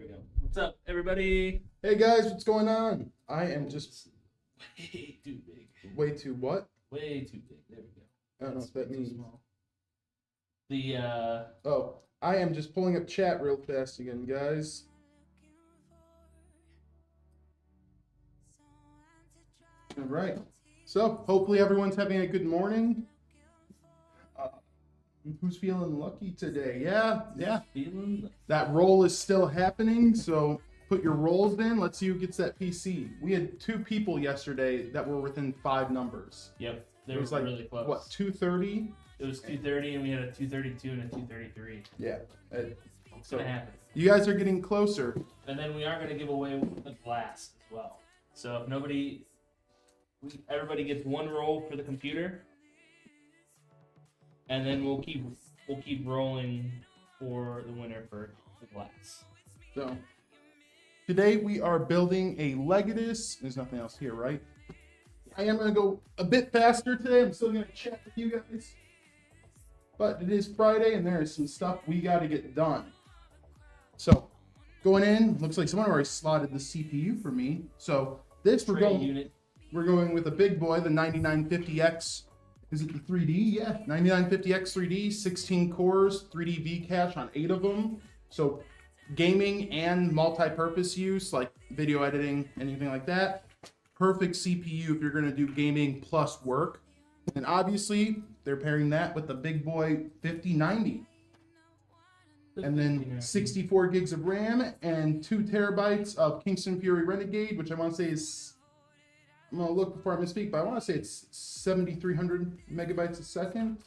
we go. What's up, everybody? Hey guys, what's going on? I am just way too big. way too what? Way too big. There we go. I don't know what that means. Small. The Oh, I am just pulling up chat real fast again, guys. All right. So hopefully everyone's having a good morning. Who's feeling lucky today? Yeah. feeling. That roll is still happening, so put your rolls in. Let's see who gets that PC. We had 2 people yesterday that were within 5 numbers. Yep, they It were was like, really close. what, 230? It was 230, and we had a 232 and a 233. Yeah. It's gonna happen. You guys are getting closer. And then we are gonna give away a glass as well. So if everybody gets 1 roll for the computer, and then we'll keep rolling for the winner for the glass. So today we are building a Legatus. There's nothing else here, right? I am going to go a bit faster today. I'm still going to chat with you guys. But it is Friday and there is some stuff we got to get done. So going in, looks like someone already slotted the CPU for me. So this we're going with a big boy, the 9950X. Is it the 3D? Yeah, 9950X 3D, 16 cores, 3D V cache on 8 of them. So gaming and multi-purpose use, like video editing, anything like that. Perfect CPU if you're gonna do gaming plus work. And obviously, they're pairing that with the big boy 5090. And then 64 gigs of RAM and 2 terabytes of Kingston Fury Renegade, which I want to say is, I'm going to look before I misspeak, but I want to say it's 7,300 megabytes a second.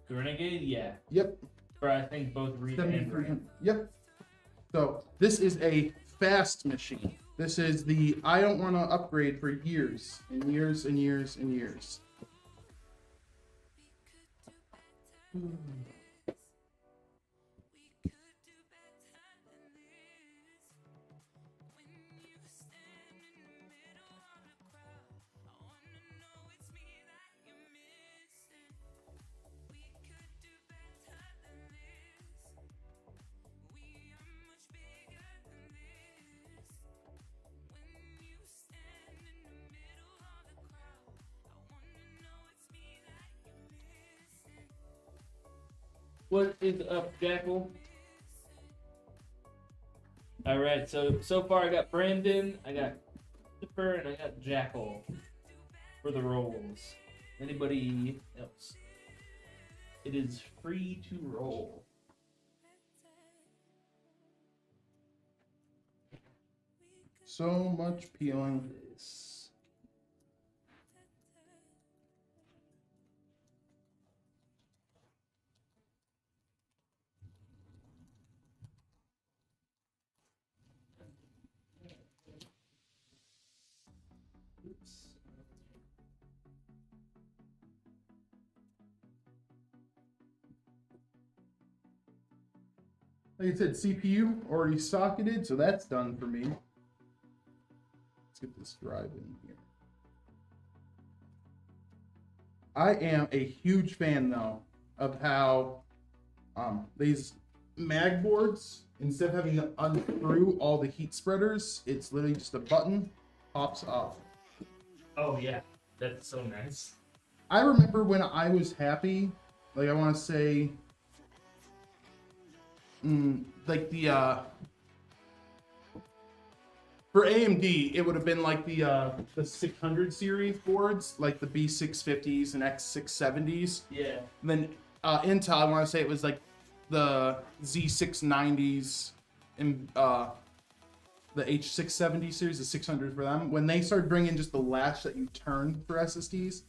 The Renegade, yeah. Yep. For I think both read and write. Yep. So this is a fast machine. This is the I don't want to upgrade for years and years and years and years. What is up, Jackal? Alright, so far I got Brandon, I got Christopher, and I got Jackal for the rolls. Anybody else? It is free to roll. So much peeling. Like I said, CPU already socketed, so that's done for me. Let's get this drive in here. I am a huge fan, though, of how these mag boards, instead of having to unscrew all the heat spreaders, it's literally just a button, pops off. Oh yeah, that's so nice. I remember when I was happy, like I want to say, like the for AMD, it would have been like the 600 series boards, like the B650s and X670s. Yeah. And then Intel, I want to say it was like the Z690s and the H670 series, the 600 for them. When they started bringing just the latch that you turn for SSDs,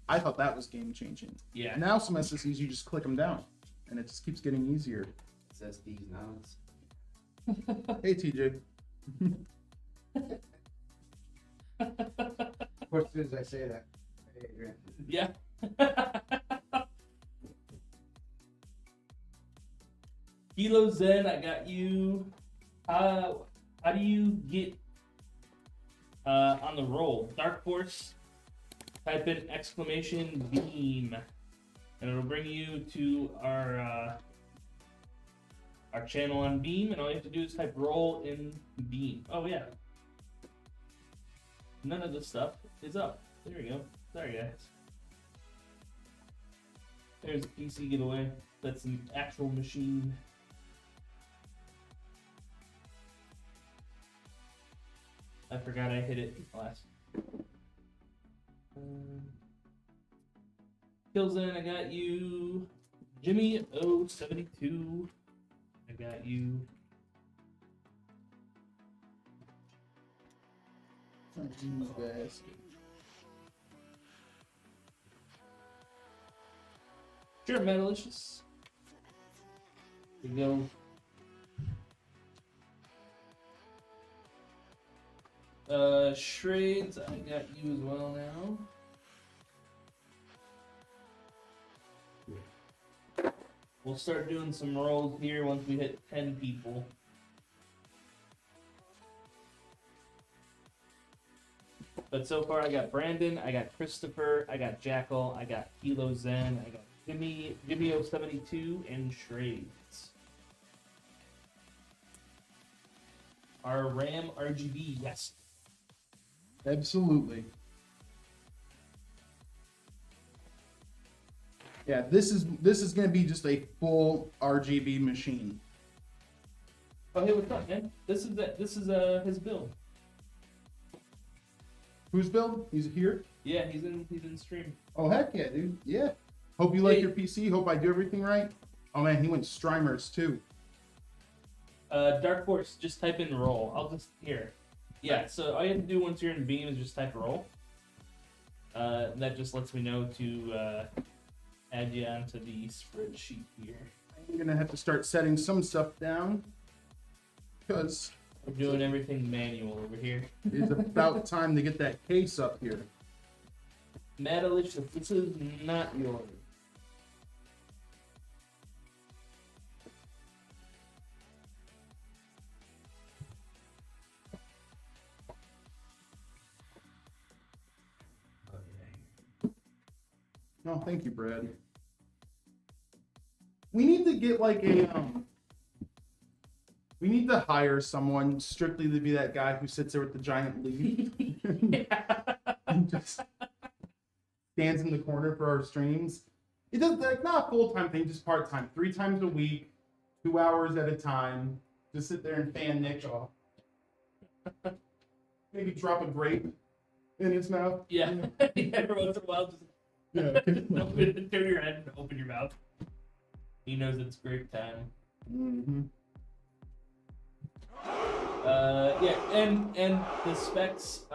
I thought that was game changing. Yeah. Now some SSDs, you just click them down, and it just keeps getting easier. SSDs now. Hey, TJ. Of course, as soon as I say that, hey, Adrian. Yeah. Kilo Zen, I got you. How do you get on the roll? Dark Force, type in exclamation beam, and it'll bring you to our our channel on Beam, and all you have to do is type roll in Beam. Oh yeah. None of this stuff is up. There we go. Sorry guys. There's a PC giveaway. That's an actual machine. I forgot I hit it last. Killzone, I got you. Jimmy 072. I got you. Sure, Metalicious. Here we go. Shrades, I got you as well now. We'll start doing some rolls here once we hit 10 people. But so far I got Brandon, I got Christopher, I got Jackal, I got Kilo Zen, I got Jimmy 072, and Shrades. Our RAM RGB, yes. Absolutely. Yeah, this is going to be just a full RGB machine. Oh hey, what's up, man? This is his build. Whose build? He's here? Yeah, he's in stream. Oh heck yeah, dude. Yeah. Hope you like your PC. Hope I do everything right. Oh man, he went Streamers too. Dark Force, just type in roll. I'll just here. Yeah, so all you have to do once you're in Beam is just type roll. That just lets me know to add you onto the spreadsheet here. I'm gonna have to start setting some stuff down because we're doing everything manual over here. it's about time to get that case up here. Metalicious, this is not yours. No, thank you, Brad. We need to get like a we need to hire someone strictly to be that guy who sits there with the giant leaf and just stands in the corner for our streams. It does like not a full-time thing, just part-time. 3 times a week, 2 hours at a time. Just sit there and fan Nick off. Maybe drop a grape in his mouth. Yeah. Every once in a while, just turn your head and open your mouth. He knows it's grape time. Mm-hmm. Yeah, and the specs.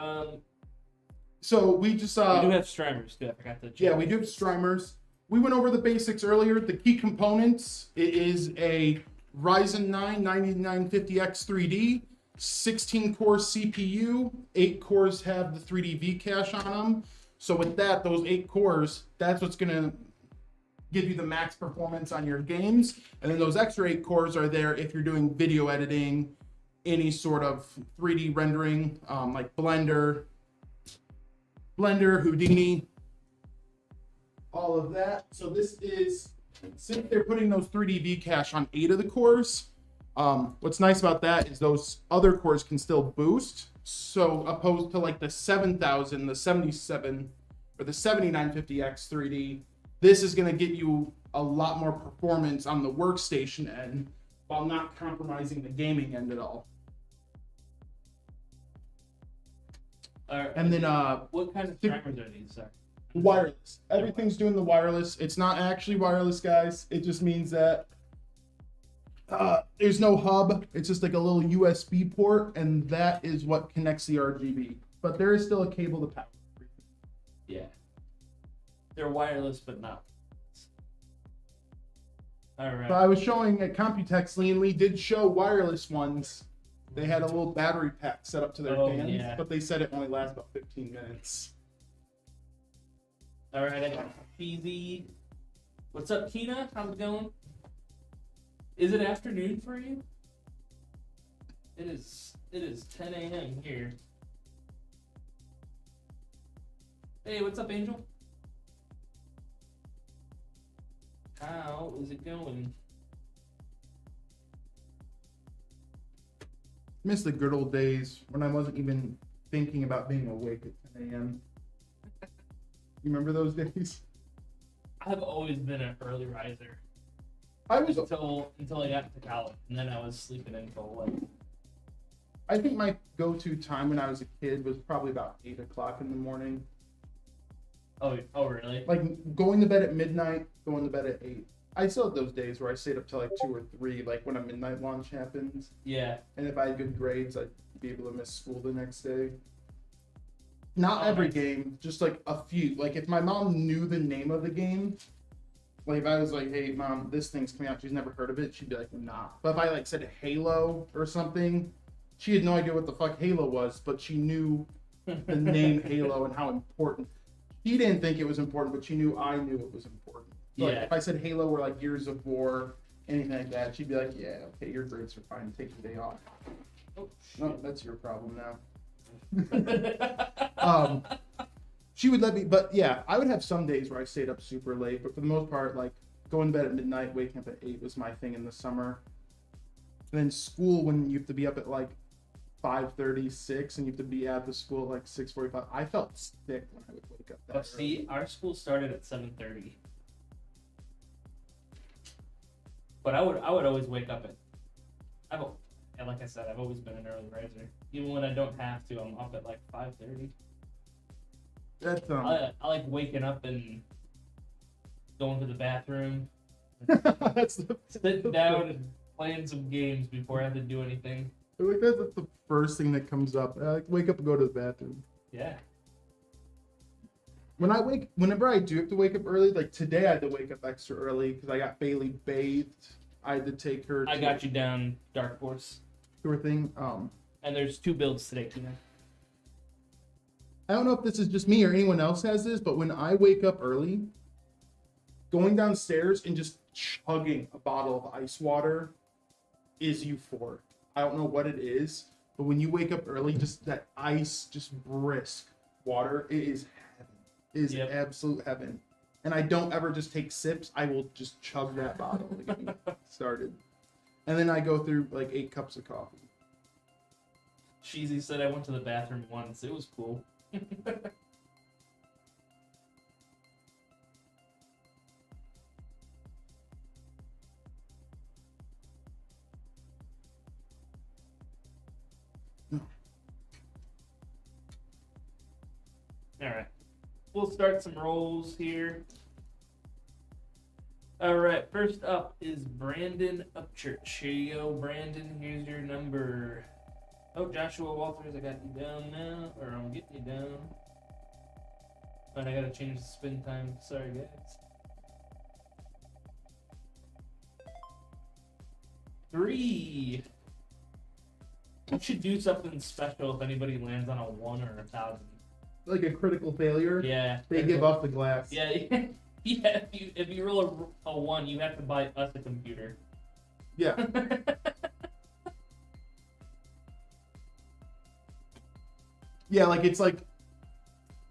So we just we do have streamers too. I forgot to check. Yeah, we do have streamers. We went over the basics earlier. The key components, it is a Ryzen 9 9950X 3D, 16-core CPU. 8 cores have the 3D V cache on them. So with that, those 8 cores, that's what's going to give you the max performance on your games. And then those extra 8 cores are there if you're doing video editing, any sort of 3D rendering, like Blender, Houdini, all of that. So this is, since they're putting those 3D V cache on 8 of the cores, what's nice about that is those other cores can still boost. So opposed to like the 7000, the 77, or the 7950X 3D, this is going to give you a lot more performance on the workstation end while not compromising the gaming end at all. And then what kind of streamers are these, sir? Wireless. Everything's doing the wireless. It's not actually wireless, guys. It just means that there's no hub. It's just like a little USB port, and that is what connects the RGB. But there is still a cable to power. Yeah. They're wireless, but not. All right. So I was showing at Computex, Lee and Lee did show wireless ones. They had a little battery pack set up to their fans, yeah. but they said it only lasts about 15 minutes. All right, I got PZ. What's up, Kina? How's it going? Is it afternoon for you? It is 10 a.m. here. Hey, what's up, Angel? How is it going? Miss the good old days when I wasn't even thinking about being awake at 10 a.m. You remember those days? I've always been an early riser I was. until I got to college, and then I was sleeping until like. I think my go-to time when I was a kid was probably about 8 o'clock in the morning. Oh, really? Like going to bed at midnight, going to bed at 8. I still have those days where I stayed up till like 2 or 3, like when a midnight launch happens. Yeah. And if I had good grades, I'd be able to miss school the next day. Not Oh, every nice. game, just like a few. Like if my mom knew the name of the game, like if I was like, "Hey, mom, this thing's coming out," she's never heard of it. She'd be like, "Nah." But if I like said Halo or something, she had no idea what the fuck Halo was, but she knew the name Halo and how important. She didn't think it was important, but she knew I knew it was important. So, like, Yeah. if I said Halo or like Gears of War, anything like that, she'd be like, "Yeah, okay, your grades are fine. Take the day off." Oh, No, that's your problem now. shit. She would let me, but yeah, I would have some days where I stayed up super late, but for the most part, like going to bed at midnight, waking up at 8 was my thing in the summer. And then school, when you have to be up at like 5:30, 6, and you have to be at the school at like 6:45, I felt sick when I would wake up that Oh, see, our school started at 7:30. But I would always wake up at. And like I said, I've always been an early riser. Even when I don't have to, I'm up at like 5:30. That's I like waking up and going to the bathroom, that's sitting down and playing some games before I have to do anything. like that's the first thing that comes up. I like wake up and go to the bathroom. Yeah. Whenever I do have to wake up early, like today I had to wake up extra early because I got Bailey bathed. I had to take her. I got you down, Dark Horse. To her thing. And there's 2 builds today, too. I don't know if this is just me or anyone else has this, but when I wake up early, going downstairs and just chugging a bottle of ice water is euphoric. I don't know what it is, but when you wake up early, just that ice, just brisk water, it is heaven. It is Yep. absolute heaven. And I don't ever just take sips. I will just chug that bottle to get me started. And then I go through like 8 cups of coffee. Sheezy said I went to the bathroom once. It was cool. Alright. We'll start some rolls here. Alright, first up is Brandon Upchurch. Here you go, Brandon. Here's your number. Oh, Joshua Walters, I got you down now. Or I'm getting you down. And I gotta change the spin time. Sorry, guys. 3. We should do something special if anybody lands on a 1 or 1,000. Like a critical failure. Yeah. They give up the glass. Yeah, yeah. If you roll a 1, you have to buy us a computer. Yeah. Yeah, like it's like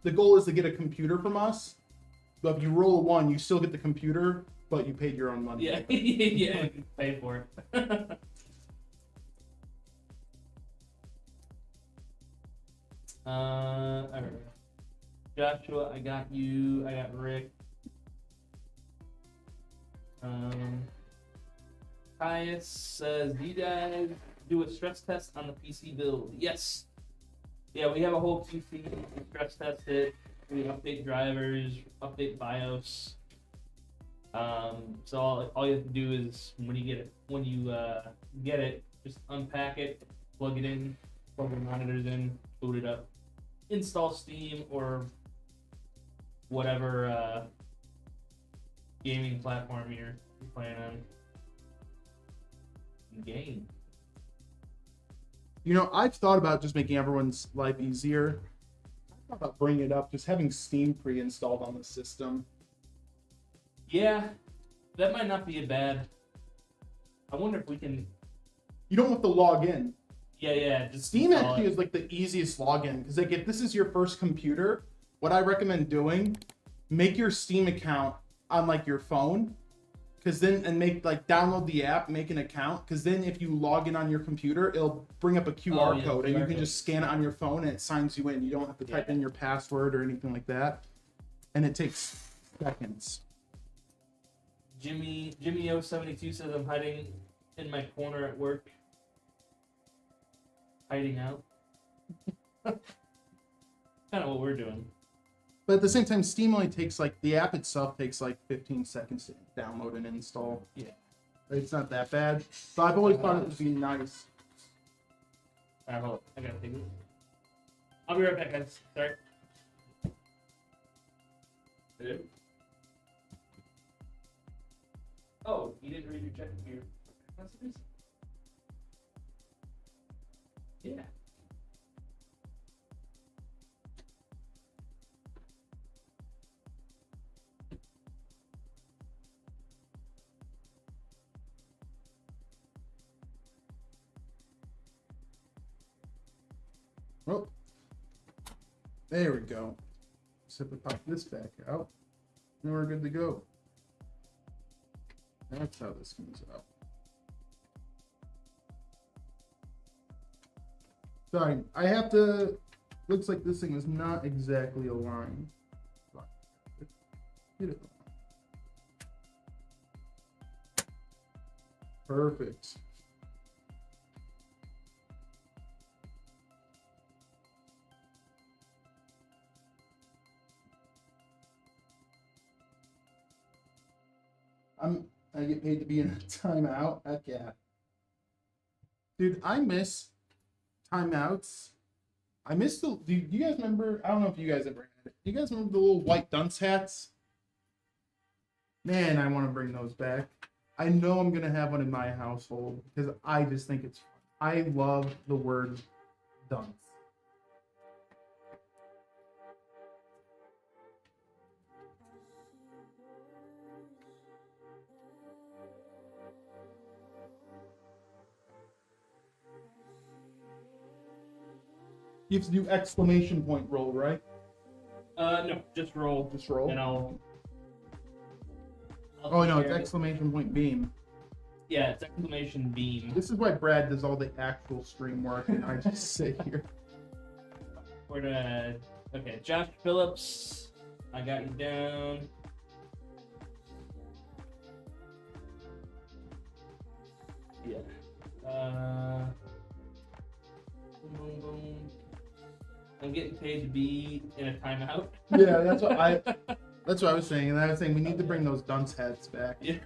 the goal is to get a computer from us, but if you roll a 1, you still get the computer, but you paid your own money. Yeah, yeah, you can pay for it. I don't know. Joshua, I got you. I got Rick. Caius says, do you guys do a stress test on the PC build? Yes. Yeah, we have a whole PC. We stress test it. We update drivers, update BIOS. So all you have to do is when you get it, just unpack it, plug it in, plug the monitors in, boot it up, install Steam or whatever gaming platform you're playing on. Game. You know, I've thought about just making everyone's life easier. I thought about bringing it up, just having Steam pre-installed on the system. Yeah, that might not be a bad. I wonder if we can. You don't have to log in. Yeah, just Steam install actually it. is like the easiest login because like if this is your first computer, what I recommend doing, make your Steam account on like your phone, Cause then and make like download the app, make an account. Cause then if you log in on your computer, it'll bring up a QR code and you can just scan it on your phone and it signs you in. You don't have to type in your password or anything like that. And it takes seconds. Jimmy O72 says I'm hiding in my corner at work. Hiding out. Kind of what we're doing. But at the same time, Steam only takes like the app itself takes like 15 seconds to download and install. Yeah. It's not that bad. So I've always thought it would be nice. Alright, hold on. I gotta take it. I'll be right back, guys. Sorry. Hello? Oh, you didn't read your messages? Yeah. Oh, there we go. Except we pop this back out. Now we're good to go. That's how this comes out. Sorry, I have to. Looks like this thing is not exactly aligned. Get it. Perfect. I get paid to be in a timeout. Heck yeah. Dude, I miss timeouts. I miss the. Do you guys remember? I don't know if you guys ever had it. Do you guys remember the little white dunce hats? Man, I want to bring those back. I know I'm gonna have one in my household because I just think it's fun. I love the word dunce. You have to do exclamation point roll, right? No, just roll. Just roll. And I'll Oh no, it's share it. exclamation point beam. Yeah, it's exclamation beam. This is why Brad does all the actual stream work and I just sit here. We're gonna. Okay, Josh Phillips, I got you down. Yeah. Boom, boom, boom. I'm getting paid to be in a timeout. Yeah, that's what I was saying. And I was saying we need to bring those dunce hats back. Yeah.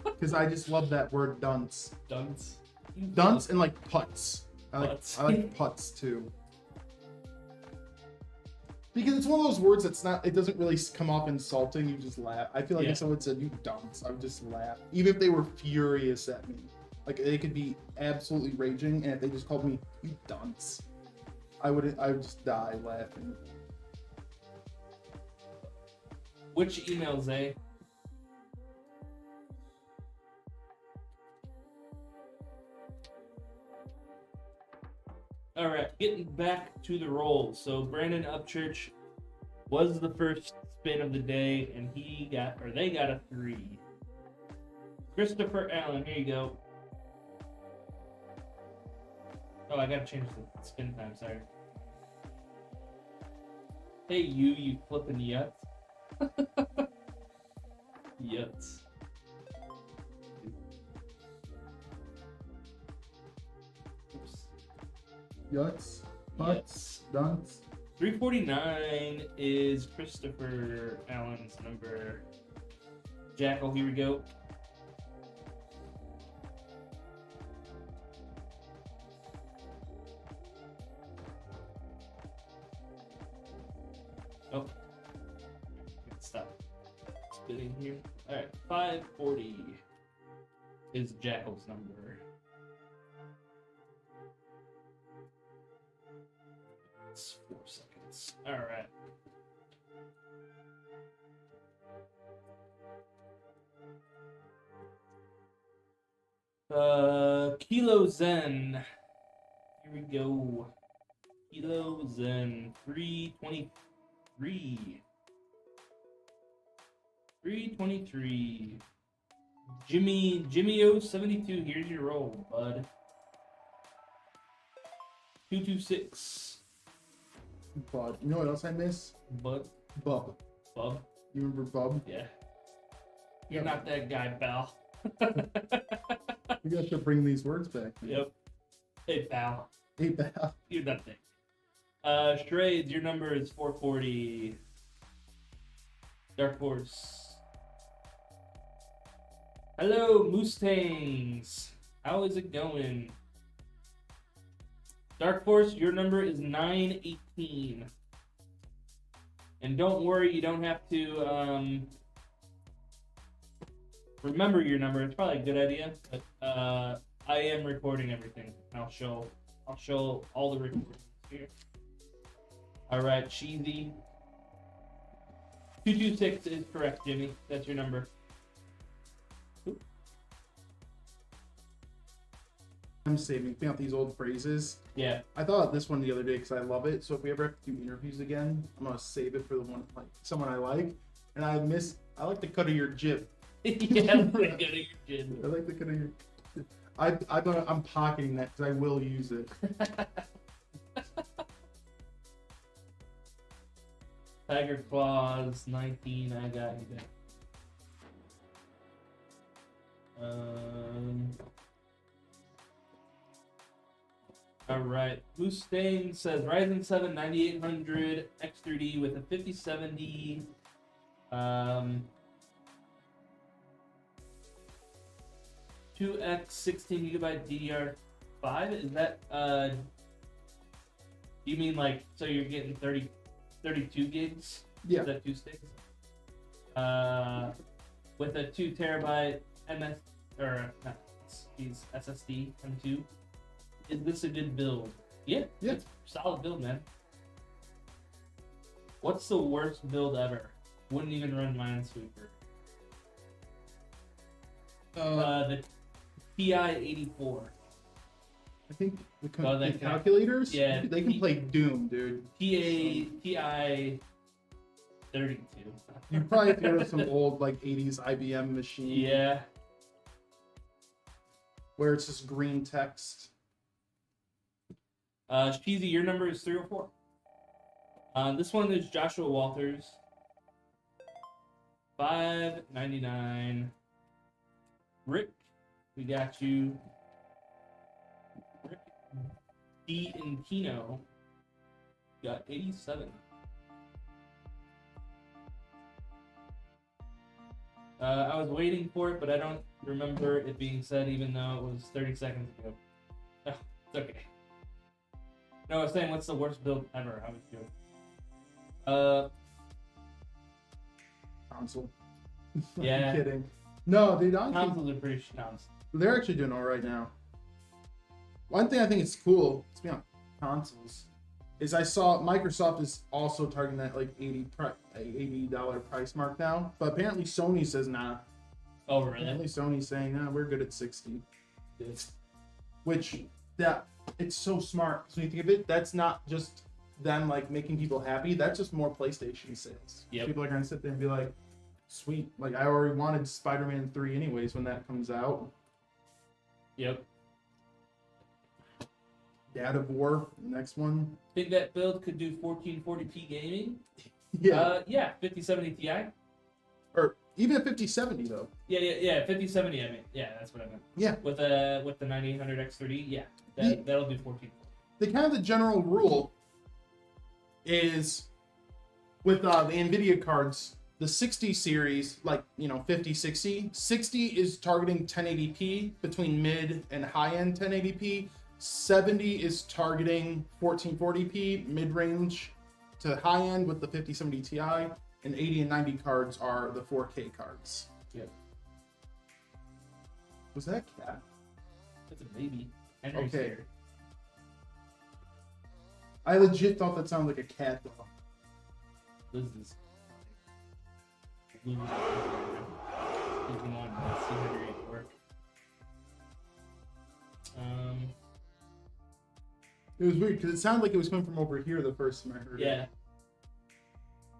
Because I just love that word dunce. Dunce. Dunce and like putts. Putts. I like putts too. Because it's one of those words that's not, it doesn't really come off insulting, you just laugh. I feel like if someone said, you dunce, I would just laugh. Even if they were furious at me. Like, they could be absolutely raging, and if they just called me, you dunce, I would just die laughing. Which emails, eh? All right, getting back to the rolls. So Brandon Upchurch was the first spin of the day, and they got a 3. Christopher Allen, here you go. Oh, I gotta change the spin time. Sorry. Hey, you flipping yuts. Yuts. Oops. Yuts, putts, dunce. 349 is Christopher Allen's number. Jackal, here we go. Oh. Stop spinning here. Alright, 540 is Jackal's number. It's 4 seconds. Alright. Kilo Zen. Here we go. Kilo Zen. 323. 323. Jimmy 072, here's your roll, bud. 226. Bud. You know what else I miss? Bud. Bub. Bub. You remember Bub? Yeah. You're not that guy, pal. You guys should bring these words back. Man. Yep. Hey, pal. Hey, pal. You're nothing. Shrades, your number is 440. Dark Horse. Hello, Mustangs. How is it going? Dark Force, your number is 918. And don't worry, you don't have to remember your number. It's probably a good idea, but I am recording everything. I'll show all the recordings here. All right, Cheesy. 226 is correct, Jimmy. That's your number. I'm saving. Think out these old phrases. Yeah. I thought of this one the other day because I love it. So if we ever have to do interviews again, I'm gonna save it for the one like someone I like. And I like the cut of your jib. Yeah, the cut of your jib. I like the cut of your. I'm pocketing that because I will use it. Tiger Claws 19. I got you there. All right. Mustang says Ryzen 7 9800 X3D with a 5070. 2x 16GB DDR5. Is that you mean like so you're getting 32 gigs? Yeah. Is that 2 sticks? With a 2 terabyte SSD M2. Is this a good build? Yeah. Yeah. It's a solid build, man. What's the worst build ever? Wouldn't even run Minesweeper. The TI-84. I think the Oh, they calculators. yeah, they can play Doom, dude. TI-32. You probably have to go to some old like 80s IBM machine. Yeah. Where it's just green text. Cheesy, your number is 304. This one is Joshua Walters. $5.99. Rick, we got you. Rick D and Kino got 87. I was waiting for it, but I don't remember it being said, even though it was 30 seconds ago. Oh, it's okay. No, I was saying, what's the worst build ever? How would you do it? Console. Yeah. I'm kidding. No, dude, honestly, Consoles are pretty nonsense. they're actually doing all right now. One thing I think is cool, speaking of consoles, is I saw Microsoft is also targeting that like $80 price mark now, but apparently Sony says nah. Oh, really? Apparently Sony's saying nah, we're good at 60. Good. Which it's so smart. So when you think of it, that's not just them like making people happy. That's just more PlayStation sales. Yep. People are gonna sit there and be like, sweet. Like I already wanted Spider-Man 3 anyways when that comes out. Yep. Dad of War, next one. Think that build could do 1440p gaming? Yeah. Yeah, 5070 Ti. Or even a 5070 though. Yeah, 5070. I mean, yeah, that's what I meant. Yeah. With the 9800 X3D, yeah, that'll do 14. The kind of the general rule is with the NVIDIA cards, the 60 series, like, 50, 60. 60 is targeting 1080p between mid and high-end 1080p. 70 is targeting 1440p mid-range to high-end with the 5070 Ti. And 80 and 90 cards are the 4K cards. Yep. Was that a cat? That's a baby. Henry's Okay. here. I legit thought that sounded like a cat though. Liz is losing on see Henry at work. It was weird because it sounded like it was coming from over here the first time I heard it. Yeah.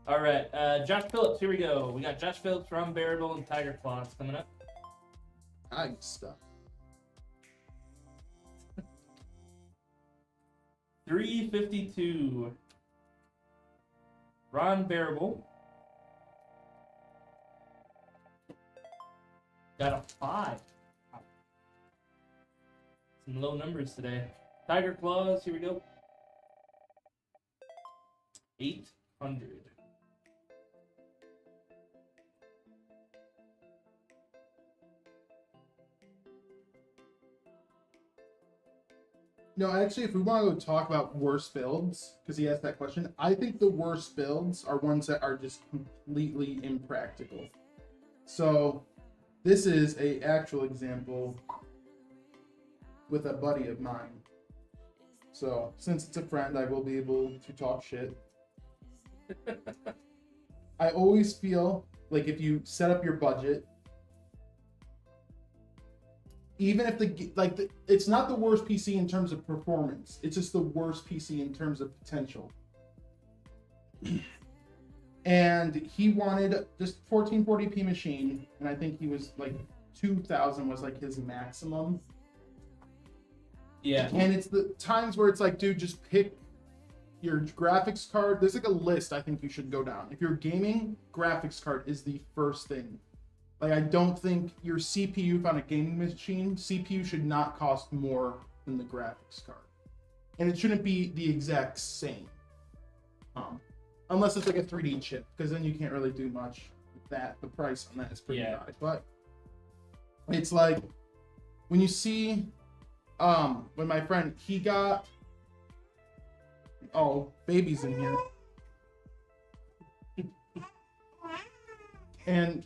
All right, Josh Phillips. Here we go. We got Josh Phillips from Bearable and Tiger Claws coming up. high stuff. $352. Ron Bearable. Got a 5. Some low numbers today. Tiger Claws, here we go. 800. No, actually, if we want to talk about worst builds, because he asked that question, I think the worst builds are ones that are just completely impractical. So, this is a actual example with a buddy of mine. So, since it's a friend, I will be able to talk shit. I always feel like if you set up your budget, even if it's not the worst PC in terms of performance, it's just the worst PC in terms of potential. And he wanted just 1440p machine, and I think he was like 2000 was like his maximum. Yeah. And it's the times where it's like, dude, just pick your graphics card. There's like a list I think you should go down. If you're gaming, graphics card is the first thing. Like, I don't think your CPU on a gaming machine, CPU should not cost more than the graphics card. And it shouldn't be the exact same. Unless it's like a 3D chip, because then you can't really do much with that. The price on that is pretty high. But it's like, when you see, when my friend, he got, babies in here. And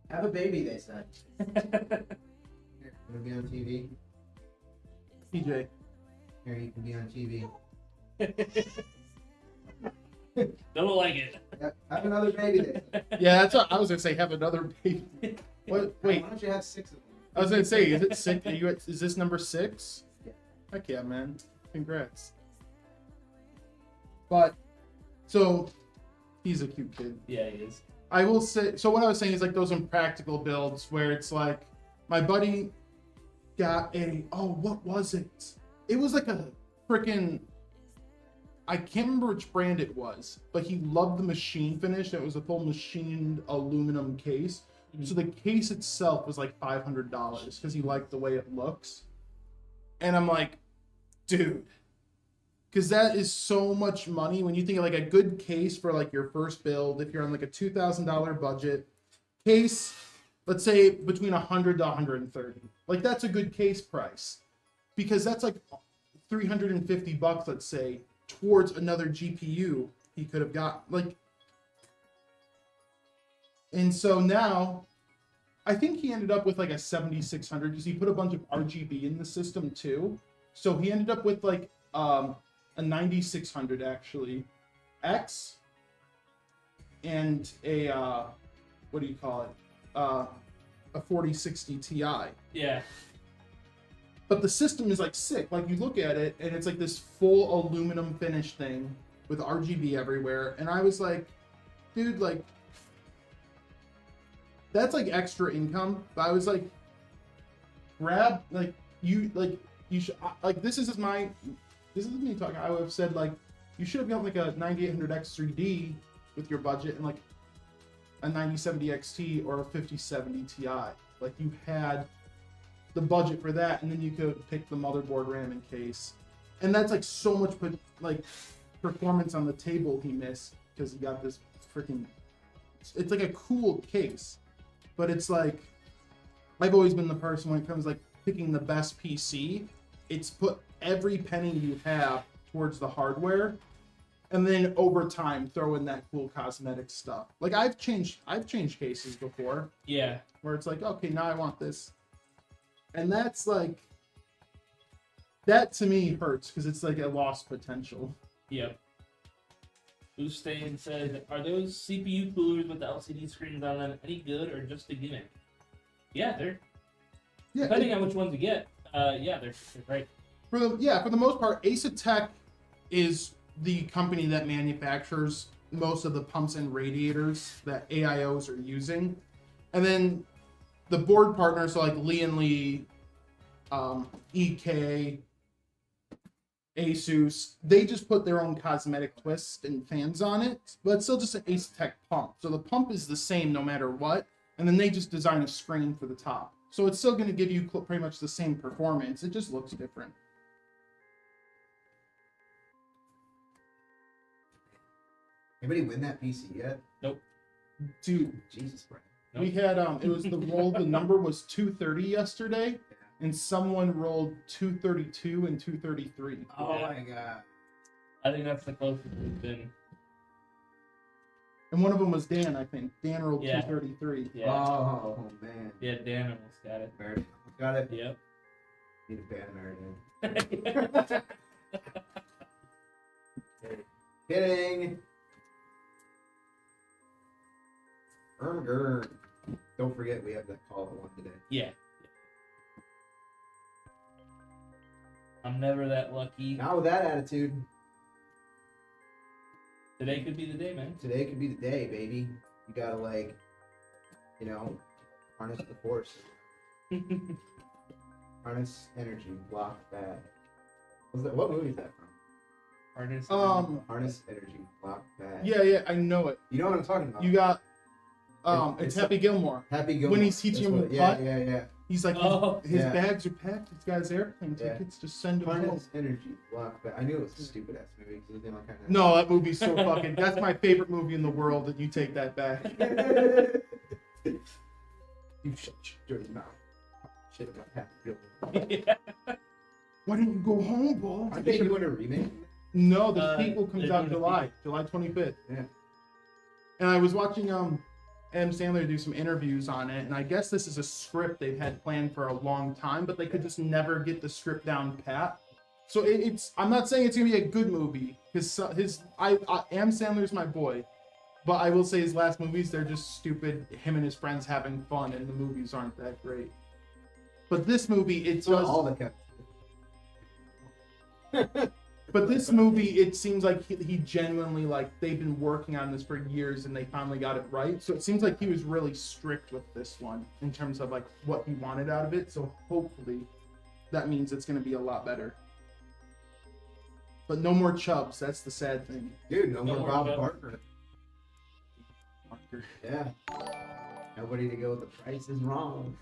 Have a baby, they said. Here, you wanna be on TV? PJ. Here, you can be on TV. Don't like it. Have another baby, they said. Yeah, that's what I was gonna say. Have another baby. What? Wait, Why don't you have 6 of them? I was gonna say, is it 6? Is this number 6? Yeah. Heck yeah, man! Congrats. But so he's a cute kid. Yeah, he is. I will say. So what I was saying is like those impractical builds where it's like my buddy got what was it? It was like a freaking. I can't remember which brand it was, but he loved the machine finish. It was a full machined aluminum case. So the case itself was like $500 because he liked the way it looks. And I'm like, dude, because that is so much money when you think of like a good case for like your first build. If you're on like a $2,000 budget case, let's say between $100 to $130, like that's a good case price because that's like $350, let's say, towards another GPU he could have got. Like, and so now, I think he ended up with like a 7600 because he put a bunch of RGB in the system too. So he ended up with like a 9600 actually, X, and a what do you call it? A 4060 Ti. Yeah. But the system is like sick. Like you look at it and it's like this full aluminum finish thing with RGB everywhere. And I was like, dude, like, that's like extra income. But I was like, grab, like, you should, like, this is me talking. I would have said, like, you should have got like a 9800X3D with your budget and like a 9070 XT or a 5070 Ti. Like, you had the budget for that, and then you could pick the motherboard, RAM, and case. And that's like so much like performance on the table he missed because he got this freaking. It's like a cool case, but it's like I've always been the person when it comes like picking the best PC. It's put every penny you have towards the hardware, and then over time throw in that cool cosmetic stuff. Like I've changed cases before. Yeah. Where it's like, okay, now I want this. And that's like, that to me hurts because it's like a lost potential. Yep. Ustain said, are those CPU coolers with the LCD screens on them any good or just a depending on which ones you get. They're great. For the most part, Asatek is the company that manufactures most of the pumps and radiators that AIOs are using. And then the board partners, so like Lee and Lee, EK, Asus, they just put their own cosmetic twist and fans on it, but it's still just an Asatek pump. So the pump is the same no matter what, and then they just design a screen for the top. So it's still going to give you pretty much the same performance. It just looks different. Anybody win that PC yet? Nope. Dude, Jesus, Brian. Nope. we had it was the roll. The number was 230 yesterday, and someone rolled 232 and 233. Oh Yeah. my god. I think that's the closest we've been. And one of them was Dan, I think. Dan rolled Yeah. 233. Yeah. Oh man. Yeah, Dan almost got it. Meredith got it. Yep. Need a bad Meredith. Kidding. Ermgern. Don't forget we have that call at 1 today. Yeah. I'm never that lucky. Not with that attitude. Today could be the day, man. Today could be the day, baby. You gotta harness the force. Harness energy, block bad. What movie is that from? Artist. Harness energy, block bad. Yeah, I know it. You know what I'm talking about? You got It's it's Happy Gilmore. Happy Gilmore. When he's teaching him That's to what- putt. Yeah. He's like, Oh. his Yeah. bags are packed. He's got his airplane Yeah. tickets. Just send him home. Harness energy, block bad. I knew it was a stupid ass movie because it was kind of. No, that movie's so fucking. That's my favorite movie in the world. And you take that back. You shut your dirty mouth. Shit about Happy Gilmore. Yeah. Why didn't you go home, Bull? Are they doing a remake? No, the sequel they're comes out doing a July 25th. Yeah. And I was watching Adam Sandler do some interviews on it, and I guess this is a script they've had planned for a long time, but they could just never get the script down pat. So it's. I'm not saying it's gonna be a good movie because Adam Sandler's my boy, but I will say his last movies they're just stupid. Him and his friends having fun, and the movies aren't that great. But this movie, it It's not does. all the cut. But this movie, it seems like he genuinely, like, they've been working on this for years and they finally got it right. So it seems like he was really strict with this one in terms of, like, what he wanted out of it. So hopefully that means it's going to be a lot better. But no more Chubbs. That's the sad thing. Dude, no more more Bob Chubb. Barker. Yeah. Nobody to go with the price is wrong.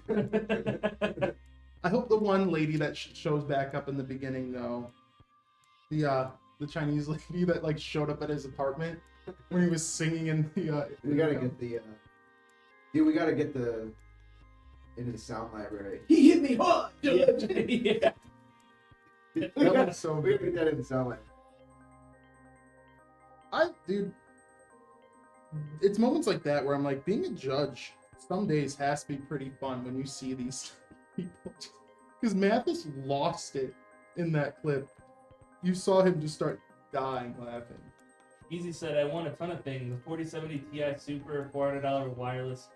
I hope the one lady that shows back up in the beginning, though, the Chinese lady that, like, showed up at his apartment when he was singing in the We gotta get the dude, we gotta get the into the sound library. He hit me hard! Yeah. That was so We good. gotta get that in the sound library. Dude, it's moments like that where I'm like, being a judge some days has to be pretty fun when you see these people. Because Mathis lost it in that clip. You saw him just start dying laughing. Easy said, I won a ton of things. A 4070 Ti Super, $400 wireless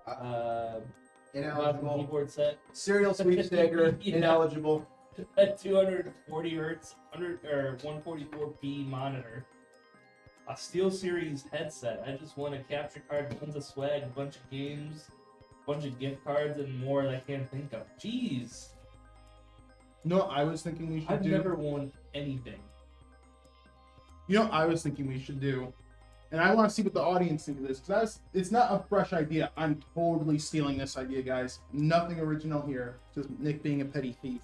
mouse and Ineligible. keyboard set, Serial sweepstaker, Yeah. ineligible. a 240 hertz 144p monitor, a SteelSeries headset. I just won a capture card, tons of swag, a bunch of games, a bunch of gift cards, and more that I can't think of. Jeez, You know what I was thinking we should I've do? never won anything. You know what I was thinking we should do? And I want to see what the audience think of this. Because it's not a fresh idea. I'm totally stealing this idea, guys. Nothing original here. Just Nick being a petty thief.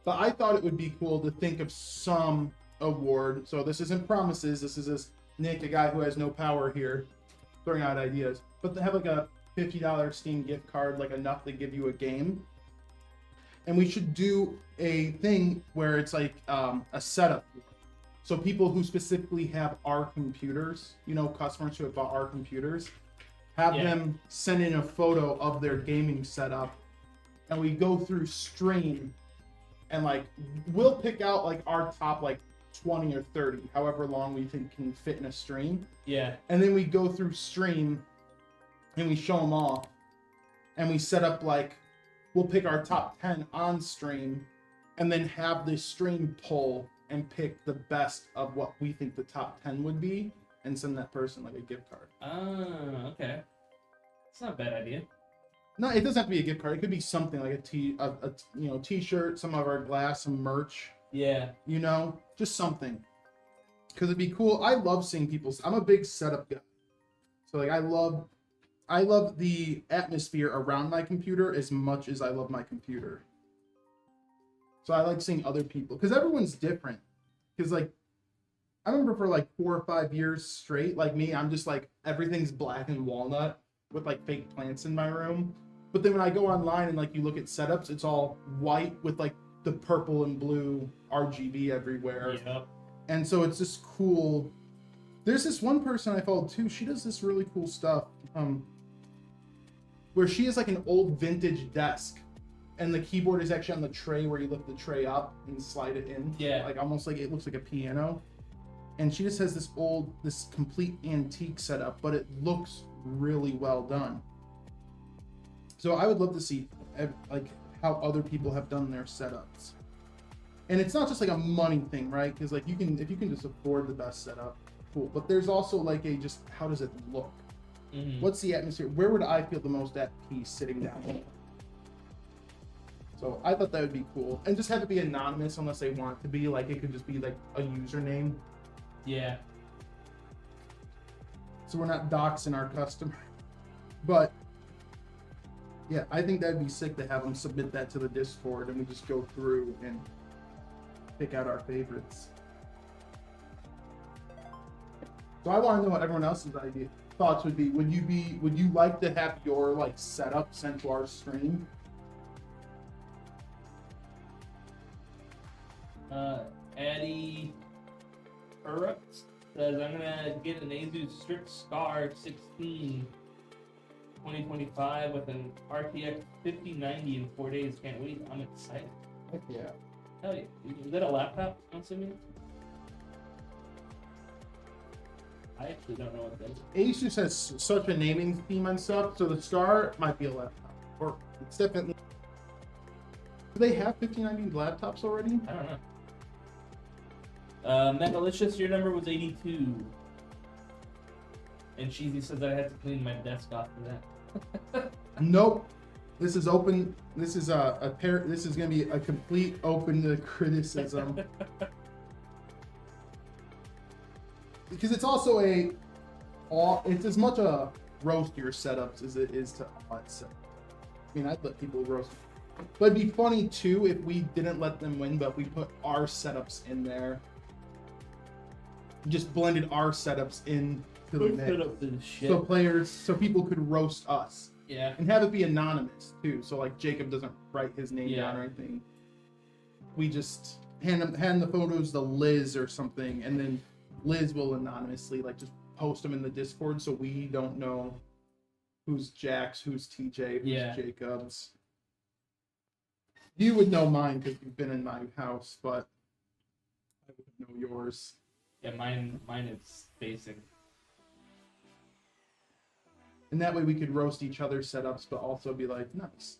But I thought it would be cool to think of some award. So this isn't promises. This is just Nick, a guy who has no power here, throwing out ideas. But to have like a $50 Steam gift card, like enough to give you a game. And we should do a thing where it's like a setup. So people who specifically have our computers, you know, customers who have bought our computers, have Yeah. them send in a photo of their gaming setup. And we go through stream and like, we'll pick out like our top like 20 or 30, however long we think can fit in a stream. Yeah, And then we go through stream and we show them off and we set up like we'll pick our top 10 on stream and then have the stream poll and pick the best of what we think the top 10 would be and send that person like a gift card. Ah, okay. It's not a bad idea. No, it doesn't have to be a gift card. It could be something like a t-shirt, some of our glass, some merch, Yeah. you know, just something. Because it'd be cool. I love seeing people. I'm a big setup guy. So like I love the atmosphere around my computer as much as I love my computer. So I like seeing other people because everyone's different. Because like I remember for like 4 or 5 years straight, like me, I'm just like everything's black and walnut with like fake plants in my room. But then when I go online and like you look at setups, it's all white with like the purple and blue RGB everywhere. Yep. And so it's just cool. There's this one person I followed too. She does this really cool stuff. Where she has like an old vintage desk. And the keyboard is actually on the tray where you lift the tray up and slide it in. Yeah. Like almost like it looks like a piano. And she just has this complete antique setup, but it looks really well done. So I would love to see like how other people have done their setups. And it's not just like a money thing, right? Because like if you can just afford the best setup, cool. But there's also like just how does it look? Mm-hmm. What's the atmosphere? Where would I feel the most at peace sitting down? So I thought that would be cool. And just have it be anonymous unless they want it to be. Like it could just be like a username. Yeah. So we're not doxing our customer. But yeah, I think that'd be sick to have them submit that to the Discord and we just go through and pick out our favorites. So I want to know what everyone else's thoughts would be. Would you like to have your like setup sent to our stream? Addy Erupts says, I'm gonna get an Asus Strix Scar 16 2025 with an RTX 5090 in 4 days. Can't wait. I'm excited. Heck yeah. Hell yeah. Is that a laptop? I'm assuming? I actually don't know what that is. Asus has such a naming theme and stuff, so the Scar might be a laptop. Or it's definitely. Do they have 5090 laptops already? I don't know. Megalicious, your number was 82. And Cheesy says I had to clean my desk off for that. Nope. This is open. This is This is gonna be a complete open to criticism. Because it's also it's as much a roast your setups as it is to set. I mean, I'd let people roast. But it'd be funny too if we didn't let them win, but we put our setups in there. Just blended our setups in to the mix. So people could roast us. Yeah. And have it be anonymous too. So like Jacob doesn't write his name down or anything. We just hand the photos to Liz or something, and then Liz will anonymously like just post them in the Discord so we don't know who's Jax, who's TJ, who's Jacob's. You would know mine because you've been in my house, but I wouldn't know yours. Yeah, mine is basic. And that way we could roast each other's setups, but also be like, nice.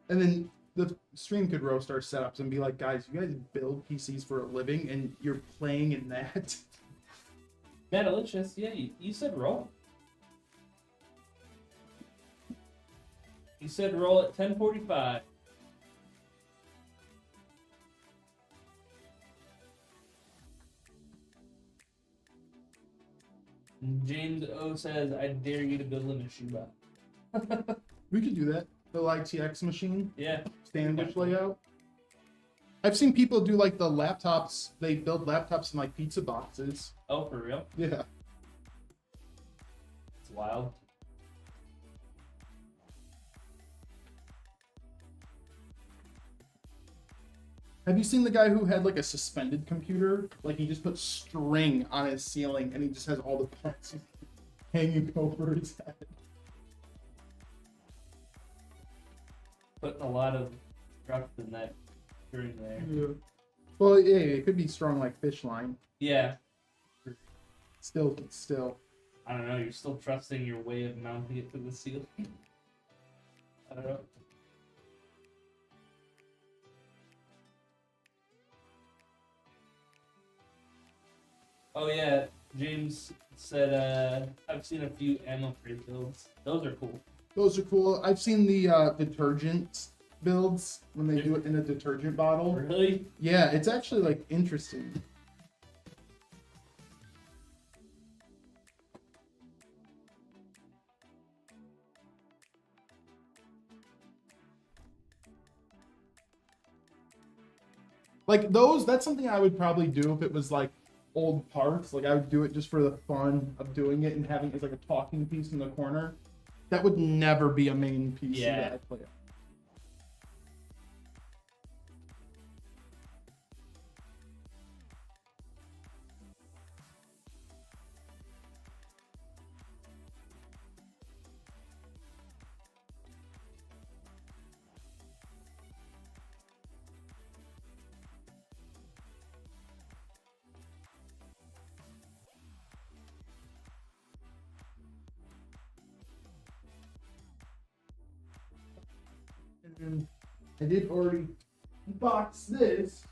And then the stream could roast our setups and be like, guys, you guys build PCs for a living and you're playing in that. Metalicious, yeah, you said roll. You said roll at 10:45. James O says, I dare you to build a Mishiba. We could do that. The ITX machine. Yeah. Sandwich layout. I've seen people do like the laptops. They build laptops in like pizza boxes. Oh, for real? Yeah. It's wild. Have you seen the guy who had like a suspended computer? Like he just put string on his ceiling and he just has all the parts hanging over his head. Putting a lot of trust in that string there. Yeah. Well, yeah, it could be strong like fish line. Yeah. Still. I don't know, you're still trusting your way of mounting it to the ceiling. I don't know. Oh yeah, James said I've seen a few ammo crate builds. Those are cool. Those are cool. I've seen the detergent builds when they do it in a detergent bottle. Really? Yeah, it's actually like interesting. Like those, that's something I would probably do if it was like old parts. Like I would do it just for the fun of doing it and having it as like a talking piece in the corner. That would never be a main piece that I play. And I did already box this,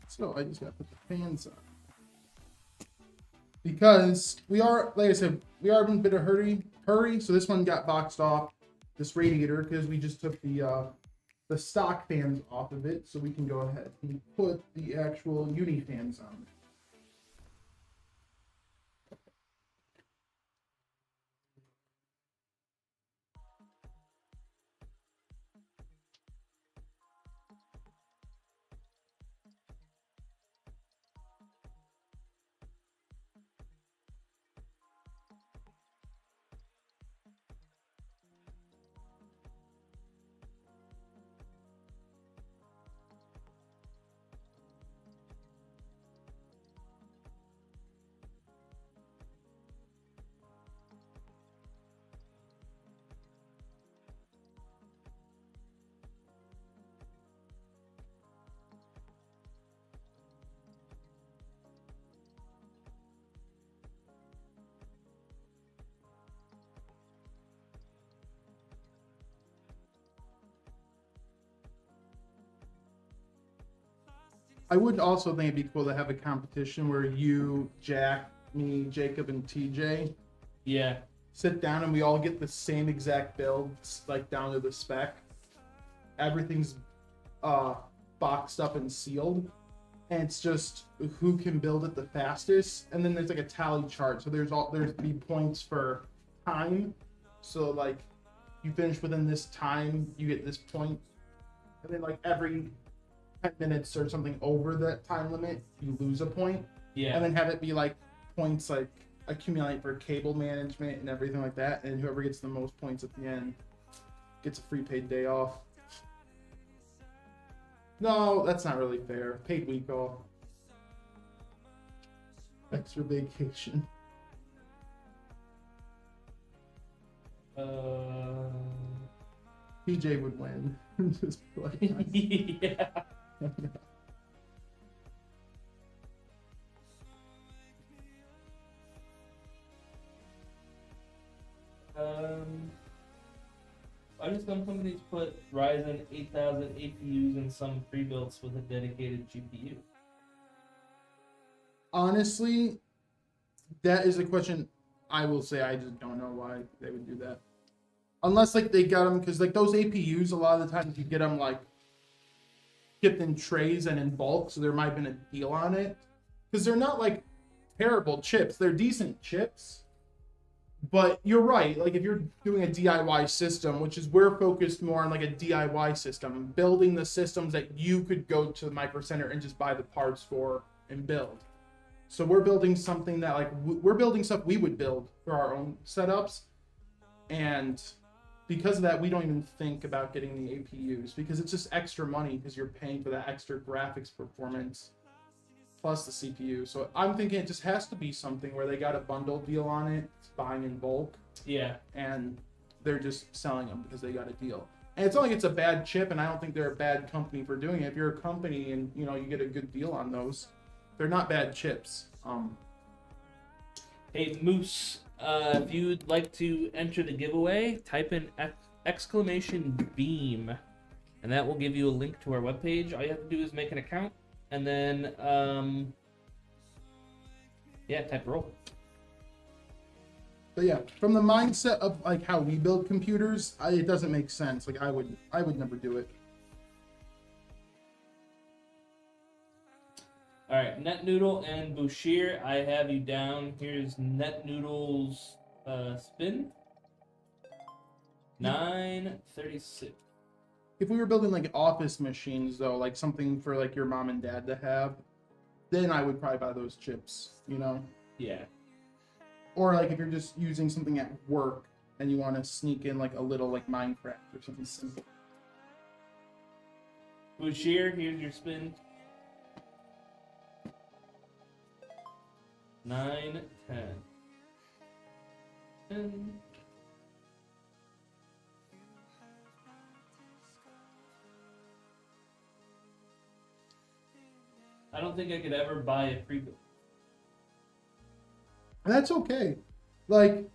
so I just got to put the fans on. Because we are, like I said, we are in a bit of hurry. So this one got boxed off, this radiator, because we just took the stock fans off of it, so we can go ahead and put the actual uni fans on. I would also think it'd be cool to have a competition where you, Jack, me, Jacob, and TJ sit down and we all get the same exact builds, like down to the spec. Everything's boxed up and sealed, and it's just who can build it the fastest. And then there's like a tally chart, so there's be points for time. So like you finish within this time, you get this point, and then like every 10 minutes or something over that time limit, you lose a point. Yeah. And then have it be like points like accumulate for cable management and everything like that. And whoever gets the most points at the end gets a free paid day off. No, that's not really fair. Paid week off. Extra vacation. PJ would win. Just like, yeah. Why do some companies put Ryzen 8000 APUs in some pre-builts with a dedicated GPU? Honestly, that is a question I will say I just don't know why they would do that. Unless like they got them, because like those APUs, a lot of the times you get them like shipped in trays and in bulk, so there might have been a deal on it. Because they're not like terrible chips, they're decent chips. But you're right, like if you're doing a DIY system, which is we're focused more on like a DIY system, building the systems that you could go to the Micro Center and just buy the parts for and build. So we're building something that like we're building stuff we would build for our own setups, and because of that we don't even think about getting the APUs because it's just extra money because you're paying for that extra graphics performance plus the CPU. So I'm thinking it just has to be something where they got a bundle deal on it, it's buying in bulk. Yeah. And they're just selling them because they got a deal. And it's not like it's a bad chip, and I don't think they're a bad company for doing it. If you're a company and you know you get a good deal on those, they're not bad chips. Hey Moose, if you'd like to enter the giveaway, type in !beam, and that will give you a link to our webpage. All you have to do is make an account, and then type roll. But yeah, from the mindset of like how we build computers, it doesn't make sense. Like I would never do it. All right, NetNoodle and Bouchier, I have you down. Here's NetNoodle's spin. 936. If we were building like office machines though, like something for like your mom and dad to have, then I would probably buy those chips, you know? Yeah. Or like if you're just using something at work and you want to sneak in like a little like Minecraft or something simple. Bouchier, here's your spin. 9, 10. 10. I don't think I could ever buy a pre-built. And that's okay. Like,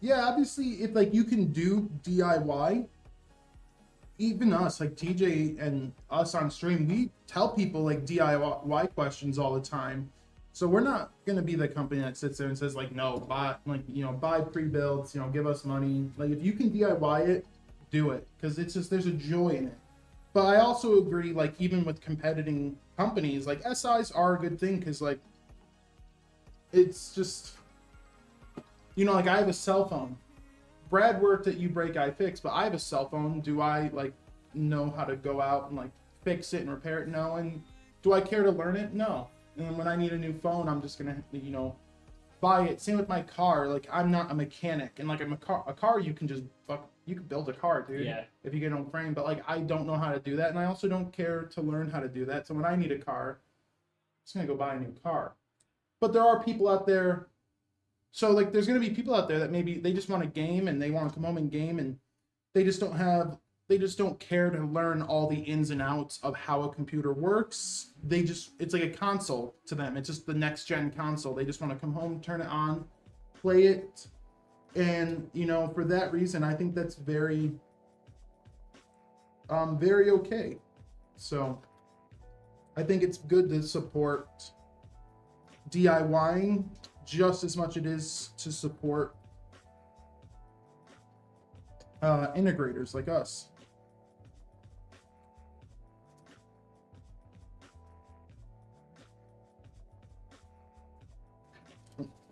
yeah, obviously if like you can do DIY, even us, like TJ and us on stream, we tell people like DIY questions all the time. So we're not gonna be the company that sits there and says like, no, buy pre-builds, give us money. Like if you can DIY it, do it, because it's just there's a joy in it. But I also agree, like even with competing companies, like SIs are a good thing because like it's just like I have a cell phone. Brad worked at You Break I Fix, but I have a cell phone. Do I like know how to go out and like fix it and repair it? No. And do I care to learn it? No. And when I need a new phone, I'm just gonna buy it. Same with my car. Like I'm not a mechanic, and like a car you can just you can build a car, dude. Yeah. If you get on frame. But like I don't know how to do that, and I also don't care to learn how to do that. So when I need a car, I'm just gonna go buy a new car. But there are people out there. So like there's gonna be people out there that maybe they just want a game and they want to come home and game, and they just don't care to learn all the ins and outs of how a computer works. It's like a console to them. It's just the next gen console. They just want to come home, turn it on, play it. And, for that reason, I think that's very, very okay. So I think it's good to support DIYing just as much as it is to support integrators like us.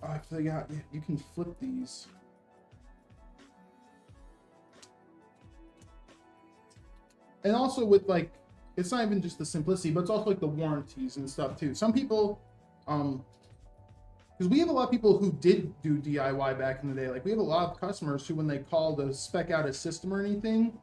I forgot, you can flip these. And also with like, it's not even just the simplicity, but it's also like the warranties and stuff too. Some people, because we have a lot of people who did do DIY back in the day. Like we have a lot of customers who, when they call to spec out a system or anything,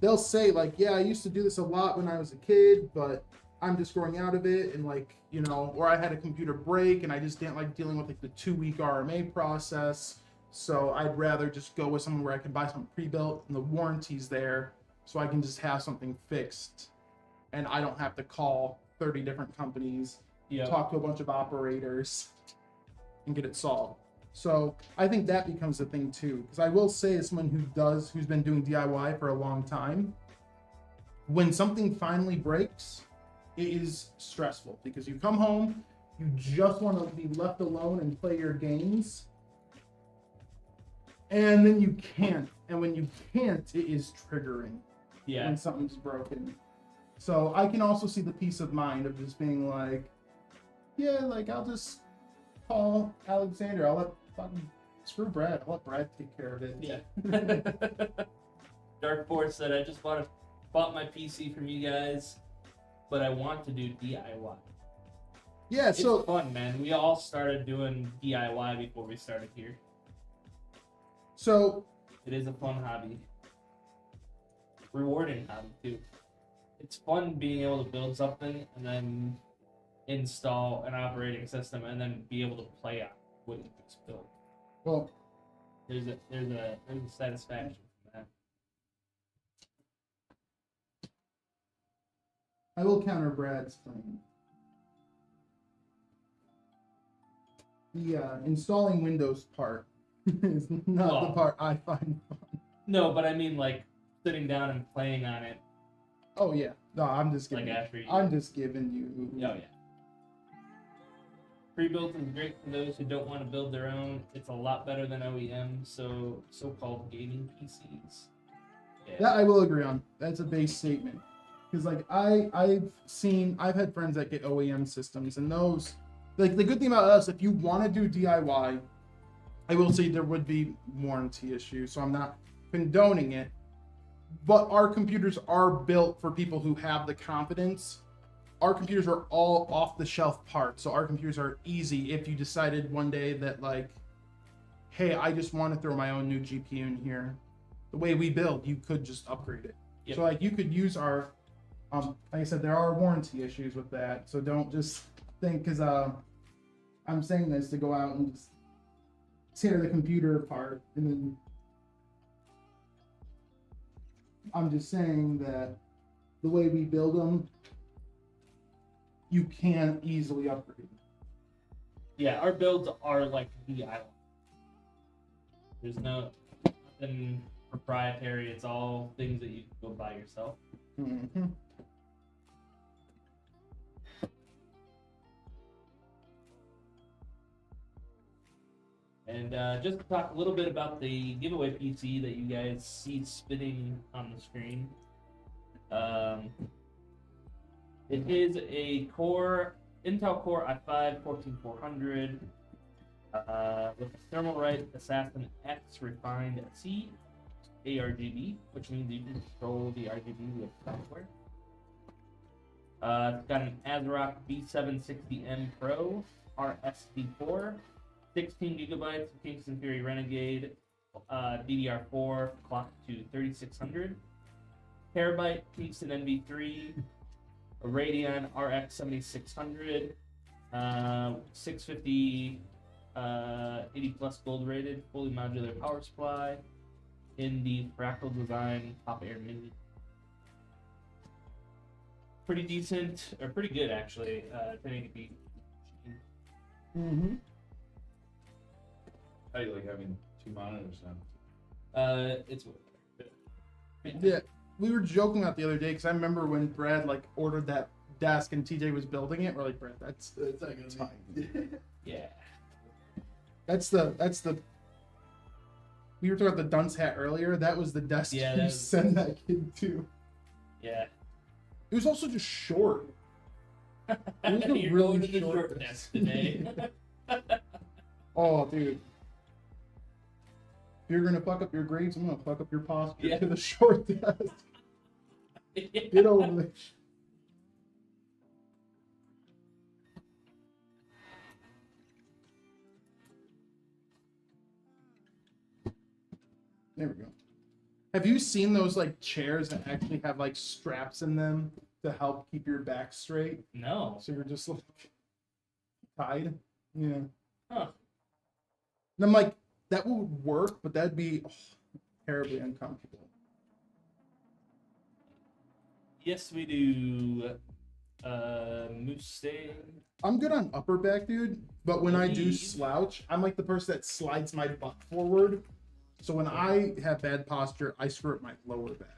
they'll say like, yeah, I used to do this a lot when I was a kid, but I'm just growing out of it. And like, or I had a computer break and I just didn't like dealing with like the 2-week RMA process. So I'd rather just go with someone where I can buy something pre-built and the warranty's there, so I can just have something fixed and I don't have to call 30 different companies, talk to a bunch of operators and get it solved. So I think that becomes a thing too. Because I will say, as someone who's been doing DIY for a long time, when something finally breaks, it is stressful because you come home, you just want to be left alone and play your games, and then you can't. And when you can't, it is triggering. Yeah. When something's broken. So I can also see the peace of mind of just being like, yeah, like I'll just call Alexander. I'll let fucking screw Brad. I'll let Brad take care of it. Yeah. Dark Force said, I just bought my PC from you guys, but I want to do DIY. Yeah, so it's fun, man. We all started doing DIY before we started here. So it is a fun hobby. Rewarding hobby too. It's fun being able to build something and then install an operating system and then be able to play on what you just built. Well, there's a satisfaction from that. I will counter Brad's claim. The installing Windows part is not the part I find fun. No, but I mean like sitting down and playing on it. Oh yeah. No, I'm just Like giving. after you. I'm just giving you. Oh yeah. Pre-built is great for those who don't want to build their own. It's a lot better than OEM, so-called gaming PCs. Yeah. That I will agree on. That's a base statement. Because like I've had friends that get OEM systems, and those, like the good thing about us, if you want to do DIY, I will say there would be warranty issues. So I'm not condoning it, but our computers are built for people who have the confidence. Our computers are all off-the-shelf parts, so our computers are easy. If you decided one day that like, hey, I just want to throw my own new GPU in here, the way we build, you could just upgrade it. Yep. So like you could use our, like I said, there are warranty issues with that. So don't just think because I'm saying this to go out and just tear the computer apart, and then I'm just saying that the way we build them, you can easily upgrade. Yeah, our builds are like the island. There's nothing proprietary. It's all things that you can go buy yourself. Mm-hmm. And just to talk a little bit about the giveaway PC that you guys see spinning on the screen. It is a Intel Core i5-14400 with Thermalright Assassin X Refined C ARGB, which means you can control the RGB with software. It's got an ASRock B760M Pro RSD4, 16 gigabytes of Kingston Fury Renegade DDR4 clocked to 3600, terabyte Kingston NV3, a Radeon RX 7600, 650 80 plus gold rated, fully modular power supply in the Fractal Design Top Air Mini. Pretty decent, or pretty good actually, 1080p. Mm-hmm. How do you like having two monitors now? It's Yeah, we were joking about the other day because I remember when Brad like ordered that desk and TJ was building it. We're like, Brad, that's not gonna be. yeah. That's the. We were talking about the dunce hat earlier. That was the desk Yeah, you that was- sent that kid to. Yeah. It was also just short. It was a You're really going to the short short desk today. Oh, dude. If you're gonna fuck up your grades, I'm gonna fuck up your posture Yeah. to the short desk. Get over it. There we go. Have you seen those like chairs that actually have like straps in them to help keep your back straight? No. So you're just like tied? Yeah. Huh. And I'm like, that would work, but that'd be terribly uncomfortable. Yes, we do. Mustang. I'm good on upper back, dude, but when I do Indeed. slouch, I'm like the person that slides my butt forward. So when I have bad posture, I screw up my lower back.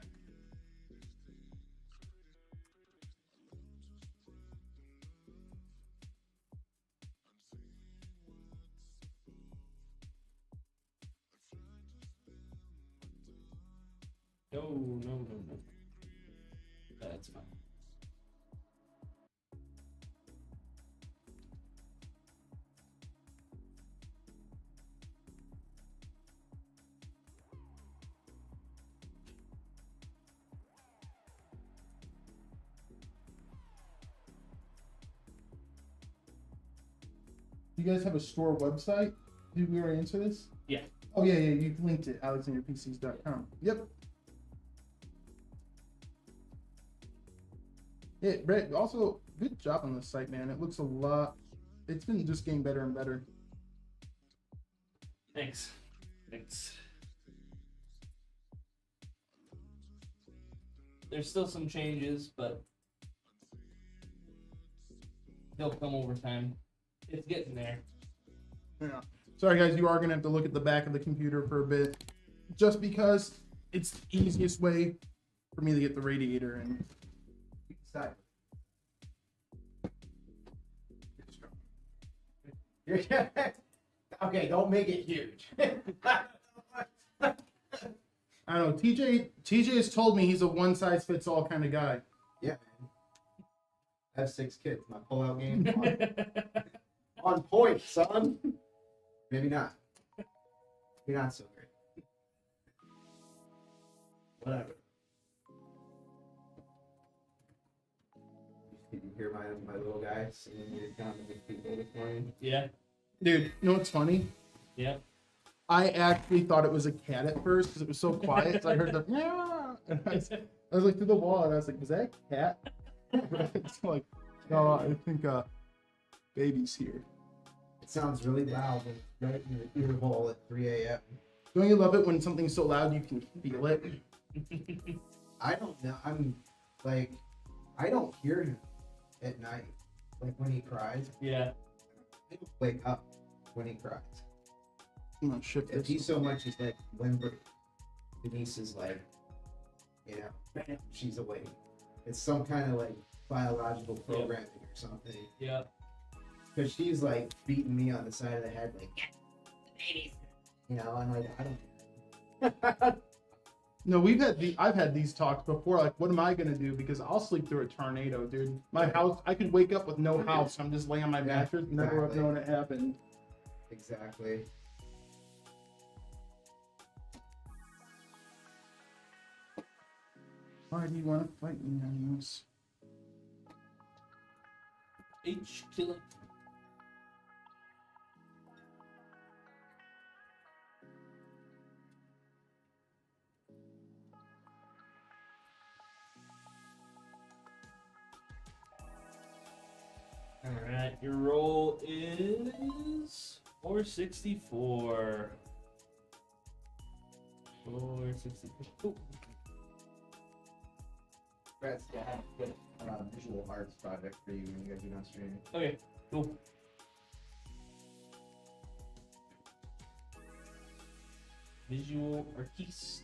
No. That's fine. You guys have a store website? Did we already answer this? Yeah. Oh, yeah, you linked it, AlexanderPCs.com. Yep. Yeah, Brett, also, good job on this site, man. It looks a lot, it's been just getting better and better. Thanks. There's still some changes, but they'll come over time. It's getting there. Yeah. Sorry, guys, you are going to have to look at the back of the computer for a bit. Just because it's the easiest way for me to get the radiator in. Side. Okay, don't make it huge. I don't know. TJ has told me he's a one size fits all kind of guy. Yeah, man. I have 6 kids. My pullout game on point, son. Maybe not. Maybe not so great. Whatever. Did you hear my little guy singing me down to the people this morning? Yeah. Dude, you know what's funny? Yeah. I actually thought it was a cat at first because it was so quiet. So I heard the meow, and I was like through the wall, and I was like, "Was that a cat?" It's like, no, I think baby's here. It sounds really loud and right in your ear hole at 3 a.m. Don't you love it when something's so loud you can feel it? I don't know. I'm like, I don't hear him at night. Like when he cries, Yeah. I don't wake up when he cries. I'm gonna shift If this. he so much as like whimper, Denise is like, you know, bam, she's awake. It's some kind of like biological programming or something. Yeah. Because she's like beating me on the side of the head, like, get the babies. You know, I'm like, I don't. No, I've had these talks before. Like, what am I gonna do? Because I'll sleep through a tornado, dude. My house, I could wake up with no house. I'm just laying on my Yeah, mattress. Never have exactly. known it happened. Exactly. Why do you want to fight me on this? H killing. All right, your roll is 464. 464. Ooh. Congrats, I have a good visual arts project for you when you guys are not streaming. Okay, cool. Visual artiste.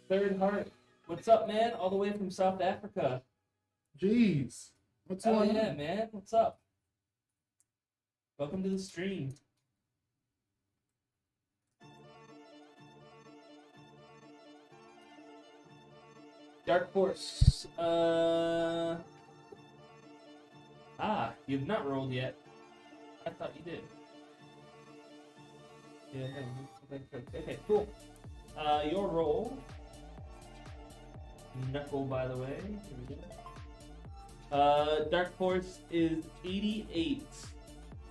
Third Heart. What's up, man? All the way from South Africa. Jeez, what's Oh going yeah, on? man. What's up? Welcome to the stream. Dark Force. You've not rolled yet. I thought you did. Yeah. Okay, cool. Your roll. Knuckle, by the way. Here we go. Dark Force is 88.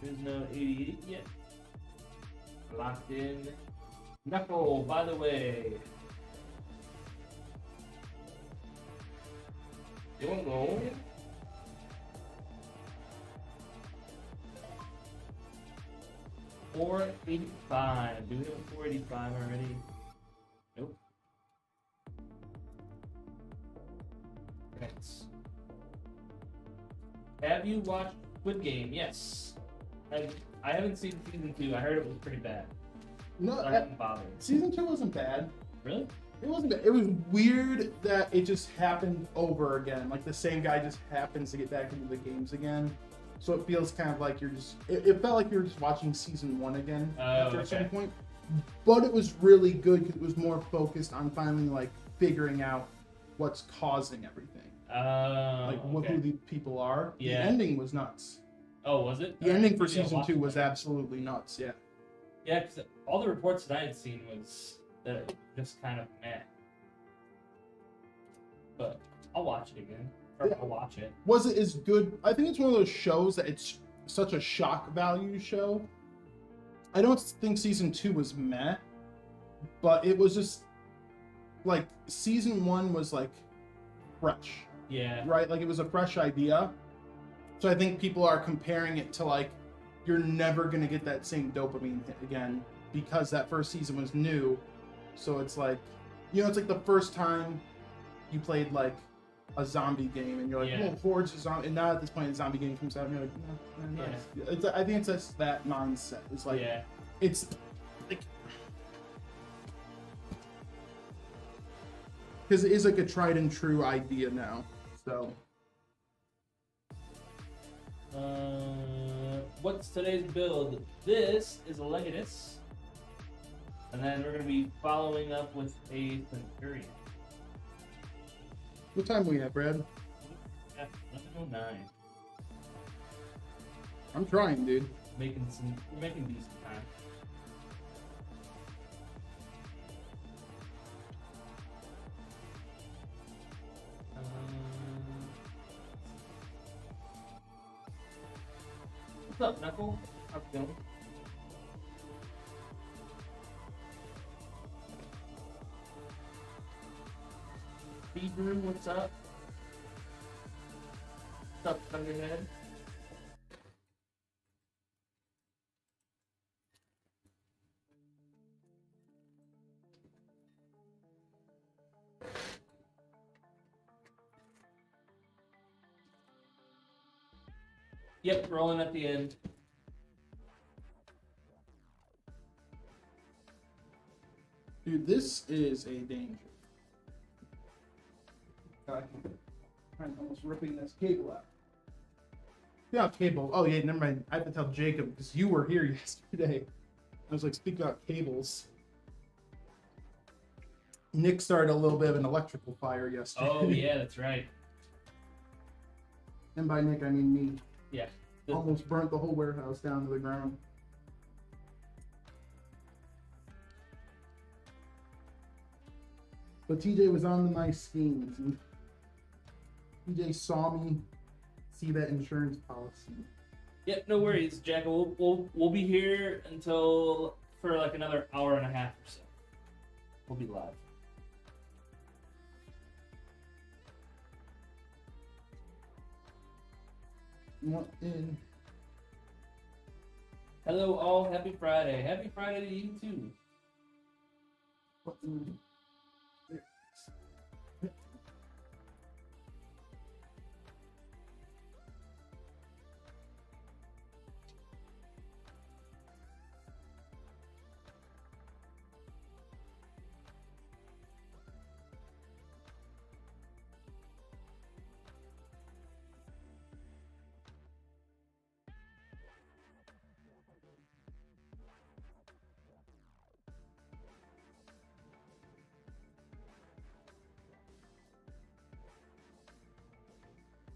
There's no 88 yet. Locked in. Knuckle, by the way. You want to roll? 485. Do we have a 485 already? Nope. Thanks. Have you watched Squid Game? Yes. I haven't seen season 2. I heard it was pretty bad. No, So I haven't bothered. season 2 wasn't bad. Really? It wasn't bad. It was weird that it just happened over again. Like the same guy just happens to get back into the games again. So it feels kind of like you're just. It felt like you were just watching season 1 again after okay. some point. But it was really good because it was more focused on finally like figuring out what's causing everything. Like okay. who the people are. Yeah. The ending was nuts. Oh, was it? The ending for Yeah, season watch 2 it. was absolutely nuts. Yeah. Yeah, because all the reports that I had seen was that it was just kind of meh. But I'll watch it again. Or Yeah. I'll watch it. Was it as good? I think it's one of those shows that it's such a shock value show. I don't think season 2 was meh, but it was just like season 1 was like fresh, Yeah. right? Like it was a fresh idea. So I think people are comparing it to like you're never gonna get that same dopamine hit again because that first season was new, So it's like, you know, it's like the first time you played like a zombie game, and you're like, Yeah. well, Horde's a zombie, and now at this point, the zombie game comes out, and you're like, no, nice. I think it's just that mindset. It's like, Yeah. it's like, because it is like a tried and true idea now. So, what's today's build? This is a Legatus, and then we're gonna be following up with a Centurion. what time we have, Brad? Yeah, 11:09. I'm trying, dude. We're making decent time. What's up, Knuckle? How's it going? Speed Room, what's up? What's up, Thunderhead? Yep, rolling at the end. Dude, this is a danger. I'm almost ripping this cable out. Yeah, cable. Oh yeah, never mind. I have to tell Jacob because you were here yesterday. I was like, speaking about cables. Nick started a little bit of an electrical fire yesterday. Oh yeah, that's right. And by Nick, I mean me. Yeah. Almost burnt the whole warehouse down to the ground. But TJ was on the nice schemes. And TJ saw me see that insurance policy. Yep, no worries, Jack. We'll be here until for like another hour and a half or so. We'll be live. What in? Hello all, happy Friday. Happy Friday to you too. What in?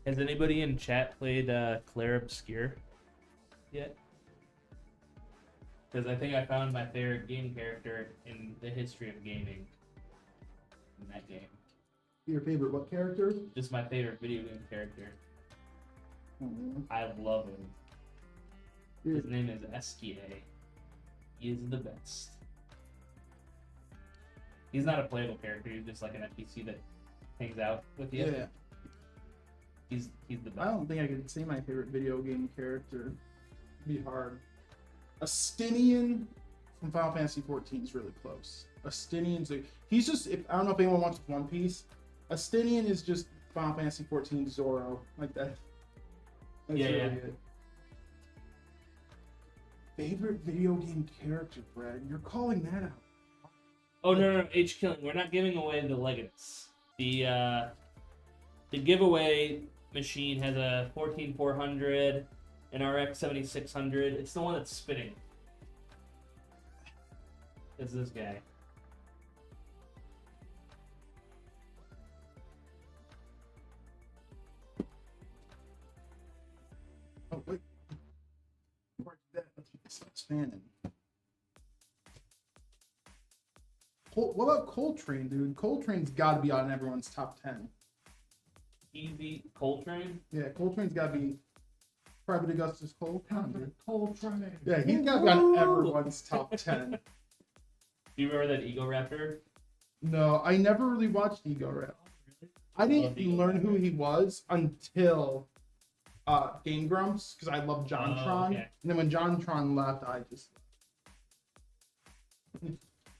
Has anybody in chat played Claire Obscure yet? Because I think I found my favorite game character in the history of gaming in that game. Your favorite what character? Just my favorite video game character. Mm-hmm. I love him. His name is SKA. He is the best. He's not a playable character, he's just like an NPC that hangs out with you. Yeah. He's the best. I don't think I could say my favorite video game character. It'd be hard. Astinian from Final Fantasy XIV is really close. Astinian's he's just, if I don't know if anyone wants One Piece. Astinian is just Final Fantasy XIV Zoro, like that. That's really it. Favorite video game character, Brad? You're calling that out. Oh no, H Killing. We're not giving away the Legates. The giveaway machine has a 14400, an RX 7600. It's the one that's spinning. It's this guy. Oh wait. Before I do that, let's get this expanded. What about Coltrane, dude? Coltrane's got to be on everyone's top 10. Easy Coltrane. Yeah, Coltrane's got to be Private Augustus Coltrane. Coltrane. Yeah, he's got to be on everyone's top 10. Do you remember that Ego Raptor? No, I never really watched Ego Rap. I didn't learn who he was until Game Grumps, because I love JonTron. Okay. And then when JonTron left, I just...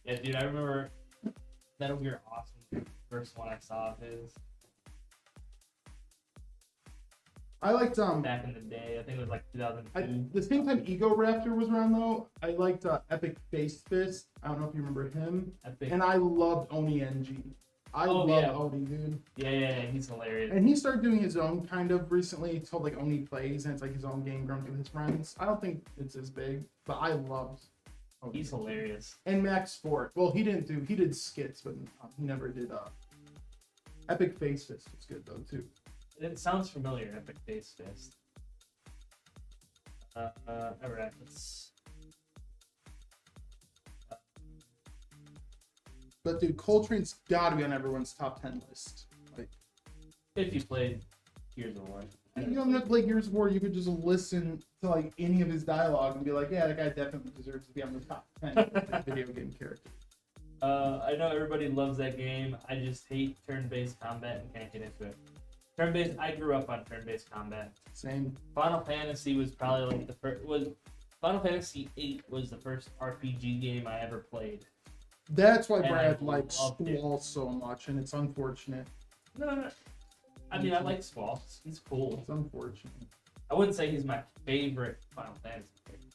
Yeah, dude, I remember Metal Gear Awesome, first one I saw of his. I liked Back in the day, I think it was like 2002. the same time Ego Raptor was around though. I liked Epic Face Fist. I don't know if you remember him. Epic. And I loved Oni NG. I love Oni, dude. Yeah, he's hilarious. And he started doing his own kind of recently. It's called like Oni Plays, and it's like his own game grown with his friends. I don't think it's as big, but I loved Oni. He's hilarious. And Max Sport. Well, he did skits, but he never did Epic Face Fist was good though too. It sounds familiar, Epic Face Fist. Alright, let's... But dude, Coltrane's gotta be on everyone's top 10 list. Like, if you played Gears of War. you don't have to play Gears of War, you could just listen to like any of his dialogue and be like, yeah, that guy definitely deserves to be on the top 10 video game character. I know everybody loves that game. I just hate turn-based combat and can't get into it. Turn-based, I grew up on turn-based combat. Same. Final Fantasy was probably like the first. Final Fantasy VIII was the first RPG game I ever played. That's why And Brad I likes loved it. Squall so much, and it's unfortunate. No. I mean, I like Squall. He's cool. It's unfortunate. I wouldn't say he's my favorite Final Fantasy character.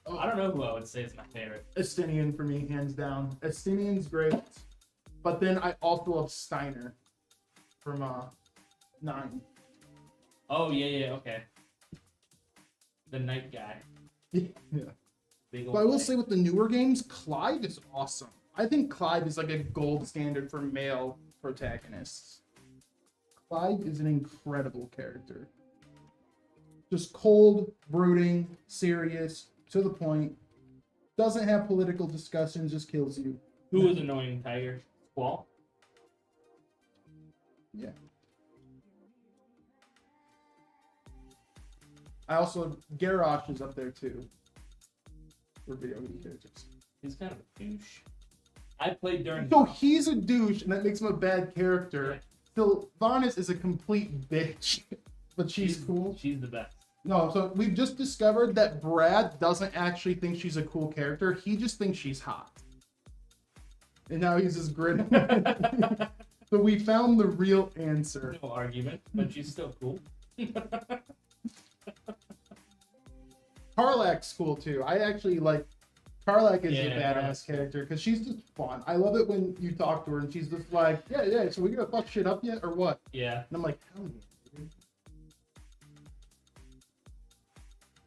Oh, I don't know who I would say is my favorite. Estinian for me, hands down. Estinian's great, but then I also love Steiner from 9. Oh yeah, okay. The night guy. Yeah. Big old But I will guy. say with the newer games, Clive is awesome. I think Clive is like a gold standard for male protagonists. Clive is an incredible character. Just cold, brooding, serious, to the point. Doesn't have political discussions, just kills you. Who was annoying Tiger? Squall? Yeah. I also, Garrosh is up there too. For video game characters. He's kind of a douche. I played during. So he's a douche, and that makes him a bad character. So Vanis is a complete bitch, but she's cool. She's the best. No, so we've just discovered that Brad doesn't actually think she's a cool character. He just thinks she's hot. And now he's just grinning. So we found the real answer. No argument, but she's still cool. Karlak's cool too. I actually like Karlak is a Yeah, badass character because she's just fun. I love it when you talk to her and she's just like, yeah, so we gonna fuck shit up yet or what? Yeah. And I'm like, hell yeah. Dude.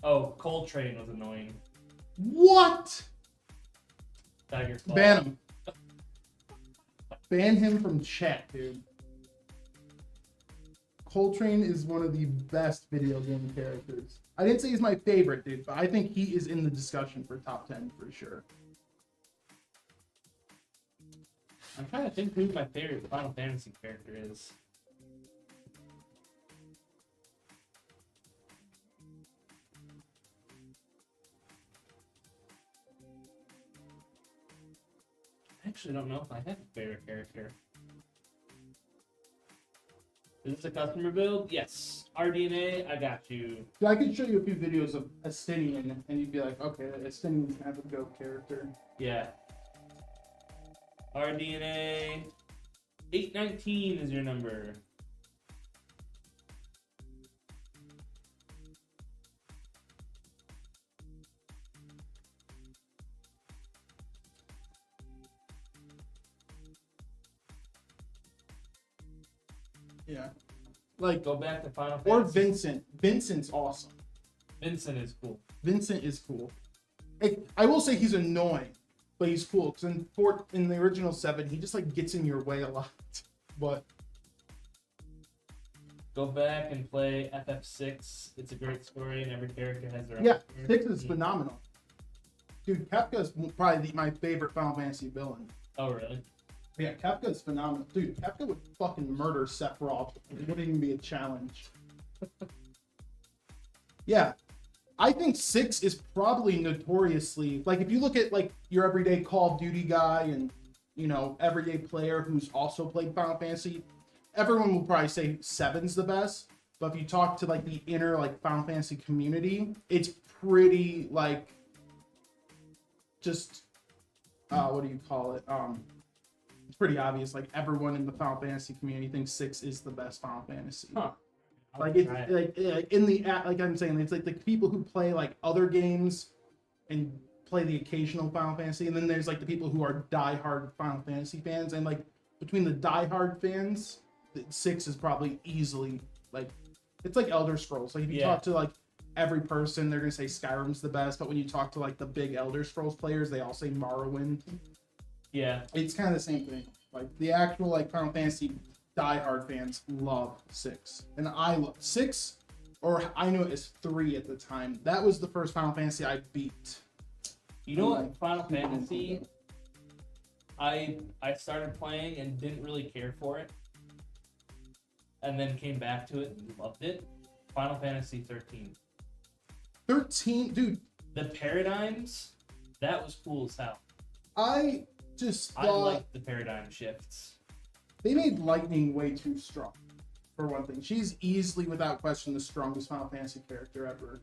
Oh, Coltrane was annoying. What? Tiger Claw. Ban him. Ban him from chat, dude. Coltrane is one of the best video game characters. I didn't say he's my favorite, dude, but I think he is in the discussion for top 10 for sure. I'm trying to think who my favorite Final Fantasy character is. I actually don't know if I have a favorite character. Is this a customer build? Yes. RDNA, I got you. So I could show you a few videos of Estinian, and you'd be like, okay, Estinian's kind of a go character. Yeah. RDNA 819 is your number. Yeah. Like, Go back to Final or Fantasy. Vincent. Vincent's awesome. Vincent is cool. Vincent is cool. I will say he's annoying, but he's cool. Because in the original 7, he just like gets in your way a lot. But Go back and play FF6. It's a great story, and every character has their own yeah, story. 6 is phenomenal. Dude, Kefka's probably my favorite Final Fantasy villain. Oh, really? Yeah, Kefka's phenomenal. Dude, Kefka would fucking murder Sephiroth. It wouldn't even be a challenge. Yeah. I think 6 is probably notoriously, like, if you look at, like, your everyday Call of Duty guy and, you know, everyday player who's also played Final Fantasy, everyone will probably say 7's the best. But if you talk to, like, the inner, like, Final Fantasy community, it's pretty, like, just, what do you call it? pretty obvious. Like everyone in the Final Fantasy community thinks 6 is the best Final Fantasy. Huh. Like it's like in the like I'm saying, it's like the people who play like other games and play the occasional Final Fantasy, and then there's like the people who are diehard Final Fantasy fans, and like between the diehard fans, 6 is probably easily like it's like Elder Scrolls. Like if you talk to like every person, they're gonna say Skyrim's the best, but when you talk to like the big Elder Scrolls players, they all say Morrowind. Yeah, it's kind of the same thing. Like the actual like Final Fantasy diehard fans love 6, and I love 6, or I knew it as 3 at the time. That was the first Final Fantasy I beat. You know what? Final Fantasy, I started playing and didn't really care for it, and then came back to it and loved it. Final Fantasy 13. 13, dude. The paradigms, that was cool as hell. I just thought I liked the paradigm shifts. They made Lightning way too strong, for one thing. She's easily, without question, the strongest Final Fantasy character ever.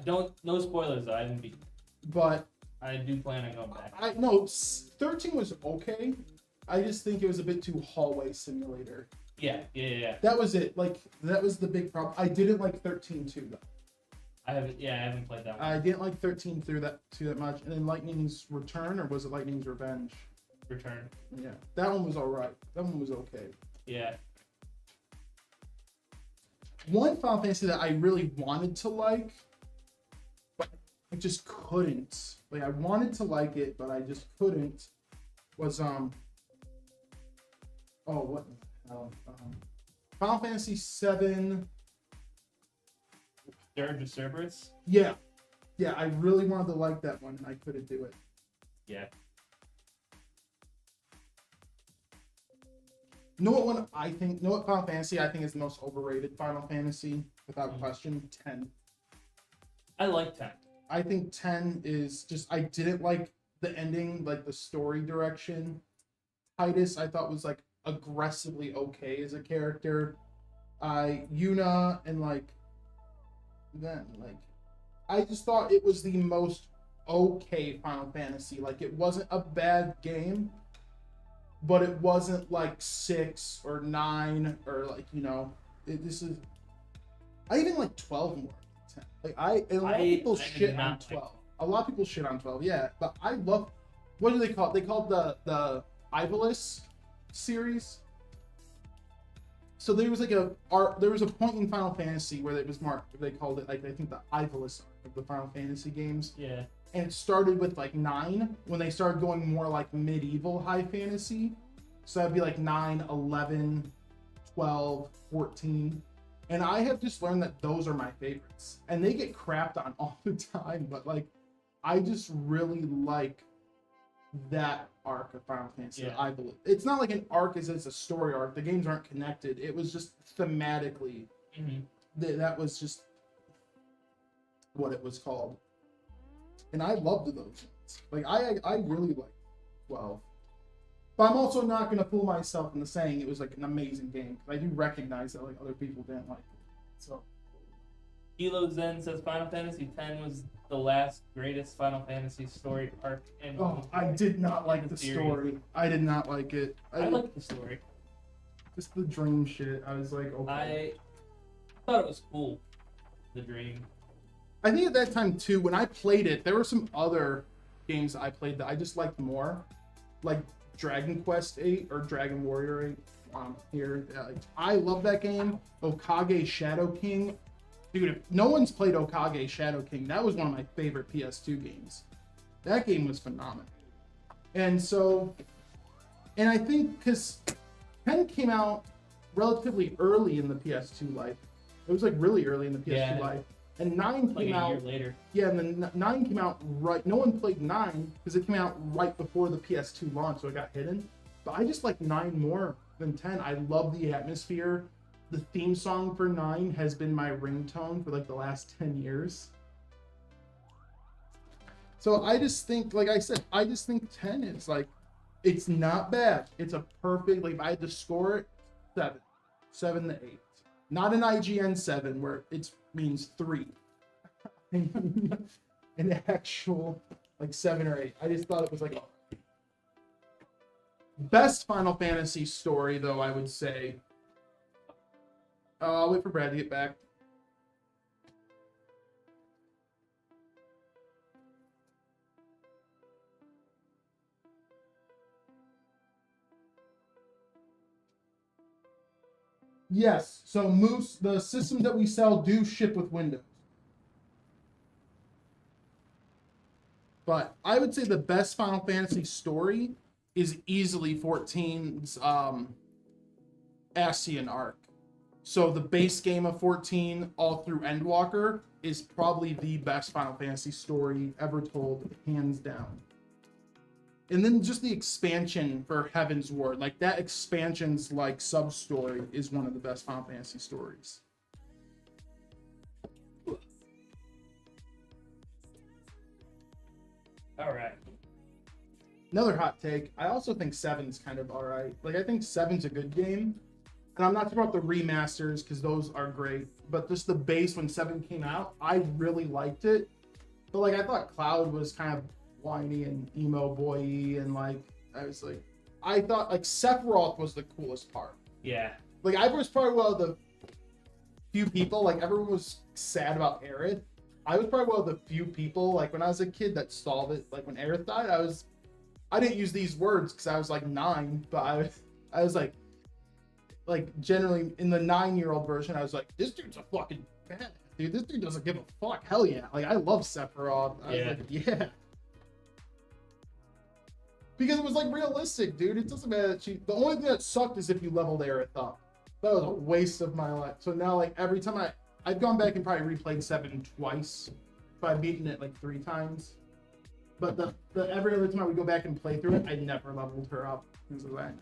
No spoilers though, I didn't beat. But I do plan on going back. No, 13 was okay. I just think it was a bit too hallway simulator. Yeah. That was it. Like, that was the big problem. I didn't like 13 too, though. I haven't played that one. I didn't like 13 too that much. And then Lightning's Return, or was it Lightning's Revenge? Return. Yeah, that one was alright. That one was okay. Yeah. One Final Fantasy that I really wanted to like, but I just couldn't. Like, I wanted to like it, but I just couldn't. Was what the hell? Final Fantasy 7. Dirge of Cerberus. Yeah, I really wanted to like that one, and I couldn't do it. Yeah. You know what one I think? You know what Final Fantasy I think is the most overrated Final Fantasy, without question? 10. I like 10. I think 10 is just, I didn't like the ending, like the story direction. Titus I thought was like aggressively okay as a character. Yuna and like then like I just thought it was the most okay Final Fantasy. Like it wasn't a bad game, but it wasn't like 6 or 9 or like, you know, this is I even like 12 more than 10. Like a lot of people shit on 12. A lot of people shit on 12, yeah, but I love, what do they call it? They called the Ivalice series. So there was like there was a point in Final Fantasy where it was marked, they called it like, I think the Ivalice of the Final Fantasy games. Yeah. And it started with like 9 when they started going more like medieval high fantasy. So that'd be like 9, 11, 12, 14. And I have just learned that those are my favorites. And they get crapped on all the time, but like I just really like that arc of Final Fantasy. Yeah. I believe it's not like an arc as it's a story arc. The games aren't connected. It was just thematically that was just what it was called. And I loved those ones. Like I really like 12. But I'm also not gonna fool myself into saying it was like an amazing game, because I do recognize that like other people didn't like it. So Kilo Zen says Final Fantasy X was the last greatest Final Fantasy story arc. And I did not like the series. story. I did not like it. I liked the story. Just the dream shit. I was like, okay. I thought it was cool. The dream. I think at that time too, when I played it, there were some other games that I played that I just liked more, like Dragon Quest 8 or Dragon Warrior 8. Here, I love that game. Okage Shadow King. Dude, if no one's played Okage Shadow King, that was one of my favorite PS2 games. That game was phenomenal. And so, and I think because 10 came out relatively early in the PS2 life. It was like really early in the PS2 life. And 9 like came a out year later. Yeah, and then 9 came out right. No one played 9 because it came out right before the PS2 launch, so it got hidden. But I just like 9 more than 10. I love the atmosphere. The theme song for 9 has been my ringtone for like the last 10 years. So I just think, like I said, I just think 10 is like, it's not bad. It's a perfect, like if I had to score it, 7 to 8. Not an IGN 7 where it means 3. An actual like 7 or 8. I just thought it was like, Best Final Fantasy story, though, I would say. I'll wait for Brad to get back. Yes, so Moose, the systems that we sell do ship with Windows. But I would say the best Final Fantasy story is easily 14's Ascian arc. So the base game of 14 all through Endwalker is probably the best Final Fantasy story ever told, hands down. And then just the expansion for Heaven's Ward, like that expansion's like sub-story is one of the best Final Fantasy stories. All right. Another hot take. I also think 7's kind of all right. Like, I think 7's a good game. And I'm not talking about the remasters because those are great. But just the base when 7 came out, I really liked it. But, like, I thought Cloud was kind of whiny and emo boy-y. And, like, I thought, like, Sephiroth was the coolest part. Yeah. Like, I was probably one of the few people, like, everyone was sad about Aerith. I was probably one of the few people, like, when I was a kid that saw that, like, when Aerith died, I didn't use these words because I was, like, 9, but I was, like, generally, in the 9-year-old version, I was like, this dude's a fucking badass, dude. This dude doesn't give a fuck. Hell yeah. Like, I love Sephiroth. I was like, yeah. Because it was, like, realistic, dude. It doesn't matter that the only thing that sucked is if you leveled Aerith up. That was a waste of my life. So now, like, every time I've gone back and probably replayed 7 twice. So I've beaten it, like, 3 times. But every other time I would go back and play through it, I never leveled her up because of that.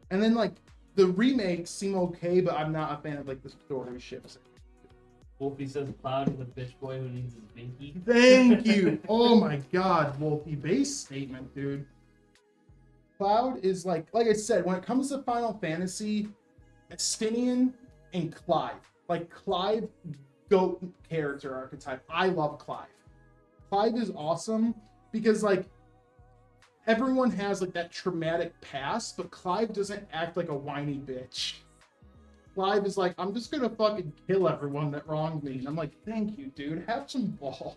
And then, like, the remakes seem okay, but I'm not a fan of, like, the story shifts. Wolfie says Cloud is a bitch boy who needs his binky. Thank you. Oh my god, Wolfie. Base statement, dude. Cloud is like I said, when it comes to Final Fantasy, Estinian and Clive. Like, Clive, GOAT character archetype. I love Clive. Clive is awesome because, like, everyone has, like, that traumatic past, but Clive doesn't act like a whiny bitch. Clive is like, I'm just gonna fucking kill everyone that wronged me. And I'm like, thank you, dude. Have some balls.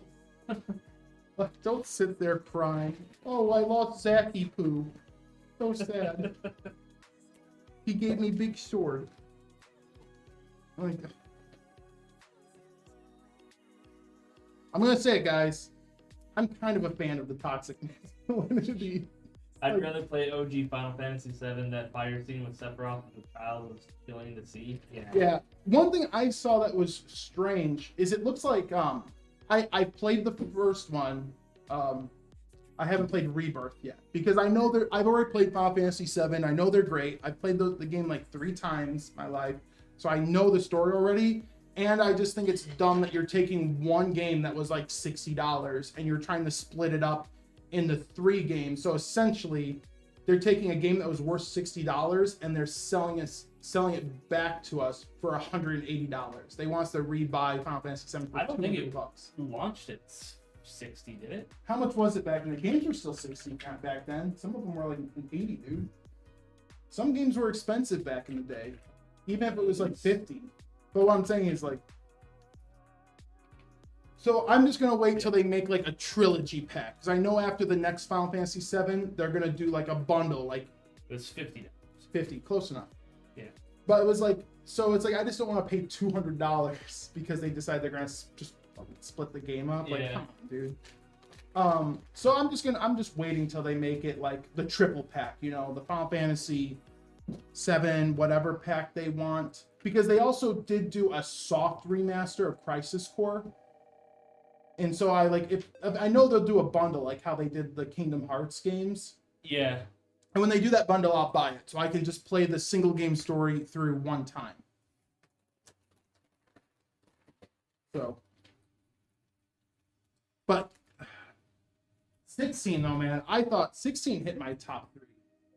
Like, don't sit there crying. Oh, I lost Zaki Poo. So sad. He gave me big sword. I'm gonna say it, guys. I'm kind of a fan of the toxic masculinity. I'd rather play OG Final Fantasy VII. That fire scene with Sephiroth as a child was killing to see. Yeah. One thing I saw that was strange is it looks like I played the first one. I haven't played Rebirth yet because I know I've already played Final Fantasy VII. I know they're great. I've played the game like 3 times in my life, so I know the story already. And I just think it's dumb that you're taking one game that was like $60 and you're trying to split it up into 3 games. So essentially, they're taking a game that was worth $60 and they're selling it back to us for $180. They want us to rebuy Final Fantasy VII for I don't think it $200. launched at 60, did it? How much was it back then? The games were still 60 back then. Some of them were like 80, dude. Some games were expensive back in the day, even if it was like 50. But what I'm saying is, like, so I'm just gonna wait till they make like a trilogy pack because I know after the next Final Fantasy VII they're gonna do like a bundle, like it was $50. 50, close enough. Yeah. But it was like, so it's like I just don't want to pay $200 because they decide they're gonna just split the game up. Like, come on, dude. So I'm just waiting till they make it like the triple pack, you know, the Final Fantasy VII whatever pack they want, because they also did do a soft remaster of Crisis Core. And so if I know they'll do a bundle like how they did the Kingdom Hearts games. Yeah. And when they do that bundle, I'll buy it so I can just play the single game story through one time. So, but 16 though, man, I thought 16 hit my top 3.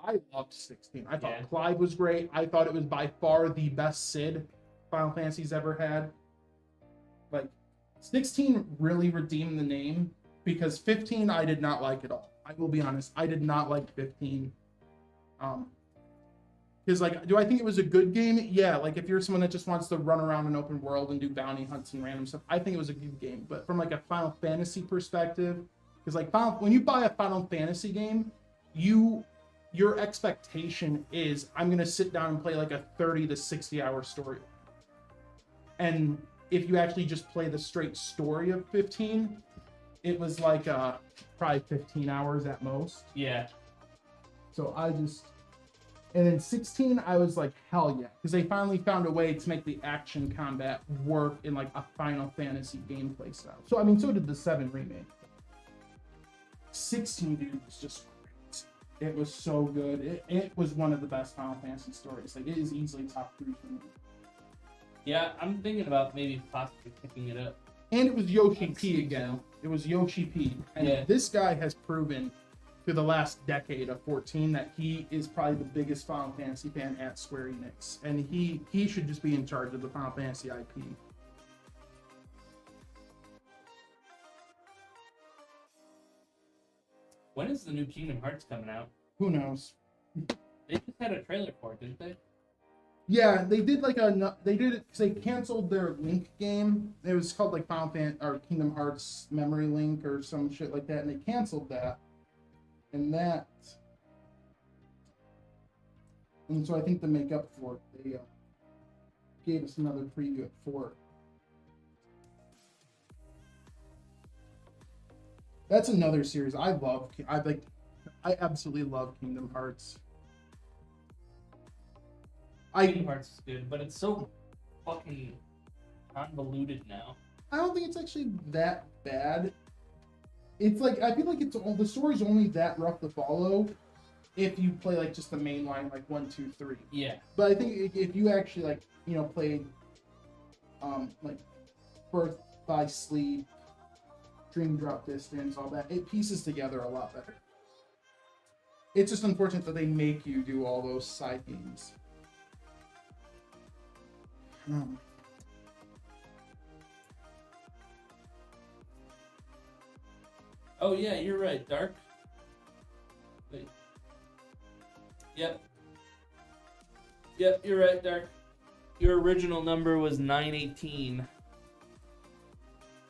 I loved 16. I thought Clive was great. I thought it was by far the best Sid Final Fantasy's ever had. Like, 16 really redeemed the name because 15 I did not like at all. I will be honest. I did not like 15. Because, like, do I think it was a good game? Yeah, like, if you're someone that just wants to run around an open world and do bounty hunts and random stuff, I think it was a good game. But from, like, a Final Fantasy perspective, because, like, when you buy a Final Fantasy game, your expectation is, I'm going to sit down and play, like, a 30 to 60-hour story. And if you actually just play the straight story of 15, it was, like, probably 15 hours at most. Yeah. So and then 16, I was like, hell yeah. Because they finally found a way to make the action combat work in like a Final Fantasy gameplay style. So, I mean, so did the 7 remake. 16, dude, was just great. It was so good. It was one of the best Final Fantasy stories. Like, it is easily top 3 for me. Yeah, I'm thinking about maybe possibly picking it up. And it was Yoshi P again. It was Yoshi P. And yeah. This guy has proven through the last decade of 14 that he is probably the biggest Final Fantasy fan at Square Enix, and he should just be in charge of the Final Fantasy IP. When is the new Kingdom Hearts coming out? Who knows? They just had a trailer for it, didn't they? Yeah, they did they did it because they canceled their Link game. It was called like Kingdom Hearts Memory Link or some shit like that, and they canceled that. And so I think to make up for it, they gave us another preview at 4. That's another series I absolutely love Kingdom Hearts. Kingdom Hearts is good, but it's so fucking convoluted now. I don't think it's actually that bad. It's like, I feel like the story's only that rough to follow if you play like just the main line, like 1, 2, 3. Yeah. But I think if you actually like, played like Birth by Sleep, Dream Drop Distance, all that, it pieces together a lot better. It's just unfortunate that they make you do all those side games. Oh yeah, you're right, Dark. Wait. Yep, you're right, Dark. Your original number was 918.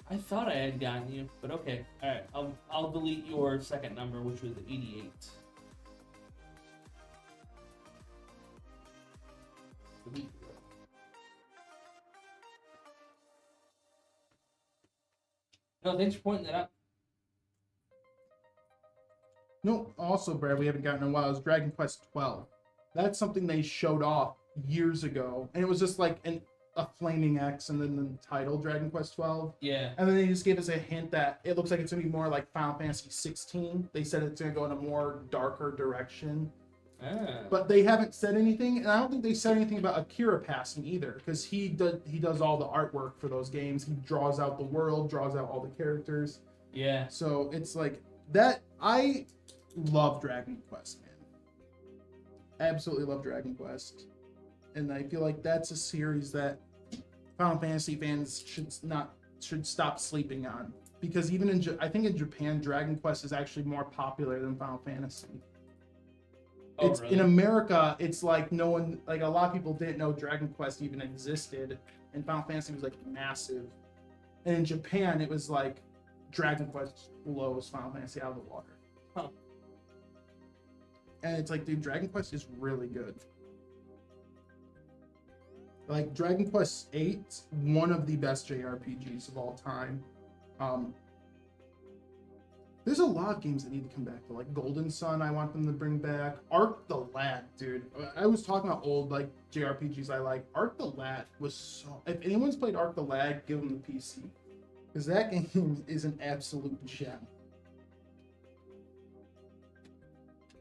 I thought I had gotten you, but okay. Alright, I'll delete your second number, which was 88. Delete. No, thanks for pointing that out. No, also, Brad, we haven't gotten in a while, is Dragon Quest 12. That's something they showed off years ago, and it was just like a flaming X and then the title Dragon Quest 12. Yeah. And then they just gave us a hint that it looks like it's going to be more like Final Fantasy 16. They said it's going to go in a more darker direction. Ah. But they haven't said anything, and I don't think they said anything about Akira passing either, because he does all the artwork for those games. He draws out the world, draws out all the characters. Yeah. So it's like that. I love Dragon Quest, man. Absolutely love Dragon Quest, and I feel like that's a series that Final Fantasy fans should stop sleeping on, because even I think in Japan, Dragon Quest is actually more popular than Final Fantasy. Oh, It's really? in America, it's like a lot of people didn't know Dragon Quest even existed, and Final Fantasy was like massive. And in Japan, it was like Dragon Quest blows Final Fantasy out of the water. Huh. And it's like, dude, Dragon Quest is really good. Like, Dragon Quest VIII, one of the best JRPGs of all time. There's a lot of games that need to come back to, like Golden Sun. I want them to bring back Arc the Lad, dude. I was talking about old like JRPGs I like. Arc the Lad was so. If anyone's played Arc the Lad, give them the PC, because that game is an absolute gem.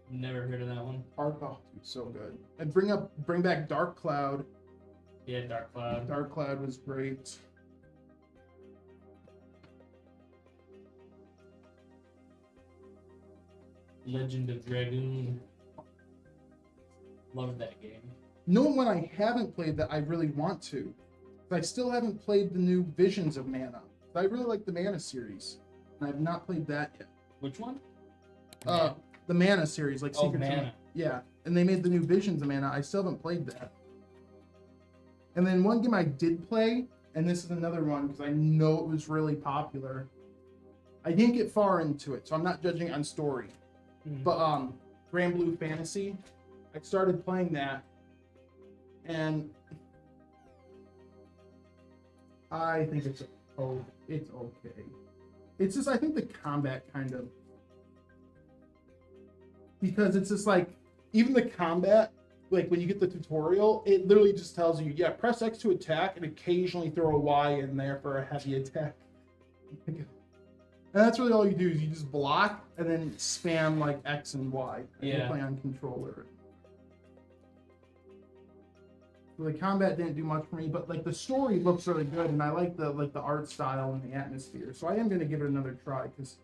Never heard of that one. Arc, oh, dude, so good. And bring back Dark Cloud. Yeah, Dark Cloud. Dark Cloud was great. Legend of Dragoon. Love that game. No one I haven't played that I really want to. But I still haven't played the new Visions of Mana. I really like the Mana series, and I've not played that yet. Which one? The Mana series, like Oh, Secret. Mana. Yeah, and they made the new Visions of Mana. I still haven't played that. And then one game I did play, and this is another one because I know it was really popular. I didn't get far into it, so I'm not judging on story. But Grand Blue Fantasy, I started playing that, and I think it's okay. It's just I think the combat kind of, because it's just like even the combat, like when you get the tutorial, it literally just tells you, yeah, press X to attack and occasionally throw a Y in there for a heavy attack. And that's really all you do is you just block and then spam like X and Y. You play on controller. So the combat didn't do much for me, but like the story looks really good, and I like the art style and the atmosphere. So I am gonna give it another try because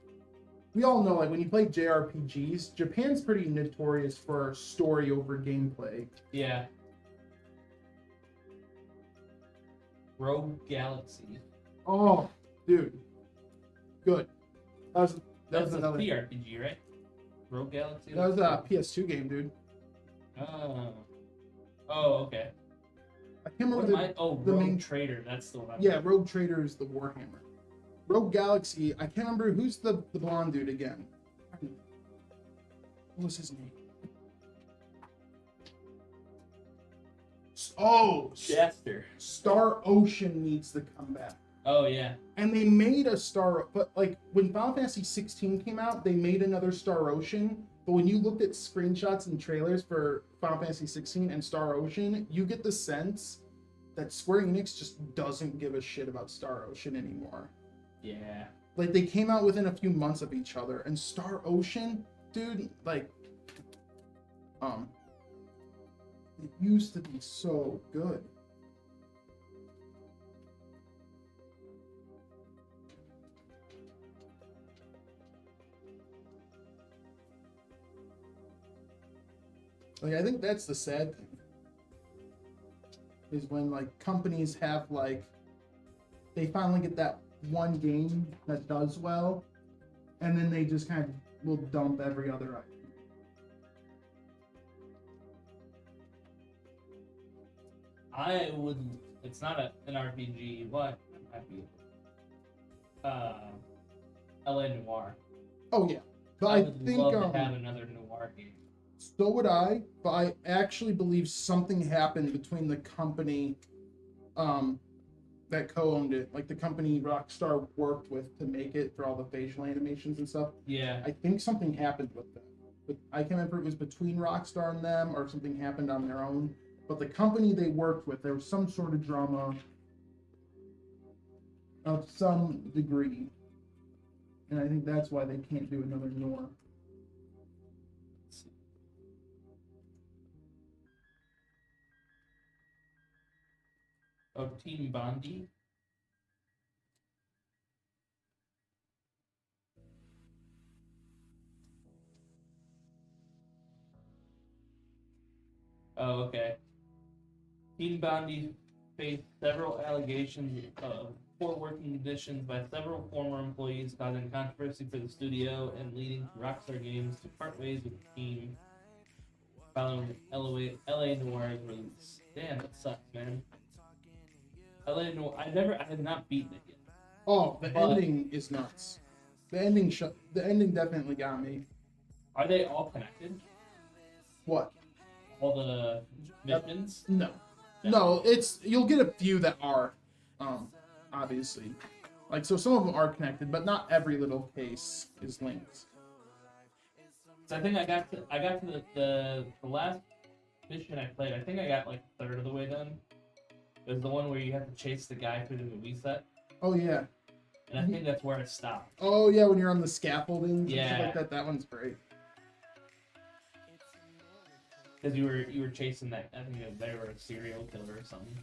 we all know like when you play JRPGs, Japan's pretty notorious for story over gameplay. Yeah. Rogue Galaxy. Oh, dude, good. That was a another PRPG, right? Rogue Galaxy. That was a PS2 game, dude. Oh, okay. I can't remember the Rogue main Trader. That's the one. Yeah, Rogue Trader is the Warhammer. Rogue Galaxy. I can't remember who's the blonde dude again. What was his name? Oh, Jaster. Star Ocean needs to come back. Oh yeah. And they made a Star, but like when Final Fantasy 16 came out, they made another Star Ocean. But when you looked at screenshots and trailers for Final Fantasy 16 and Star Ocean, you get the sense that Square Enix just doesn't give a shit about Star Ocean anymore. Yeah. Like they came out within a few months of each other, and Star Ocean, dude, like, it used to be so good. Like, I think that's the sad thing, is when like companies have like, they finally get that one game that does well, and then they just kind of will dump every other item. It's not an RPG, what? LA Noire. Oh yeah, but I would think love to have another Noir game. so would I, but I actually believe something happened between the company that co-owned it, like the company Rockstar worked with to make it for all the facial animations and stuff. Yeah. I think something happened with them. But I can't remember if it was between Rockstar and them or something happened on their own. But the company they worked with, there was some sort of drama of some degree. And I think that's why they can't do another Noir. Oh, Team Bondi. Oh, okay. Team Bondi faced several allegations of poor working conditions by several former employees, causing controversy for the studio and leading Rockstar Games to part ways with the team following LA Noir's release. Damn, that sucks, man. LA Noir, I have not beaten it yet. Oh, the ending is nuts. The ending definitely got me. Are they all connected? What? All the missions? No, you'll get a few that are, obviously. Like, so some of them are connected, but not every little case is linked. So I think I got to the last mission I played. I think I got like a third of the way done. It was the one where you have to chase the guy through the movie set. Oh yeah. And I think that's where it stopped. Oh yeah, when you're on the scaffolding and Yeah. stuff like that. That one's great. Because you were chasing that. I think they were a serial killer or something.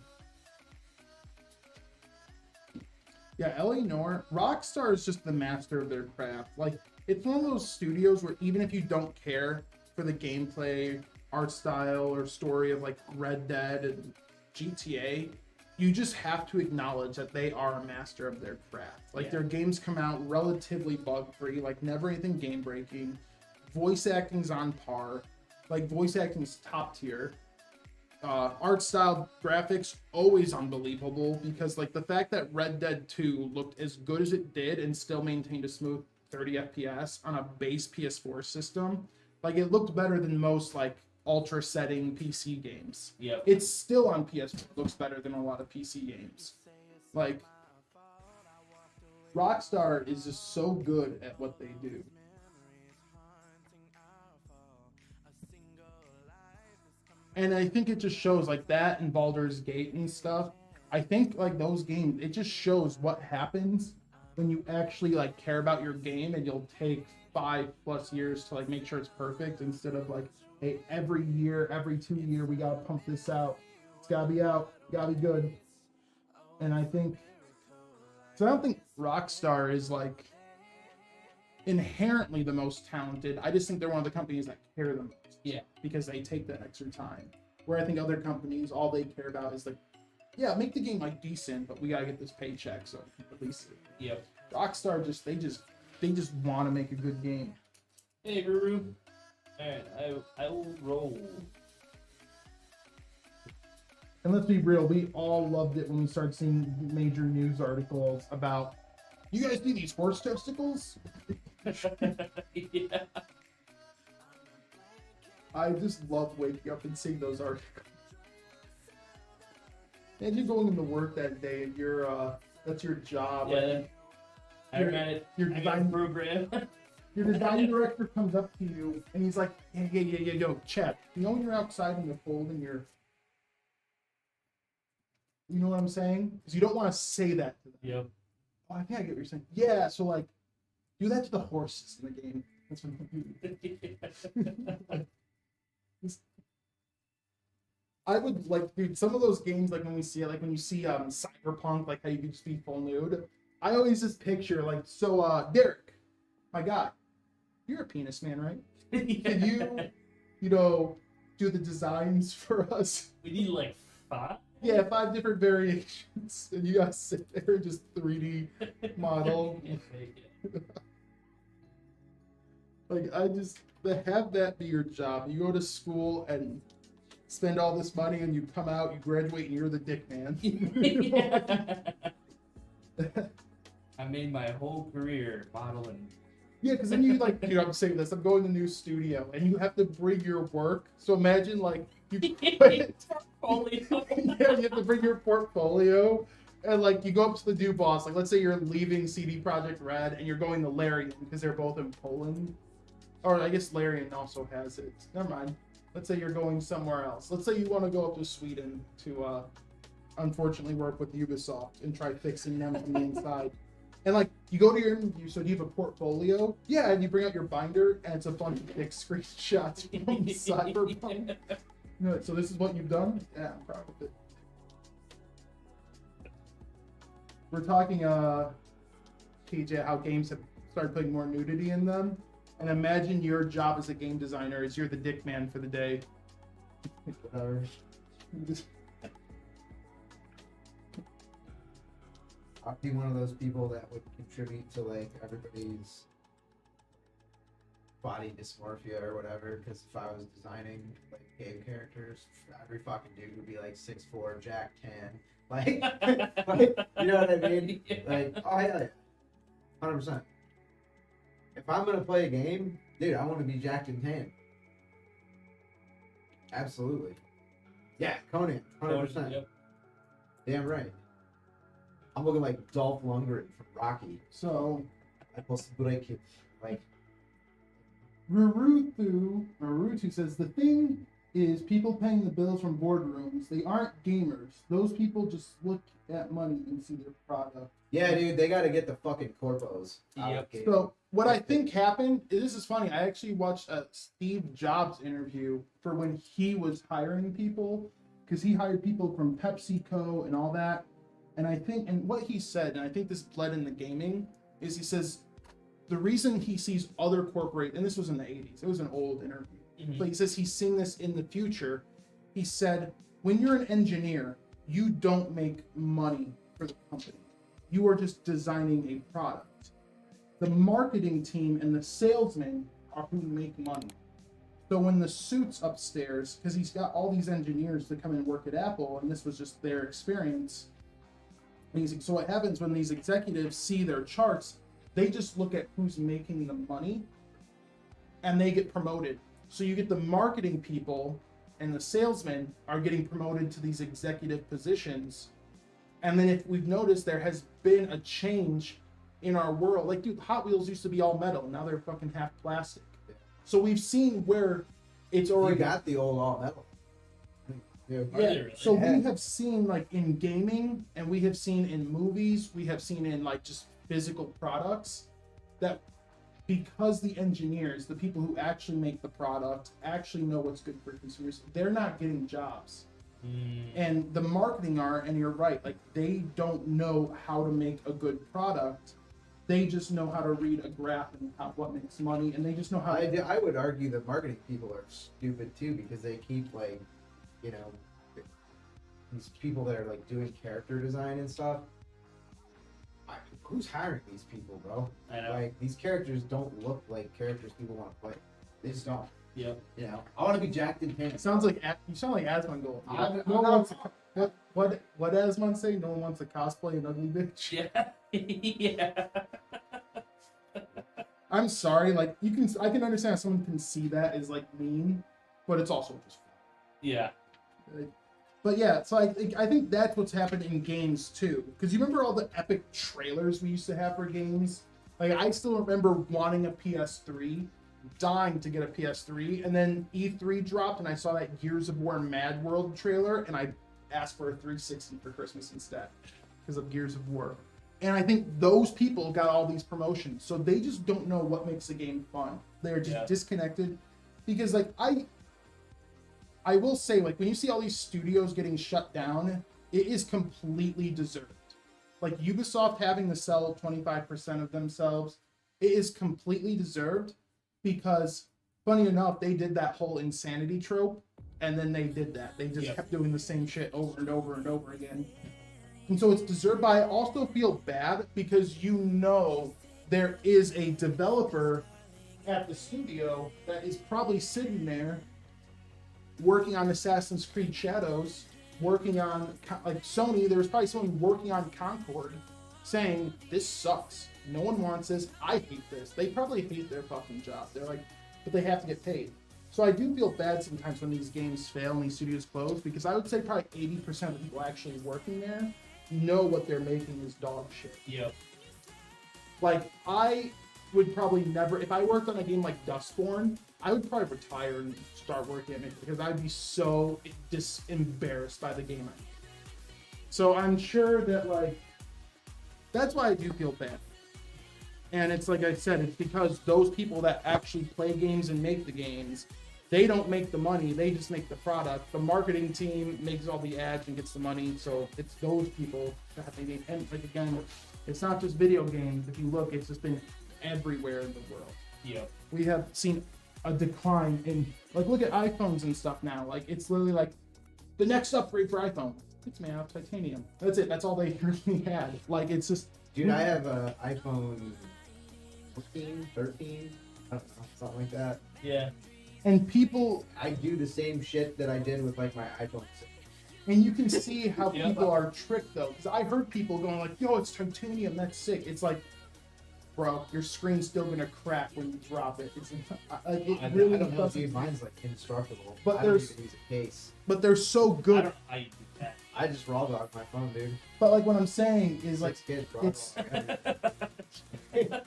Yeah, LA Noire. Rockstar is just the master of their craft. Like, it's one of those studios where even if you don't care for the gameplay, art style, or story of like Red Dead and GTA, you just have to acknowledge that they are a master of their craft. Like, their games come out relatively bug-free, like never anything game-breaking. Voice acting's on par. Like voice acting is top tier. Art style, graphics, always unbelievable, because like the fact that Red Dead 2 looked as good as it did and still maintained a smooth 30 FPS on a base PS4 system, like it looked better than most like ultra setting PC games. Yep. It's still on PS4, looks better than a lot of PC games. Like Rockstar is just so good at what they do. And I think it just shows like that and Baldur's Gate and stuff. I think like those games, it just shows what happens when you actually like care about your game, and you'll take 5+ years to like make sure it's perfect, instead of like, hey, every year, every 2 year, we gotta pump this out. It's gotta be out, gotta be good. And I think, so I don't think Rockstar is like inherently the most talented. I just think they're one of the companies that care the most. Yeah. Because they take that extra time. Where I think other companies, all they care about is like, yeah, make the game like decent, but we gotta get this paycheck, so release it. Yep. Rockstar they just want to make a good game. Hey, Ruru. Alright, I will roll. And let's be real, we all loved it when we started seeing major news articles about, you guys see these horse testicles? Yeah. I just love waking up and seeing those articles. Imagine going into work that day and that's your job. Yeah. I Your got a design program. Your design director comes up to you and he's like, yeah, yo, Chad, you know when you're outside in the cold and you know what I'm saying? Because you don't want to say that to them. Yep. Oh, I think I get what you're saying. Yeah, so like, do that to the horses in the game. That's what I'm I would like, dude, some of those games, like when we see it, like when you see Cyberpunk, like how you can just be full nude. I always just picture like, so Derek, my guy, you're a penis man, right? Can you do the designs for us? We need like 5? Yeah, 5 different variations, and you gotta sit there and just 3D model. Like, to have that be your job. You go to school and spend all this money, and you come out, you graduate, and you're the dick man. I made my whole career modeling. Yeah, because then you like, I'm saying this, I'm going to a new studio, and you have to bring your work. So imagine like you Portfolio. Yeah, you have to bring your portfolio, and like you go up to the new boss. Like, let's say you're leaving CD Projekt Red, and you're going to Larian because they're both in Poland, or I guess Larian also has it. Never mind. Let's say you're going somewhere else. Let's say you want to go up to Sweden to, unfortunately, work with Ubisoft and try fixing them from the inside. And like, you go to your interview, so do you have a portfolio? Yeah, and you bring out your binder, and it's a bunch of big screenshots from Cyberpunk. So this is what you've done? Yeah, I'm proud of it. We're talking, TJ, how games have started putting more nudity in them. And imagine your job as a game designer is you're the dick man for the day. Whatever. I'd be one of those people that would contribute to like everybody's body dysmorphia or whatever. Because if I was designing like game characters, every fucking dude would be like 6'4", Jack 10, like, you know what I mean? Like, oh yeah, 100%. If I'm gonna play a game, dude, I want to be jacked and tan. Absolutely. Yeah, Conan, 100%. Yep. Damn right. I'm looking like Dolph Lundgren from Rocky. So, I must break it. Like, Naruto says, the thing is people paying the bills from boardrooms. They aren't gamers. Those people just look at money and see their product. yeah, dude, they gotta get the fucking corpos. Yep. So what I think happened, this is funny, I actually watched a Steve Jobs interview for when he was hiring people, because he hired people from PepsiCo and all that. And I think, and what he said, and I think this bled in the gaming, is he says the reason he sees other corporate, and this was in the 80s, it was an old interview, but he says he's seeing this in the future. He said, when you're an engineer, you don't make money for the company. You are just designing a product. The marketing team and the salesmen are who make money. So when the suit's upstairs, because he's got all these engineers that come and work at Apple, and this was just their experience. So what happens when these executives see their charts, they just look at who's making the money, and they get promoted. So you get the marketing people and the salesmen are getting promoted to these executive positions. And then if we've noticed, there has been a change in our world. Like, dude, Hot Wheels used to be all metal. Now they're fucking half plastic. So we've seen where it's already... You got the old all metal. Yeah, so we have seen, like, in gaming, and we have seen in movies, we have seen in, like, just physical products, that because the engineers, the people who actually make the product, actually know what's good for consumers, they're not getting jobs. And the marketing are, and you're right, like, they don't know how to make a good product. They just know how to read a graph and what makes money, and they just know how to... I would argue that marketing people are stupid too, because they keep, like, you know, these people that are, like, doing character design and stuff. Who's hiring these people, bro? I know. Like, these characters don't look like characters people want to play. They just don't. Yep. You know, I want to be jacked in It pants. sounds like you sound like Asmongold. I'm No one not- wants what Asmon say? No one wants to cosplay an ugly bitch. Yeah. Yeah. I'm sorry, like I can understand if someone can see that as like mean, but it's also just fun. Yeah. But yeah, so I think that's what's happened in games too. Because you remember all the epic trailers we used to have for games? Like, I still remember wanting a PS3, dying to get a PS3, and then E3 dropped and I saw that Gears of War Mad World trailer, and I asked for a 360 for Christmas instead because of Gears of War. And I think those people got all these promotions, so they just don't know what makes a game fun. They're just disconnected. Because, like, I will say, like, when you see all these studios getting shut down, it is completely deserved. Like, Ubisoft having to sell 25% of themselves, it is completely deserved because, funny enough, they did that whole insanity trope, and then they did that. They just kept doing the same shit over and over and over again. And so it's deserved, but I also feel bad because you know there is a developer at the studio that is probably sitting there working on Assassin's Creed Shadows, working on, like, Sony, there was probably someone working on Concord saying, this sucks. No one wants this. I hate this. They probably hate their fucking job. They're like, but they have to get paid. So I do feel bad sometimes when these games fail and these studios close, because I would say probably 80% of the people actually working there know what they're making is dog shit. Yep. Like, I would probably never, if I worked on a game like Dustborn, I would probably retire and start working at it because I'd be so just embarrassed by the game I made. So I'm sure that, like, that's why I do feel bad. And it's like I said, it's because those people that actually play games and make the games, they don't make the money, they just make the product. The marketing team makes all the ads and gets the money, so it's those people that they need. And, like, again, it's not just video games. If you look, it's just been everywhere in the world. Yep. We have seen a decline in, like, look at iPhones and stuff now. Like, it's literally like the next upgrade for iPhone. It's made out of titanium. That's it. That's all they really had. Like, it's just... Dude, I have an iPhone 14, 13, I don't know, something like that. Yeah. And people... I do the same shit that I did with, like, my iPhone 6. And you can see how Yeah. people are tricked, though. Because I heard people going like, yo, it's titanium, that's sick. It's like, bro, your screen's still going to crack when you drop it. It's I really don't know, doesn't... dude. Mine's, like, indestructible. But I don't there's- even use a case. But they're so I good. don't know how you do that. I just raw dog my phone, dude. But, like, what I'm saying is, like, 6 kids, raw it's- dog.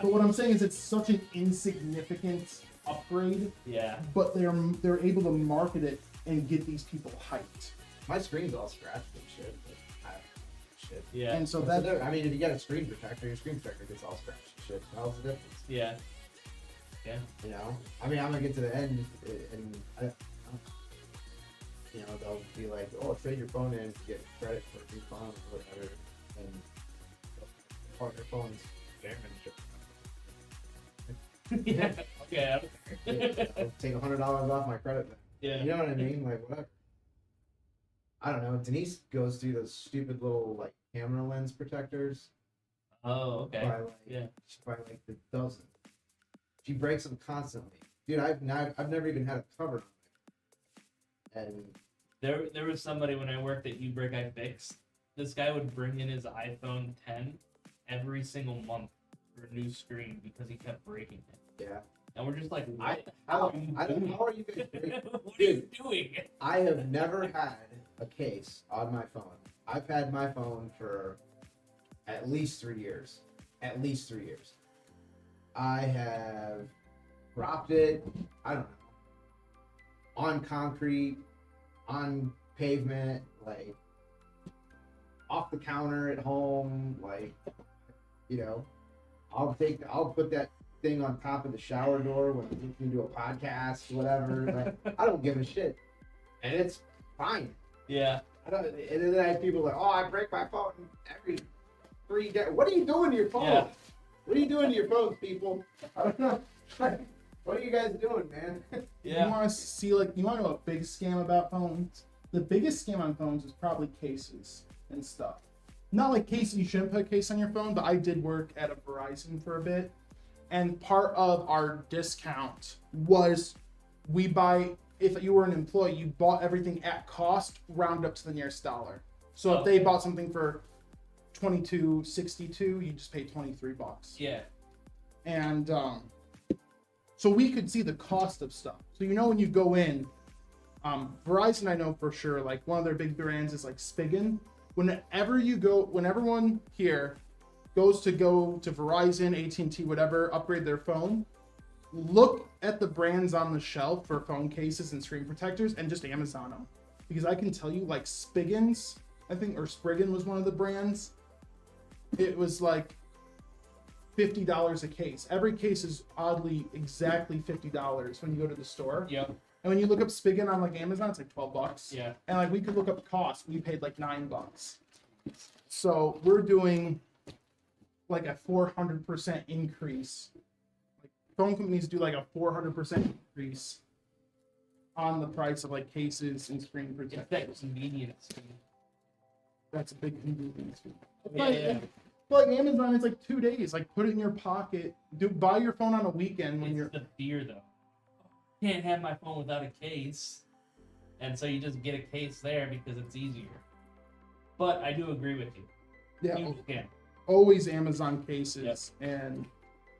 but what I'm saying is it's such an insignificant upgrade, Yeah. but they're able to market it and get these people hyped. My screen's all scratched and shit. But I don't know, shit. Yeah. And so What's that the difference? I mean, if you get a screen protector, your screen protector gets all scratched and shit. How's the difference? Yeah. Yeah. You know? I mean, I'm gonna get to the end and you know, they'll be like, oh, trade your phone in to get credit for a new phone or whatever. And part of your phone's damaged. Yeah. Okay. I'll take $100 off my credit. Yeah. You know what I mean? Like, whatever. I don't know. Denise goes through those stupid little, like, camera lens protectors. Oh, okay. By, like, Yeah. by, like, the dozen. She breaks them constantly. dude, I've never even had a cover. And There was somebody when I worked at Ubrick I fixed. This guy would bring in his iPhone 10 every single month for a new screen because he kept breaking it. yeah, And we're just like, how are you guys doing? what are you doing? I have never had a case on my phone. I've had my phone for at least 3 years. At least 3 years. I have dropped it, I don't know, on concrete, on pavement, like off the counter at home, like, you know, I'll put that thing on top of the shower door when I'm listening to a podcast, whatever. Like, I don't give a shit, and it's fine. Yeah. I don't. And then I have people like, oh, I break my phone every 3 days. What are you doing to your phone? Yeah. What are you doing to your phones, people? I don't know. What are you guys doing, man? You want to see, like, you want to know a big scam about phones? The biggest scam on phones is probably cases and stuff. Not like cases, you shouldn't put a case on your phone, but I did work at a Verizon for a bit. And part of our discount was we buy, if you were an employee, you bought everything at cost, round up to the nearest dollar. So if they bought something for $22.62, you just pay $23. Yeah. And so we could see the cost of stuff. So when you go in, Verizon, I know for sure, like one of their big brands is like Spigen. Whenever everyone here goes to Verizon, AT&T, whatever, upgrade their phone, look at the brands on the shelf for phone cases and screen protectors and just Amazon them. Because I can tell you, like Spigen's, I think, or Spriggan was one of the brands. It was like $50 a case. Every case is oddly exactly $50 when you go to the store. Yep. And when you look up Spigen on like Amazon, it's like $12. Yeah. And like we could look up cost. We paid like $9. So we're doing like a 400% increase. Like phone companies do like a 400% increase on the price of like cases and screen It's that protectors. convenience. That's a big convenience. Yeah. But like Amazon, it's like 2 days. Like put it in your pocket. Buy your phone on a weekend when you're. It's the fear though. Can't have my phone without a case, and so you just get a case there because it's easier. But I do agree with you. Yeah, You can. always Amazon cases, and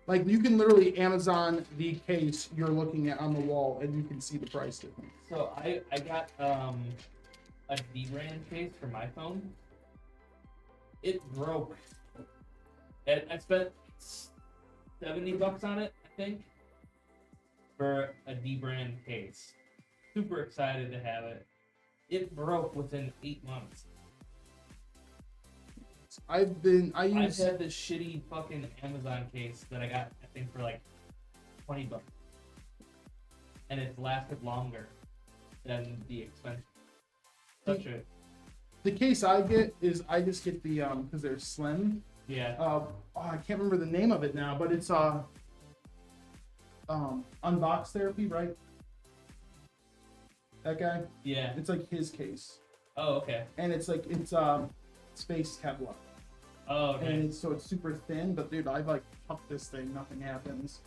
like you can literally Amazon the case you're looking at on the wall, and you can see the price difference. So I got a D-brand case for my phone. It broke. And I spent $70 on it, I think, for a D-brand case. Super excited to have it. It broke within 8 months. I've had this shitty fucking Amazon case that I got, I think, for like $20. And it's lasted longer than the expensive. The case I get is I just get the because they're slim. Yeah. I can't remember the name of it now, but it's Unbox Therapy, right? That guy. Yeah. It's like his case. Oh, okay. And it's like space Kevlar. Oh, okay. And it's super thin, but dude, I've like puffed this thing, nothing happens.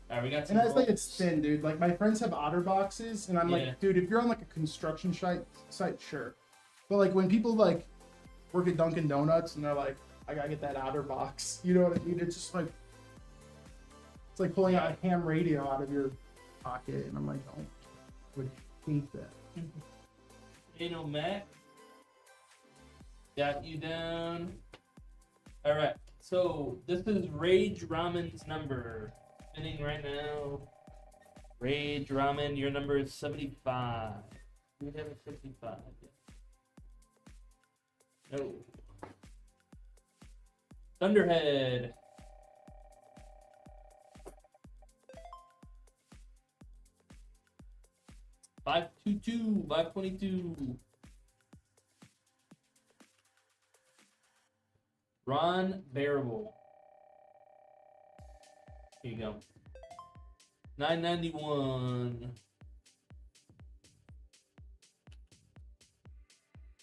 Alright, we got some. And I think it's thin, dude. Like my friends have Otter boxes, and I'm like, dude, if you're on like a construction site, sure. But like when people like work at Dunkin' Donuts and they're like, I gotta get that Otter box, you know what I mean? It's just like it's like pulling out a ham radio out of your pocket, and I'm like, oh, I would hate that. Ain't no Mac. Got you down. Alright, so this is Rage Ramen's number. Spinning right now. Rage Ramen, your number is 75. Do we have a 55 yet? No. Thunderhead. $522, $522. Ron Bearable. Here you go. $9.91.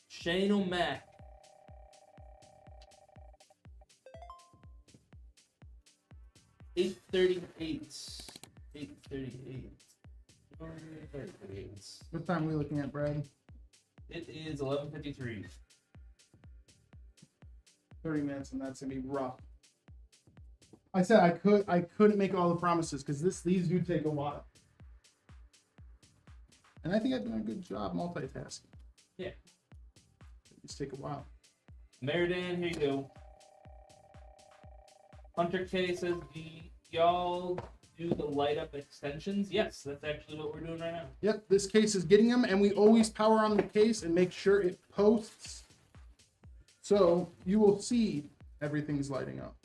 Shane O'Mac. $8.38. 8:38. What time are we looking at, Brad? It is 11:53. 30 minutes, and that's gonna be rough. I said I couldn't make all the promises because these do take a while. And I think I've done a good job multitasking. Yeah. These take a while. Meridan, here you go. Hunter K says, do y'all do the light up extensions? Yes, that's actually what we're doing right now. Yep, this case is getting them, and we always power on the case and make sure it posts. So you will see everything's lighting up.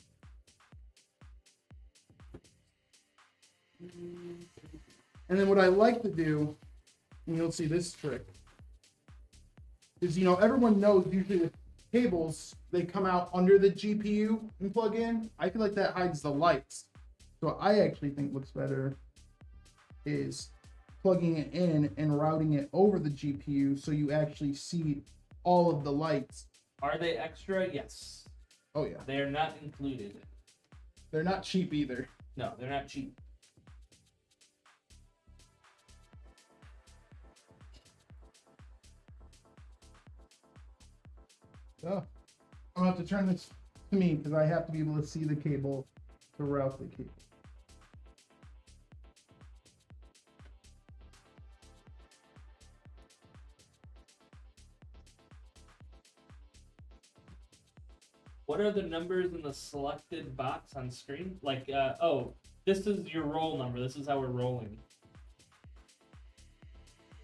And then what I like to do, and you'll see this trick, is, everyone knows usually with cables, they come out under the GPU and plug in. I feel like that hides the lights. So I actually think what's better is plugging it in and routing it over the GPU so you actually see all of the lights. Are they extra? Yes. Oh yeah. They are not included. They're not cheap either. No, they're not cheap. Oh, I'm gonna have to turn this to me because I have to be able to see the cable to route the cable. What are the numbers in the selected box on screen? Like, this is your roll number. This is how we're rolling.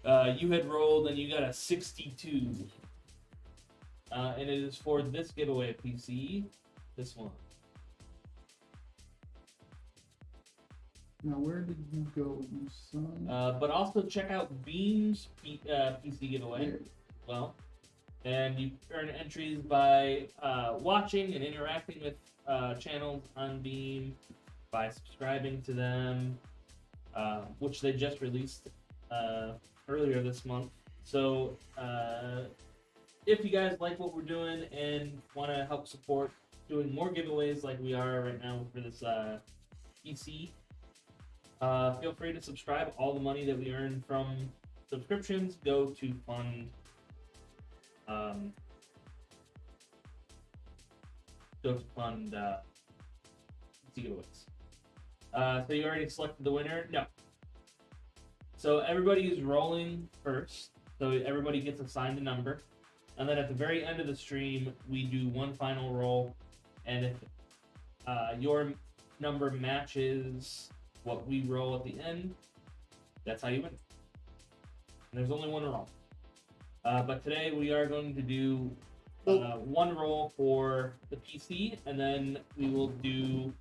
You had rolled and you got a 62. And it is for this giveaway PC. This one. Now, where did you go, you son? But also check out Beam's PC giveaway. There. Well, and you earn entries by watching and interacting with channels on Beam, by subscribing to them, which they just released earlier this month. So if you guys like what we're doing and want to help support doing more giveaways like we are right now for this PC, feel free to subscribe. All the money that we earn from subscriptions go to fund giveaways. So you already selected the winner? No. So everybody is rolling first. So everybody gets assigned a number. And then at the very end of the stream, we do one final roll. And if your number matches what we roll at the end, that's how you win. And there's only one roll. But today we are going to do one roll for the PC, and then we will do.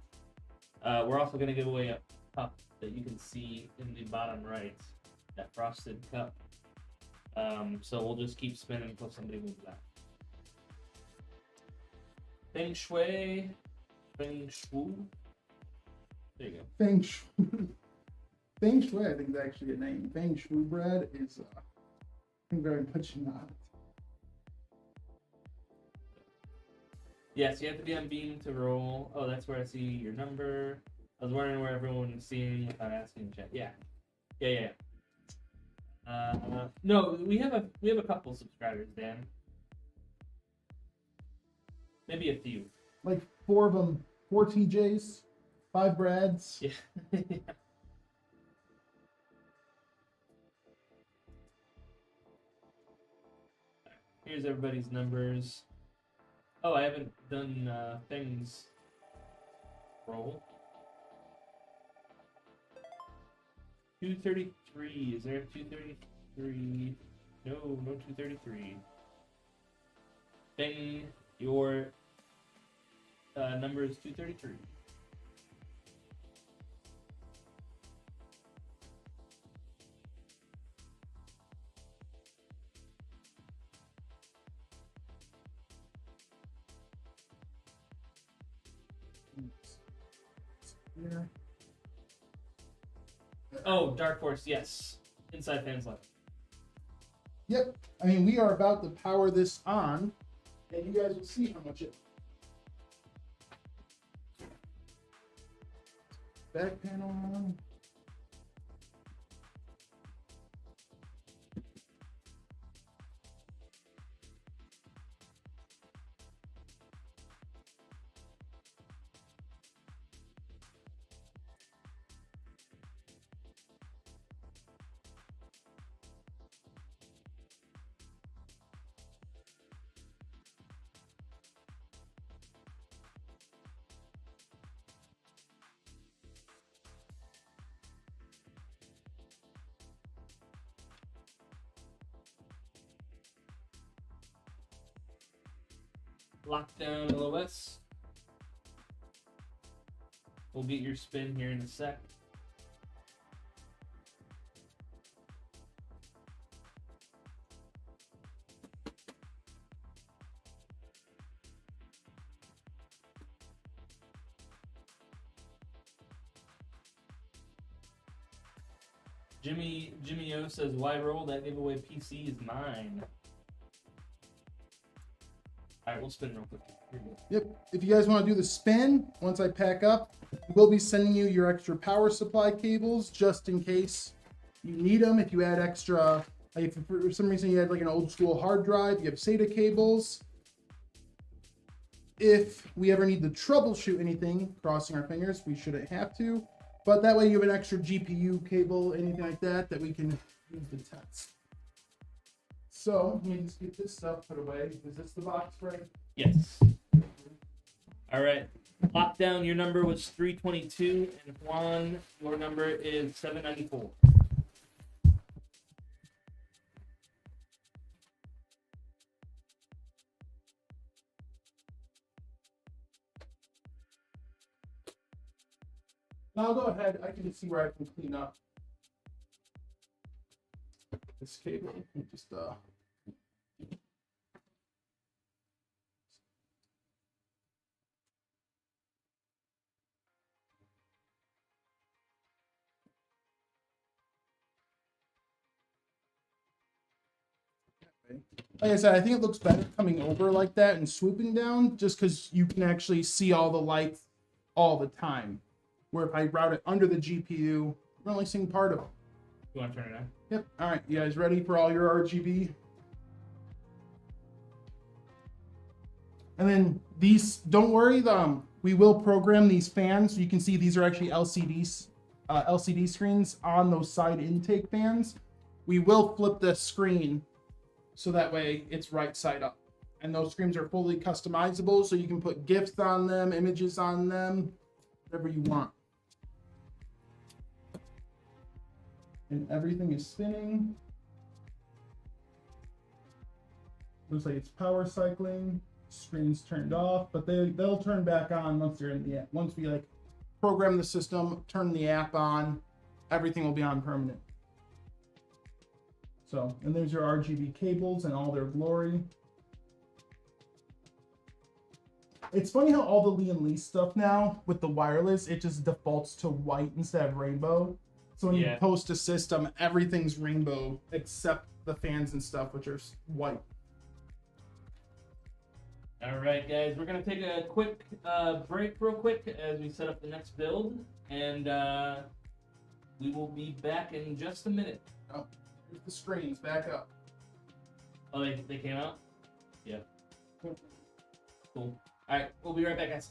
We're also going to give away a cup that you can see in the bottom right, that frosted cup. So we'll just keep spinning until somebody moves that. Feng Shui. Feng Shui. There you go. Feng Shui. Feng Shui, I think is actually a name. Feng Shui bread is, I think, very much not. Yes, you have to be on Beam to roll. Oh, that's where I see your number. I was wondering where everyone was seeing without asking chat. Yeah. No, we have a couple subscribers, Dan. Maybe a few. Like 4 of them, 4 TJs, 5 Brads. Yeah. Here's everybody's numbers. Oh, I haven't done things. Roll. 233. Is there a 233? No 233. Thing, your number is 233. Yeah. Oh, Dark Force, yes. Inside Fans Live. Yep. I mean, we are about to power this on, and you guys will see how much it. Back panel on. Lockdown LOS. We'll get your spin here in a sec. Jimmy O says, why roll? That giveaway PC is mine. Alright, we'll spin real quick. Here we go. Yep. If you guys want to do the spin, once I pack up, we'll be sending you your extra power supply cables just in case you need them. If you add extra, like if for some reason you had like an old school hard drive, you have SATA cables. If we ever need to troubleshoot anything, crossing our fingers, we shouldn't have to. But that way you have an extra GPU cable, anything like that, that we can use to test. So, let me just get this stuff put away. Is this the box, right? Yes. Alright. Lockdown, your number was 322, and Juan, your number is 794. Now I'll go ahead. I can see where I can clean up this cable. Just like I said, I think it looks better coming over like that and swooping down, just because you can actually see all the lights all the time. Where if I route it under the GPU, we're only seeing part of it. You want to turn it on? Yep. All right, you guys ready for all your RGB? And then these, don't worry, we will program these fans. You can see these are actually LCD screens on those side intake fans. We will flip the screen so that way it's right side up. And those screens are fully customizable, so you can put GIFs on them, images on them, whatever you want. And everything is spinning. Looks like it's power cycling. Screen's turned off, but they'll turn back on once they're in the app. Once we like program the system, turn the app on, everything will be on permanent. So, and there's your RGB cables and all their glory. It's funny how all the Lee and Lee stuff now with the wireless, it just defaults to white instead of rainbow. So when you post a system, everything's rainbow except the fans and stuff, which are white. All right, guys, we're going to take a quick break real quick as we set up the next build, and we will be back in just a minute. Oh, here's the screens back up. Oh, they came out? Yeah. Cool. All right, we'll be right back, guys.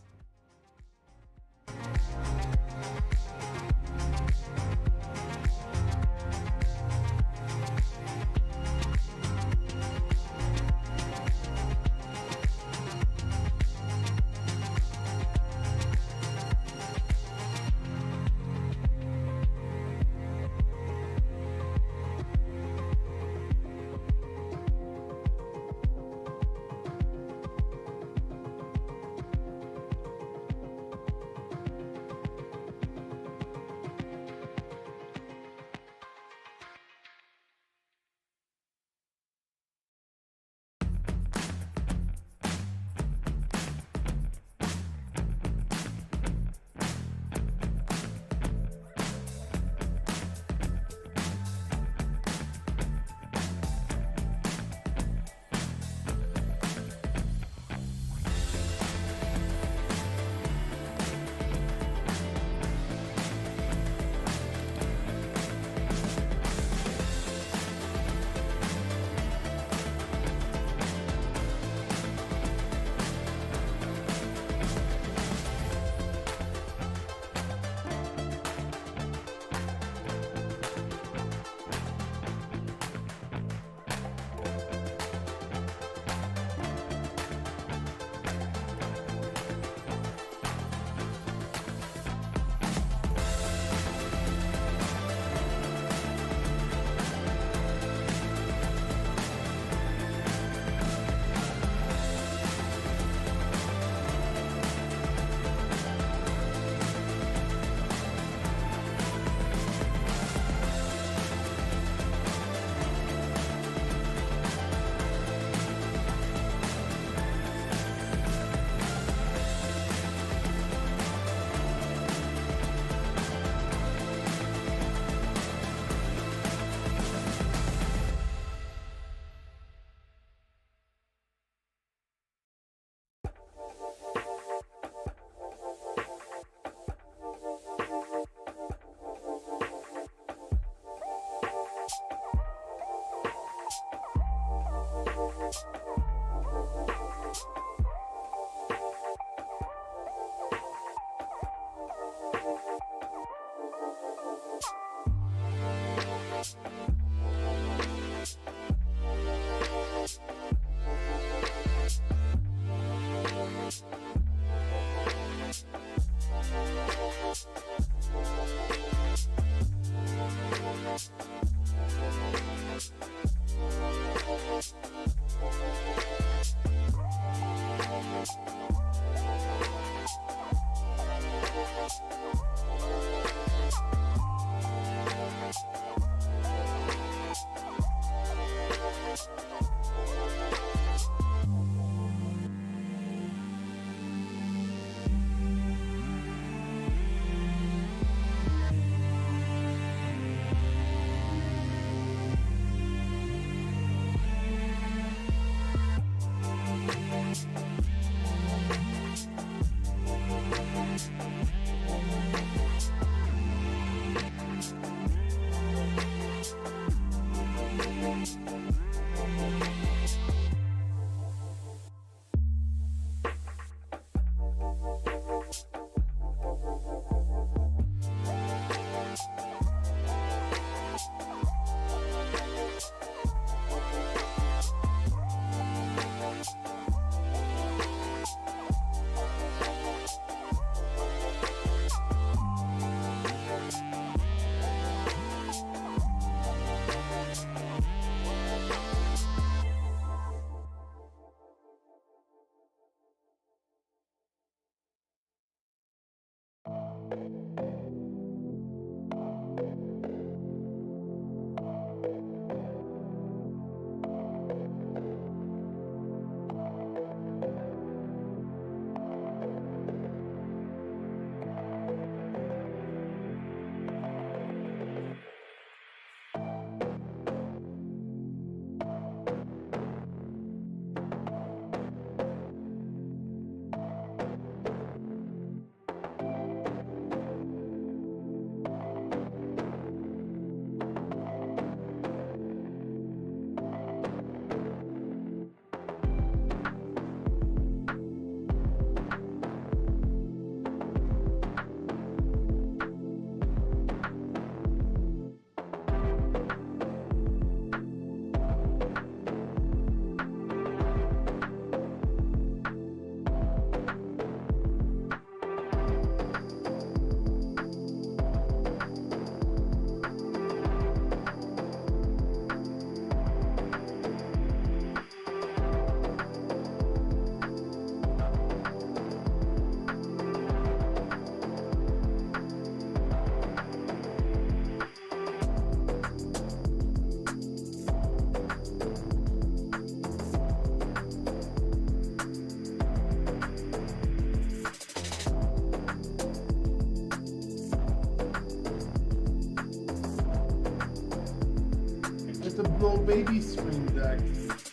It's a little baby screen deck.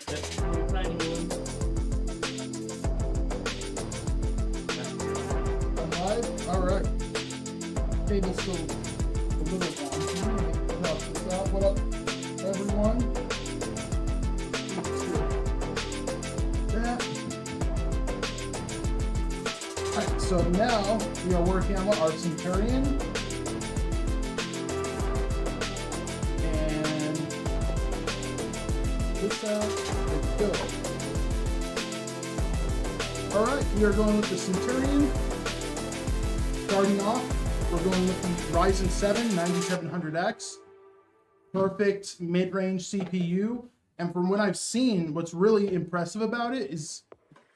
Yep, little tiny one. Alive? Alright. Cable's still a little wonky. Let me drop this out. What up, everyone? That. Alright, so now we are working on our Centurion. And this out is good. Alright, we are going with the Centurion. Starting off, we're going with the Ryzen 7 9700X. Perfect mid-range CPU. And from what I've seen, what's really impressive about it is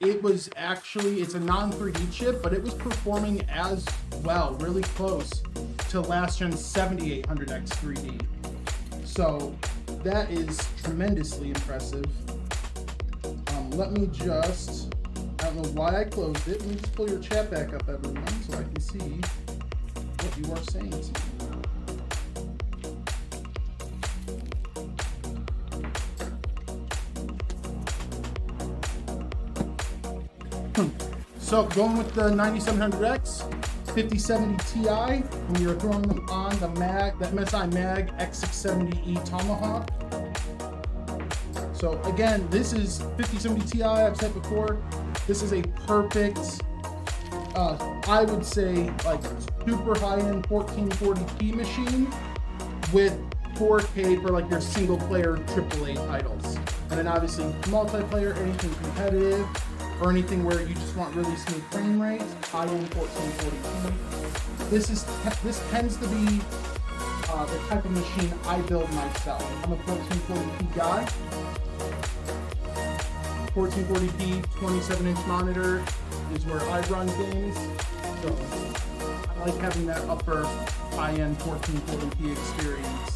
it's a non-3D chip, but it was performing as well, really close to last gen 7800X 3D. So that is tremendously impressive. Let me just, I don't know why I closed it. Let me just pull your chat back up, everyone, so I can see what you are saying to me. So going with the 9700X, 5070 Ti, and you're throwing them on the MSI Mag X670E Tomahawk. So again, this is 5070 Ti, I've said before. This is a perfect, I would say like super high-end 1440p machine with 4K for like your single player AAA titles. And then obviously multiplayer, anything competitive, or anything where you just want really smooth frame rates, high-end 1440p. This tends to be the type of machine I build myself. I'm a 1440p guy. 1440p 27-inch monitor is where I run games. So I like having that upper high-end 1440p experience.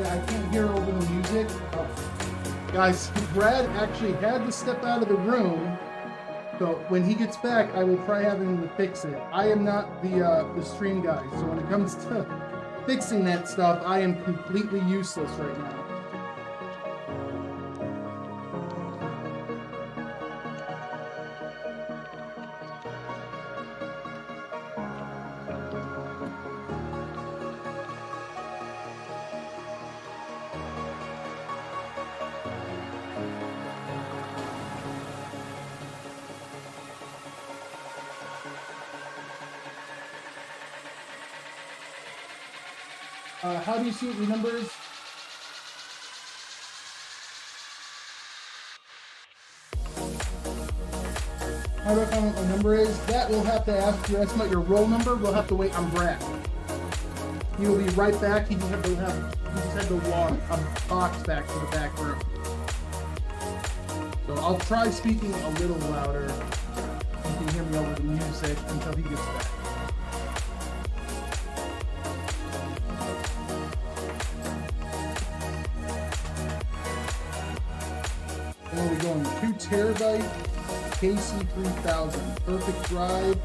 I can't hear over the music. Guys, Brad actually had to step out of the room, so when he gets back, I will try having him to fix it. I am not the stream guy, so when it comes to fixing that stuff, I am completely useless right now. How do you see what your number is? How do I find what my number is? That we'll have to ask you. That's not your roll number. We'll have to wait on Brad. He will be right back. He just had to walk a box back to the back room. So I'll try speaking a little louder. You can hear me over the music until he gets back. And we're going 2 terabyte KC3000, perfect drive,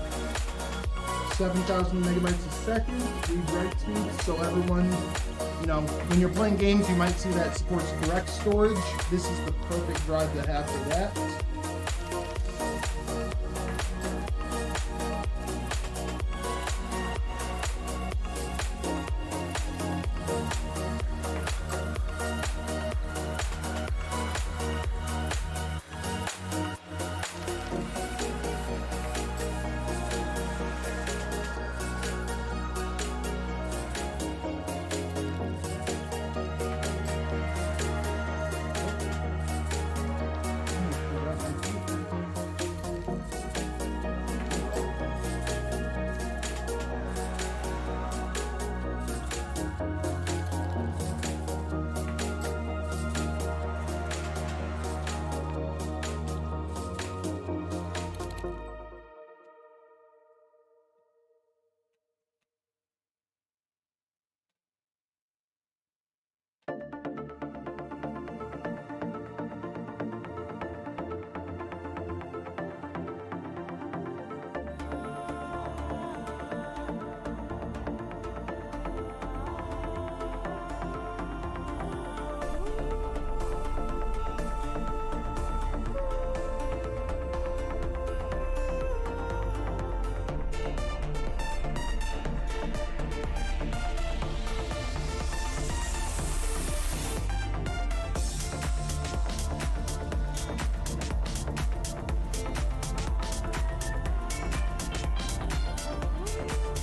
7,000 megabytes a second, read write speed. So everyone, when you're playing games, you might see that supports direct storage. This is the perfect drive to have for that.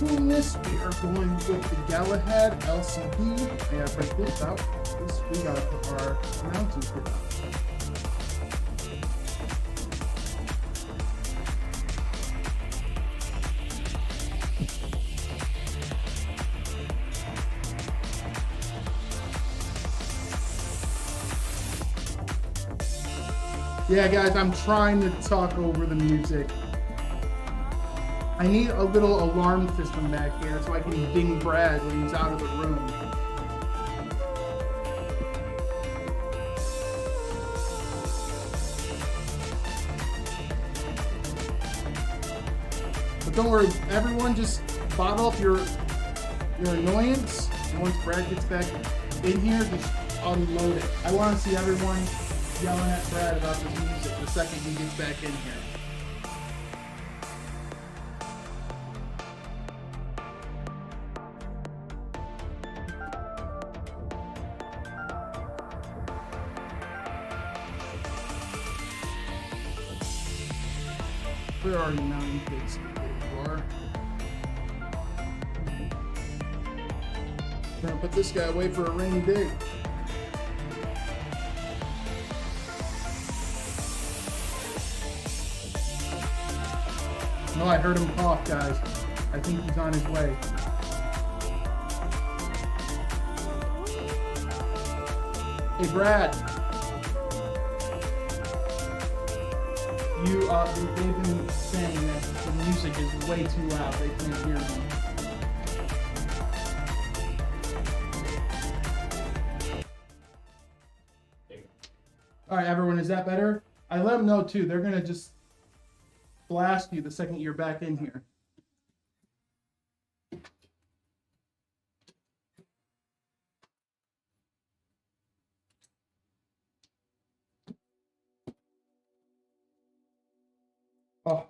This, we are going with the Galahad LCD. We gotta break this out. We gotta put our mountains here. Yeah, guys, I'm trying to talk over the music. I need a little alarm system back here so I can ding Brad when he's out of the room. But don't worry, everyone, just bottle up your annoyance. And once Brad gets back in here, just unload it. I want to see everyone yelling at Brad about this music the second he gets back in here. We're already 9 kids. Gonna put this guy away for a rainy day. No, I heard him cough, guys. I think he's on his way. Hey, Brad. They've been saying that the music is way too loud. They can't hear me. All right, everyone, is that better? I let them know too. They're gonna just blast you the second you're back in here. Oh,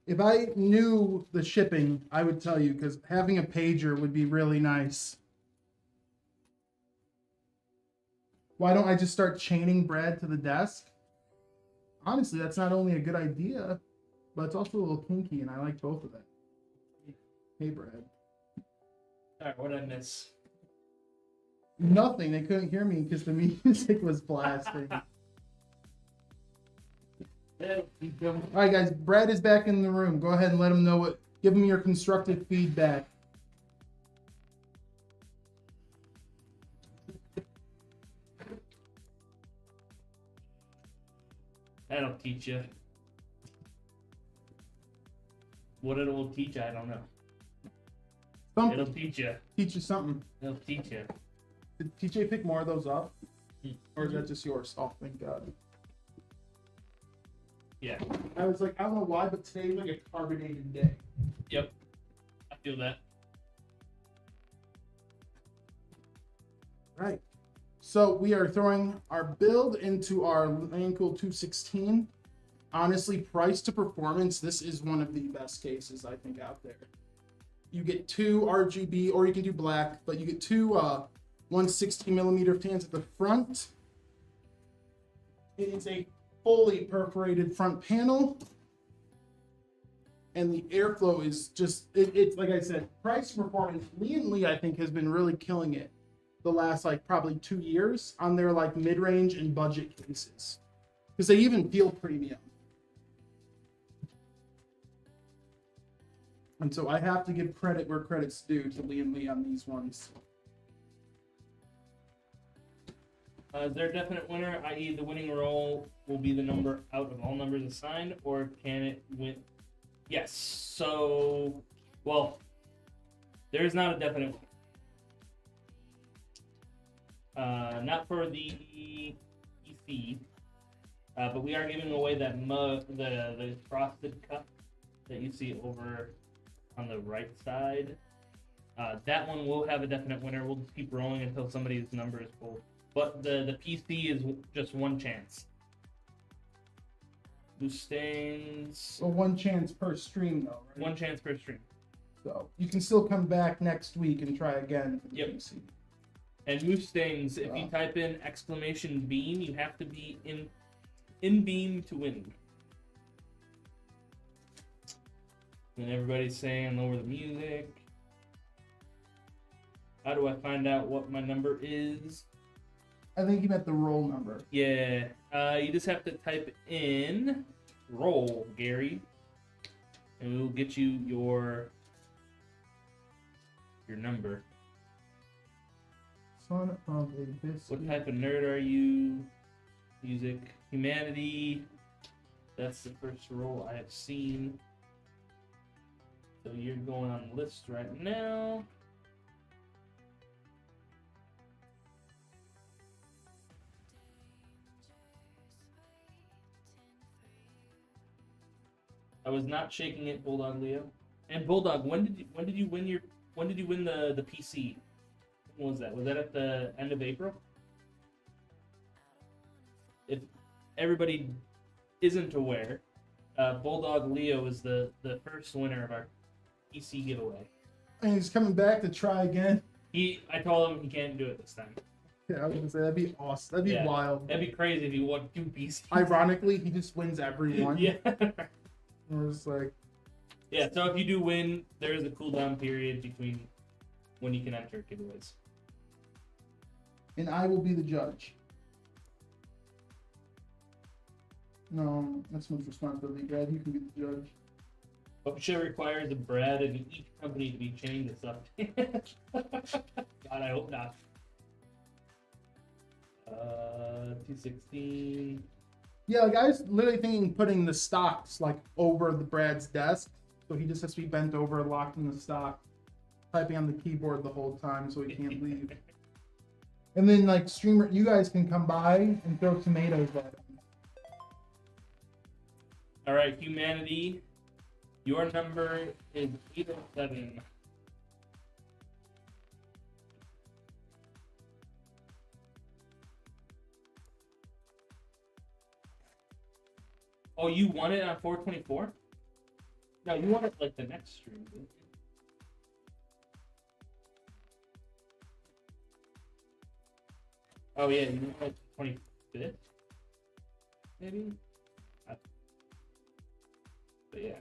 if I knew the shipping, I would tell you, because having a pager would be really nice. Why don't I just start chaining Brad to the desk? Honestly, that's not only a good idea, but it's also a little kinky, and I like both of them. Hey, Brad. Alright, what did I miss? Nothing. They couldn't hear me because the music was blasting. All right, guys. Brad is back in the room. Go ahead and let him know what. Give him your constructive feedback. That'll teach you. What it will teach you, I don't know. Something. It'll teach you. Teach you something. It'll teach you. Did TJ pick more of those up? Or is that just yours? Oh, thank God. Yeah. I was like, I don't know why, but today's like a carbonated day. Yep. I feel that. Right. So we are throwing our build into our Landcool 216. Honestly, price to performance, this is one of the best cases I think out there. You get 2 RGB, or you can do black, but you get 2 160mm fans at the front. It is a fully perforated front panel. And the airflow is just, it's like I said, price to performance. Lee, I think, has been really killing it the last like probably 2 years on their like mid-range and budget cases, because they even feel premium. And so I have to give credit where credit's due to Lee on these ones. Is there a definite winner, i.e. the winning roll will be the number out of all numbers assigned, or can it win? Yes. So, well, there is not a definite winner. Not for the PC, but we are giving away that mug, the frosted cup that you see over on the right side. That one will have a definite winner. We'll just keep rolling until somebody's number is full. But the PC is just one chance. Mustangs. Well, one chance per stream though, right? One chance per stream. So you can still come back next week and try again. Yep. PC. And Mustangs, if you type in exclamation beam, you have to be in beam to win. And everybody's saying lower the music. How do I find out what my number is? I think you meant the roll number. Yeah, you just have to type in roll, Gary, and we'll get you your number. Son of a biscuit. What type of nerd are you? Music, humanity. That's the first roll I have seen. So you're going on the list right now. I was not shaking it, Bulldog Leo. And Bulldog, when did you win the PC? When was that? Was that at the end of April? If everybody isn't aware, Bulldog Leo is the first winner of our PC giveaway. And he's coming back to try again. I told him he can't do it this time. Yeah, I was gonna say that'd be awesome. That'd be wild. That'd be crazy if he won 2 PCs. Ironically, he just wins every one. Yeah. We're just like. Yeah. So if you do win, there is a cooldown period between when you can enter giveaways. And I will be the judge. No, that's much responsibility, Brad. You can be the judge. OSHA requires a Brad in each company to be chained to something. God, I hope not. 216. Yeah, like I was literally thinking putting the stocks like over the Brad's desk, so he just has to be bent over, locked in the stock, typing on the keyboard the whole time, so he can't leave. And then like streamer, you guys can come by and throw tomatoes at him. All right, humanity. Your number is 807. Oh, you won it on 424? No, you won it like the next stream, didn't you? Oh yeah, you won like 25th? Maybe? But yeah.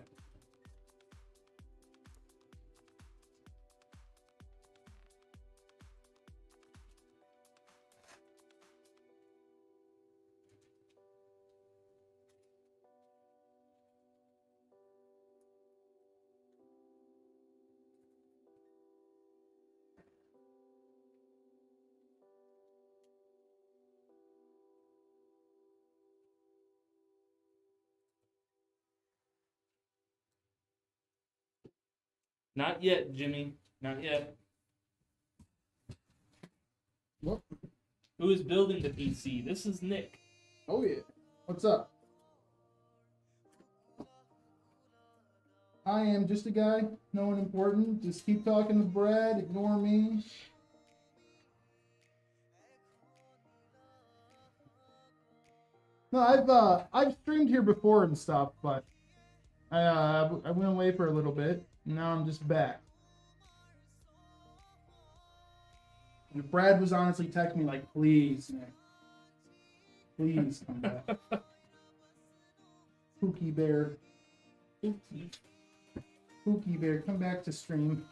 Not yet, Jimmy. Not yet. What? Who is building the PC? This is Nick. Oh yeah. What's up? I am just a guy, no one important. Just keep talking to Brad, ignore me. No, I've streamed here before and stuff, but I went away for a little bit. And now I'm just back. And Brad was honestly texting me like, please, Nick. Please come back. Pookie Bear. Pookie Bear, come back to stream.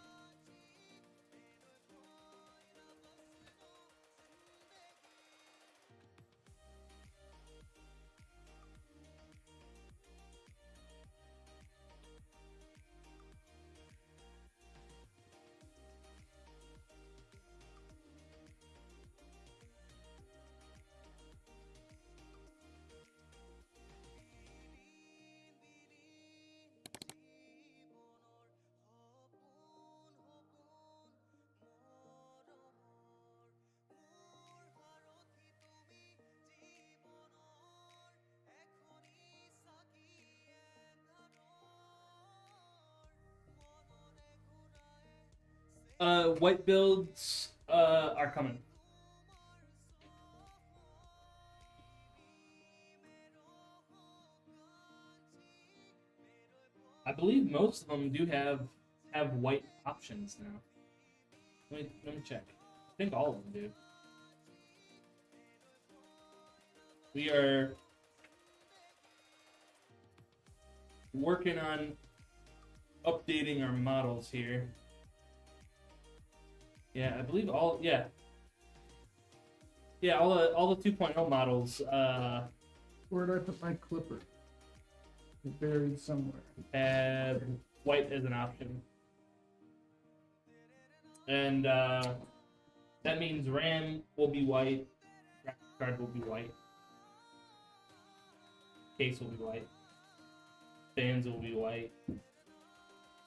White builds are coming. I believe most of them do have white options now. Let me check. I think all of them do. We are working on updating our models here. Yeah, I believe all. Yeah, all the 2.0 models. Where did I put my clipper? It's buried somewhere. Have white as an option, and that means RAM will be white, graphics card will be white, case will be white, fans will be white.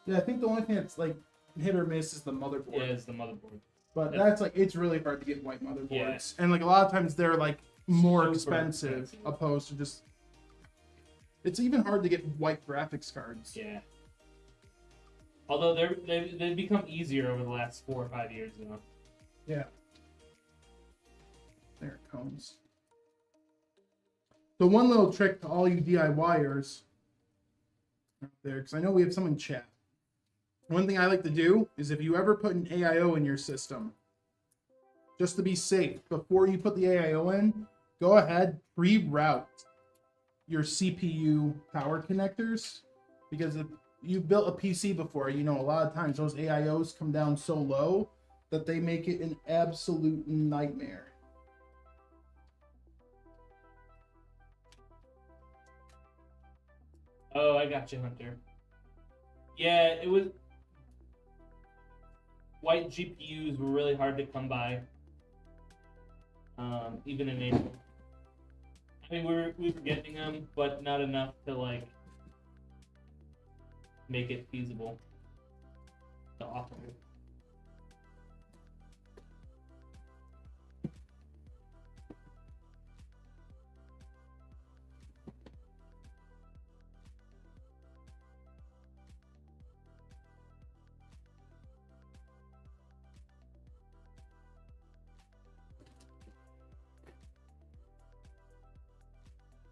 Yeah, I think the only thing that's like hit or miss is the motherboard. Yeah, it's the motherboard. But that's like, it's really hard to get white motherboards. Yeah. And like a lot of times they're like more Super expensive opposed to just. It's even hard to get white graphics cards. Yeah. Although they've become easier over the last 4 or 5 years, you know. Yeah. There it comes. So one little trick to all you DIYers out there, because I know we have some in chat. One thing I like to do is if you ever put an AIO in your system, just to be safe, before you put the AIO in, go ahead, pre-route your CPU power connectors, because if you've built a PC before, you know a lot of times those AIOs come down so low that they make it an absolute nightmare. Oh, I got you, Hunter. Yeah, it was. White GPUs were really hard to come by. Even in April. I mean, we were getting them, but not enough to like make it feasible to offer it.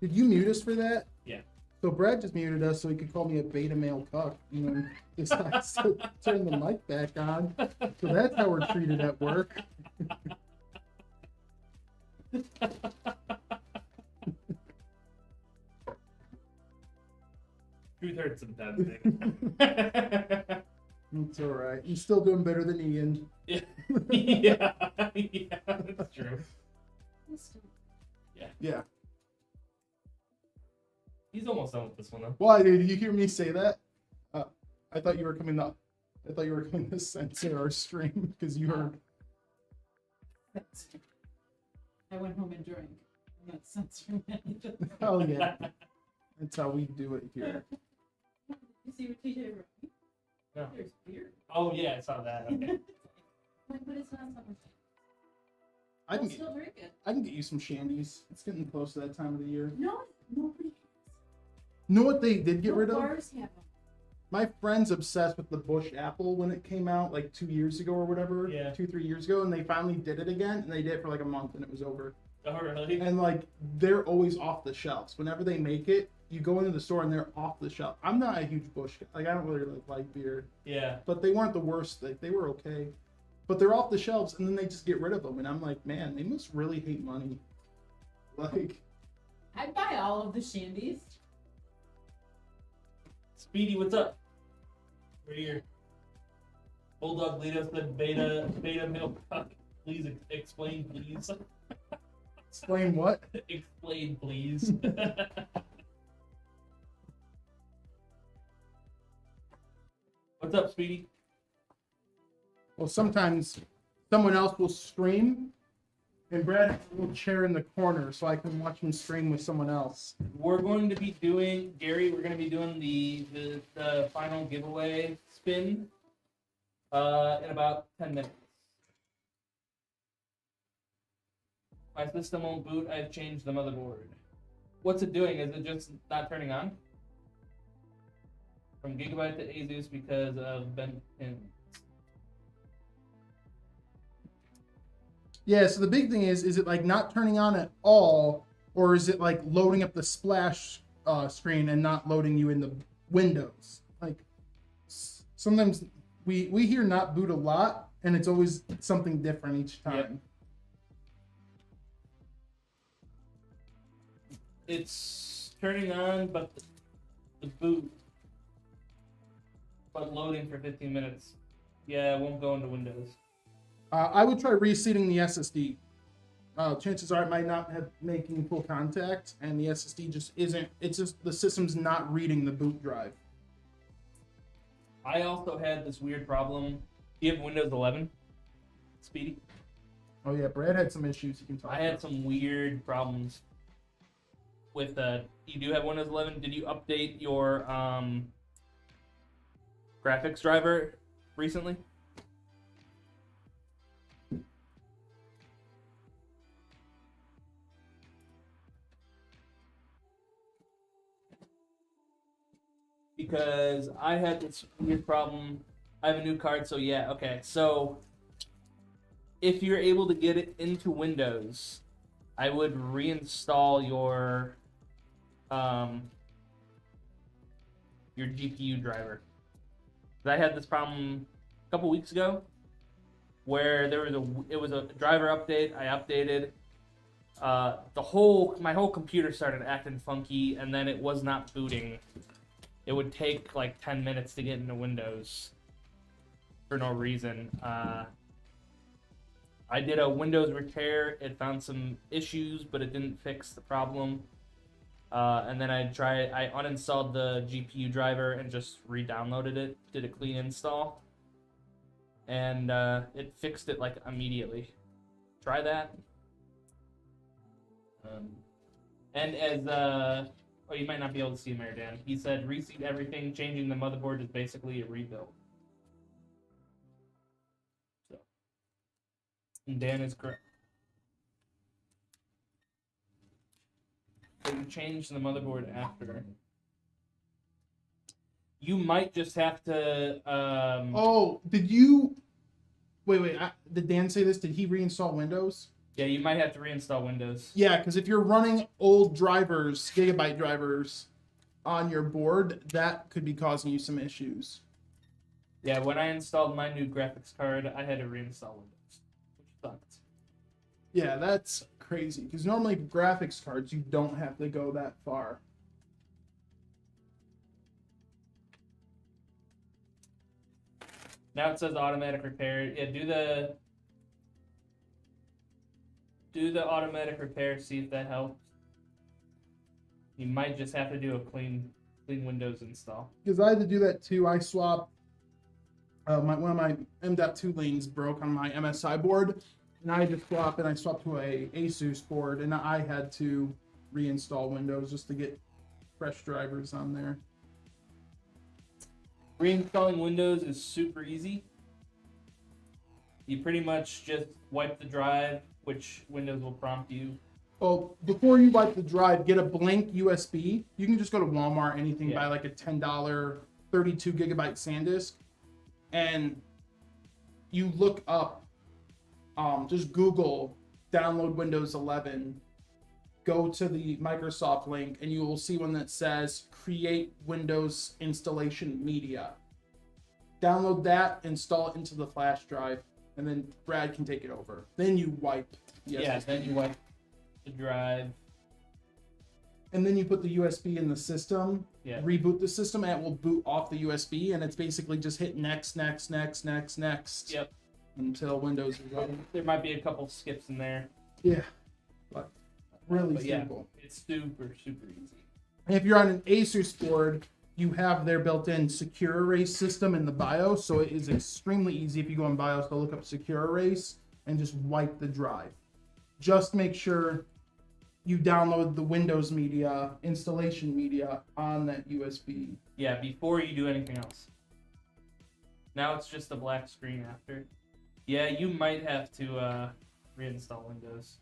Did you mute us for that? Yeah. So Brad just muted us so he could call me a beta male cuck, you know, decides to turn the mic back on. So that's how we're treated at work. Truth hurts sometimes. It's all right. He's still doing better than Ian. Yeah, yeah, that's true. Yeah. He's almost done with this one though. Why did you hear me say that? I thought you were coming up. I thought you were coming to censor our stream because you heard. I went home and drank. I'm not censoring anything. Oh yeah, that's how we do it here. You see what TJ wrote? No. There's beer. Oh yeah, I saw that. Okay. But it's not something. I can I'll get, still drink it. I can get you some shandies. It's getting close to that time of the year. No, nobody. You know what they did get rid of? Bars have them. My friend's obsessed with the Bush Apple when it came out like 2 years ago or whatever. Yeah. 2-3 years ago, and they finally did it again, and they did it for like a month, and it was over. Oh really? And like they're always off the shelves. Whenever they make it, you go into the store and they're off the shelf. I'm not a huge Bush guy. Like I don't really like beer, Yeah. but they weren't the worst. Like they were okay, but they're off the shelves, and then they just get rid of them. And I'm like, man, they must really hate money. Like, I'd buy all of the shandies. Speedy, what's up? We're here. Bulldog Lito said beta milk cuck. Please explain, please. explain what? Explain, please. What's up, Speedy? Well, sometimes someone else will stream, and Brad has a little chair in the corner so I can watch him stream with someone else. We're going to be doing, Gary, we're going to be doing the final giveaway spin in about 10 minutes. My system won't boot. I've changed the motherboard. What's it doing? Is it just not turning on? From Gigabyte to Asus because of bent pins. Yeah, so the big thing is it like not turning on at all, or is it like loading up the splash screen and not loading you in the windows? Like sometimes we hear not boot a lot, and it's always something different each time. Yep. It's turning on, but the boot, but loading for 15 minutes. Yeah, it won't go into Windows. I would try reseating the SSD. Chances are it might not have making full contact, and the SSD just isn't. It's just the system's not reading the boot drive. I also had this weird problem. Do you have Windows 11? Speedy? Oh yeah, Brad had some issues. You can talk. I had some weird problems with you do have Windows 11. Did you update your graphics driver recently? Because I had this weird problem. I have a new card, so yeah, okay. So if you're able to get it into Windows, I would reinstall your GPU driver. I had this problem a couple weeks ago where it was a driver update. I updated my whole computer started acting funky, and then it was not booting. It would take like 10 minutes to get into Windows for no reason. I did a Windows repair. It found some issues, but it didn't fix the problem. And then I uninstalled the GPU driver and just re-downloaded it, did a clean install, and it fixed it like immediately. Try that. And as you might not be able to see him there, Dan. He said reseat everything, changing the motherboard is basically a rebuild. So, and Dan is correct. So you change the motherboard after. You might just have to. Did you? Wait. Did Dan say this? Did he reinstall Windows? Yeah, you might have to reinstall Windows. Yeah, because if you're running old drivers, gigabyte drivers, on your board, that could be causing you some issues. Yeah, when I installed my new graphics card, I had to reinstall Windows, which sucked. Yeah, that's crazy. Because normally graphics cards, you don't have to go that far. Now it says automatic repair. Yeah, do the automatic repair. See if that helps. You might just have to do a clean Windows install. Because I had to do that too. I swapped one of my M.2 lanes broke on my MSI board, and I had to swap, and I swapped to a Asus board, and I had to reinstall Windows just to get fresh drivers on there. Reinstalling Windows is super easy. You pretty much just wipe the drive, which Windows will prompt you. Well, before you wipe the drive, get a blank USB. You can just go to Walmart, anything, buy like a $10 32 gigabyte SanDisk, and you look up, just Google download Windows 11, go to the Microsoft link, and you will see one that says create Windows installation media. Download that, install it into the flash drive, and then Brad can take it over. Then you wipe. Then you wipe the drive. And then you put the USB in the system, reboot the system, and it will boot off the USB, and it's basically just hit next. Yep. Until Windows is running. There might be a couple skips in there. Yeah. But really simple. It's super, super easy. And if you're on an Asus board, you have their built-in secure erase system in the BIOS, so it is extremely easy if you go on BIOS to look up secure erase and just wipe the drive. Just make sure you download the Windows media, installation media on that USB. Yeah, before you do anything else. Now it's just a black screen after. Yeah, you might have to reinstall Windows.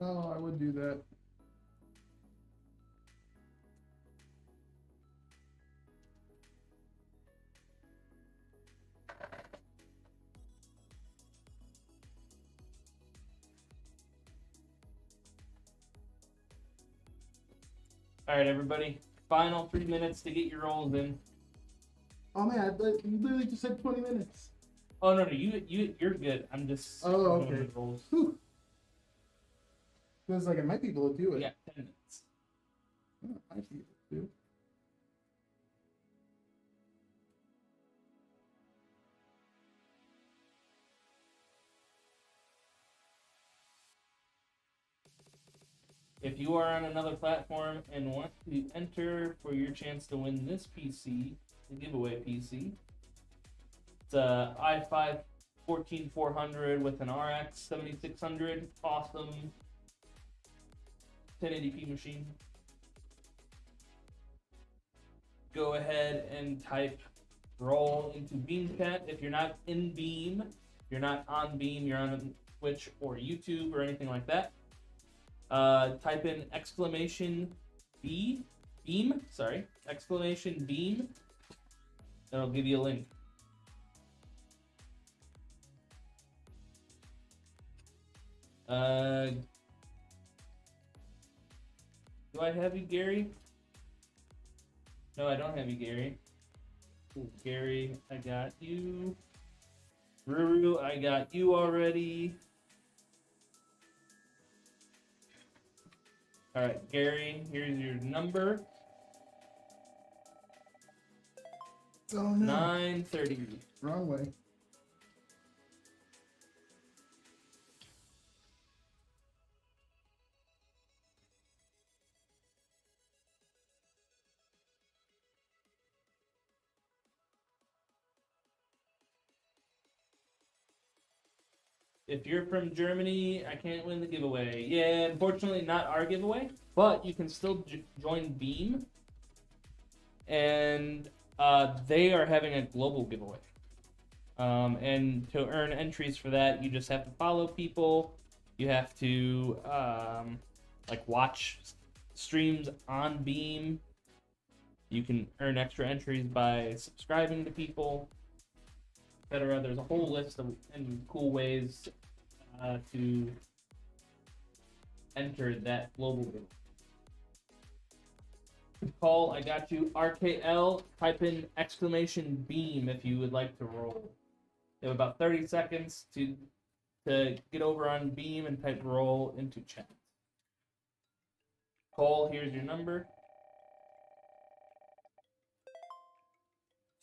Oh, I would do that. All right, everybody. Final 3 minutes to get your rolls in. Oh man, you literally just said 20 minutes. Oh no, you're good. I'm just. Oh, doing okay. the rolls. Whew. Feels like I might be able to do it. Yeah, 10 minutes. Oh, I might be able to do it. If you are on another platform and want to enter for your chance to win this PC, the giveaway PC, it's a i5 14400 with an RX 7600, awesome 1080p machine. Go ahead and type roll into Beam chat. If you're not in Beam, you're not on Beam, you're on Twitch or YouTube or anything like that. Type in exclamation beam, exclamation beam. That'll give you a link. Do I have you, Gary? No, I don't have you, Gary. Ooh, Gary, I got you. Ruru, I got you already. All right, Gary, here's your number. Oh no. 930. Wrong way. If you're from Germany, I can't win the giveaway. Yeah, unfortunately not our giveaway, but you can still join Beam. And they are having a global giveaway. And to earn entries for that, you just have to follow people. You have to like watch streams on Beam. You can earn extra entries by subscribing to people, etc. There's a whole list of cool ways to enter that global giveaway. Call, I got you. RKL, type in exclamation beam if you would like to roll. You have about 30 seconds to get over on Beam and type roll into chat. Cole, here's your number.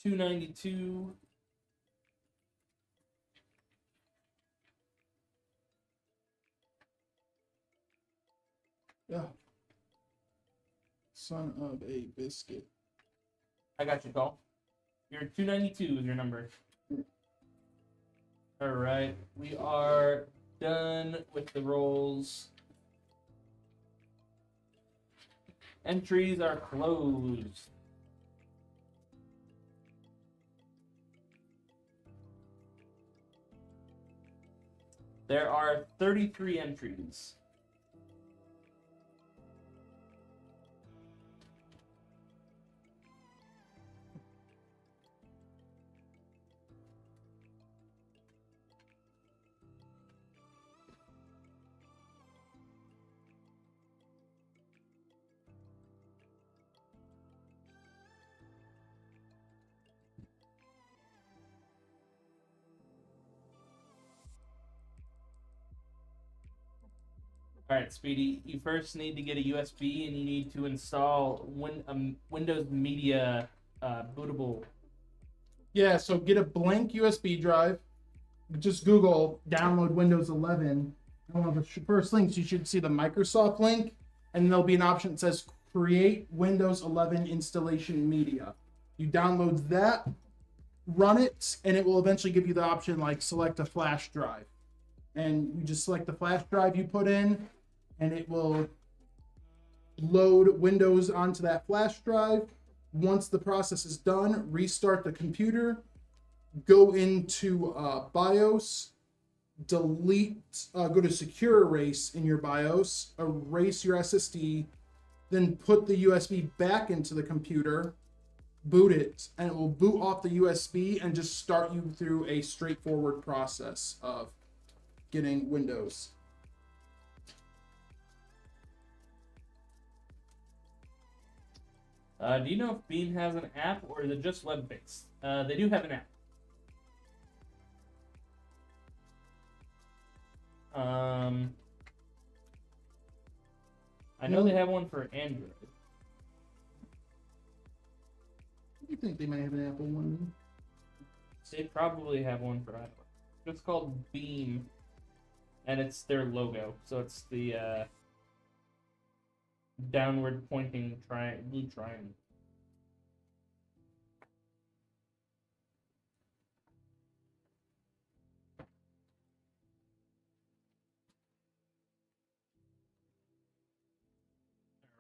292. Yeah. Son of a biscuit. I got you, Cole. Your 292 is your number. All right, we are done with the rolls. Entries are closed. There are 33 entries. All right, Speedy, you first need to get a USB and you need to install Windows Media bootable. Yeah, so get a blank USB drive. Just Google download Windows 11. And one of the first links you should see the Microsoft link, and there'll be an option that says create Windows 11 installation media. You download that, run it, and it will eventually give you the option like select a flash drive. And you just select the flash drive you put in, and it will load Windows onto that flash drive. Once the process is done, restart the computer, go into BIOS, delete, go to secure erase in your BIOS, erase your SSD, then put the USB back into the computer, boot it, and it will boot off the USB and just start you through a straightforward process of getting Windows. Do you know if Beam has an app or is it just web-based? They do have an app. I know they have one for Android. You think they might have an Apple one? They probably have one for iOS. It's called Beam, and it's their logo. So it's the downward pointing blue triangle.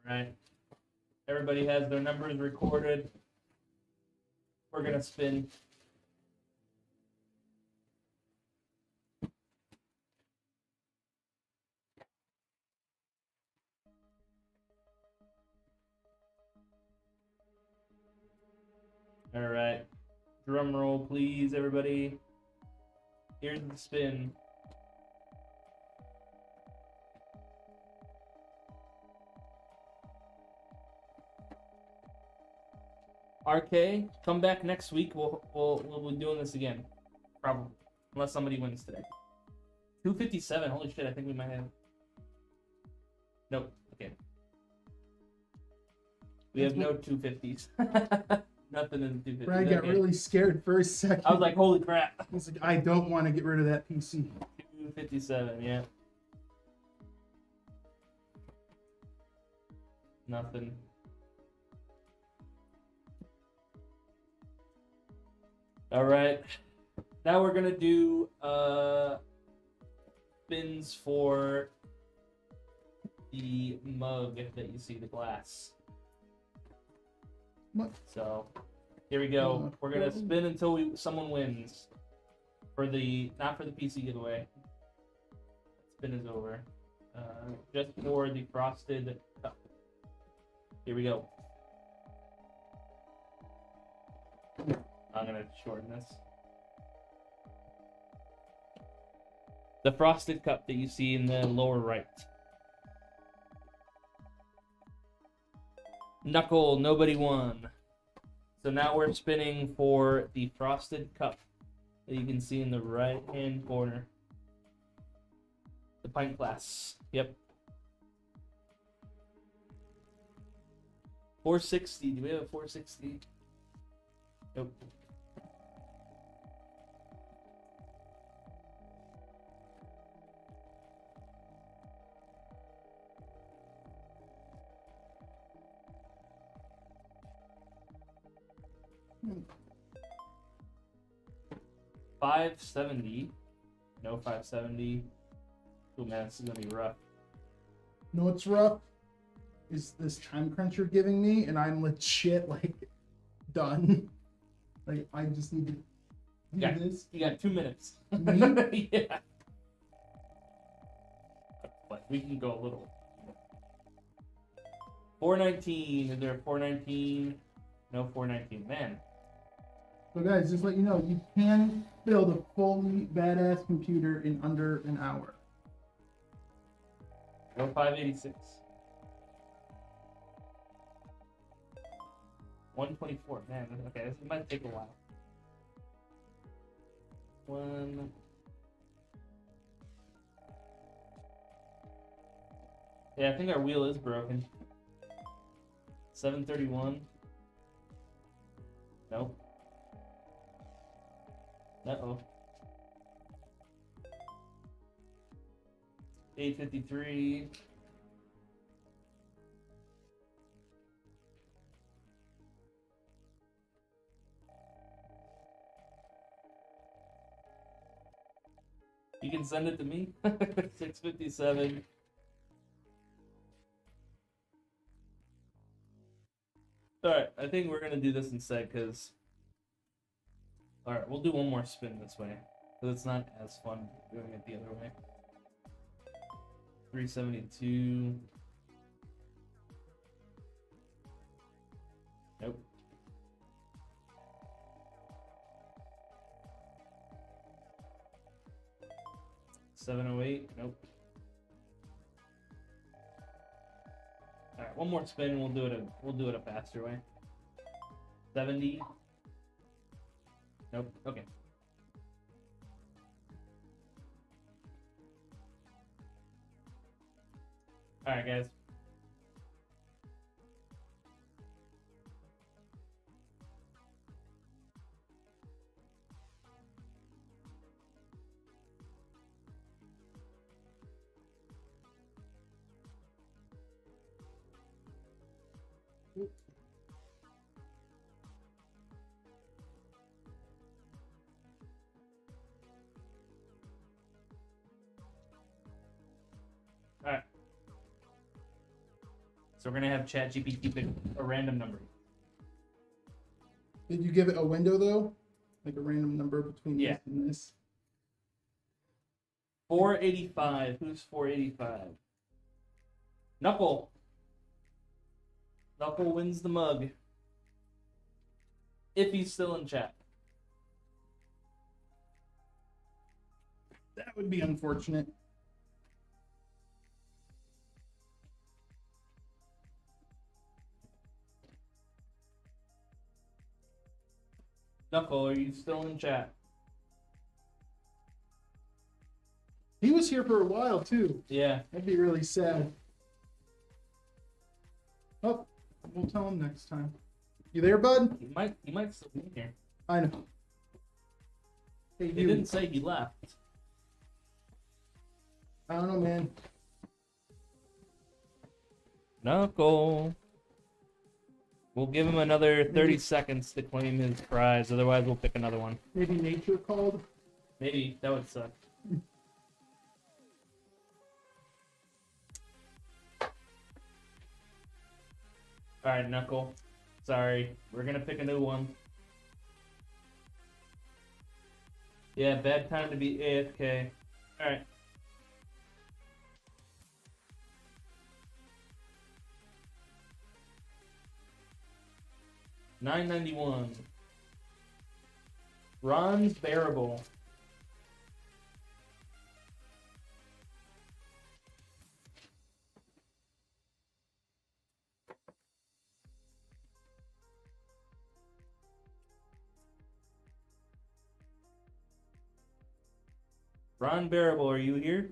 All right. Everybody has their numbers recorded. We're gonna spin. All right. Drum roll, please, everybody. Here's the spin. RK, come back next week. We'll be doing this again, probably, unless somebody wins today. 257. Holy shit! I think we might have. Nope. Okay. We have no 250s. Nothing in the 250s. Brad got really scared for a second. I was like, holy crap. I was like, I don't want to get rid of that PC. 257. Yeah. Nothing. All right, now we're gonna do spins for the mug that you see, the glass. What? So here we go. We're gonna spin until someone wins. Not for the PC giveaway. Spin is over. Just for the frosted cup. Here we go. I'm gonna shorten this. The frosted cup that you see in the lower right. Knuckle, nobody won. So now we're spinning for the frosted cup that you can see in the right hand corner. The pint glass. Yep. 460. Do we have a 460? Nope. $570. No 570. Oh man, this is gonna be rough. You know what's rough? Is this time crunch you're giving me, and I'm legit like done. Like I just need to do this. You got 2 minutes. Me? Yeah. But we can go a little. 419. Is there a 419? No 419. Man. So guys, just let you know, you can build a fully badass computer in under an hour. No 586. 124. Man, okay, this might take a while. One. Yeah, I think our wheel is broken. 731. Nope. Uh-oh. 853. You can send it to me. 657. Alright, I think we're gonna do this instead because. Alright, we'll do one more spin this way. But it's not as fun doing it the other way. 372. Nope. $708. Nope. All right, one more spin, and we'll do it a faster way. 70. Nope. Okay. All right, guys. All right. So we're gonna have ChatGPT pick a random number. Did you give it a window though? Like a random number between Yeah. this and this? 485. Who's 485? Knuckle. Knuckle wins the mug. If he's still in chat. That would be unfortunate. Knuckle, are you still in chat? He was here for a while too. Yeah. That'd be really sad. Oh, we'll tell him next time. You there, bud? He might still be here. I know. Hey, He you. didn't say he left. I don't know, man. Knuckle. We'll give him another 30 seconds to claim his prize, otherwise we'll pick another one. Maybe nature called. Maybe. That would suck. Alright, Knuckle. Sorry. We're gonna pick a new one. Yeah, bad time to be AFK. Alright. $9.91. Ron's Bearable. Ron Bearable, are you here?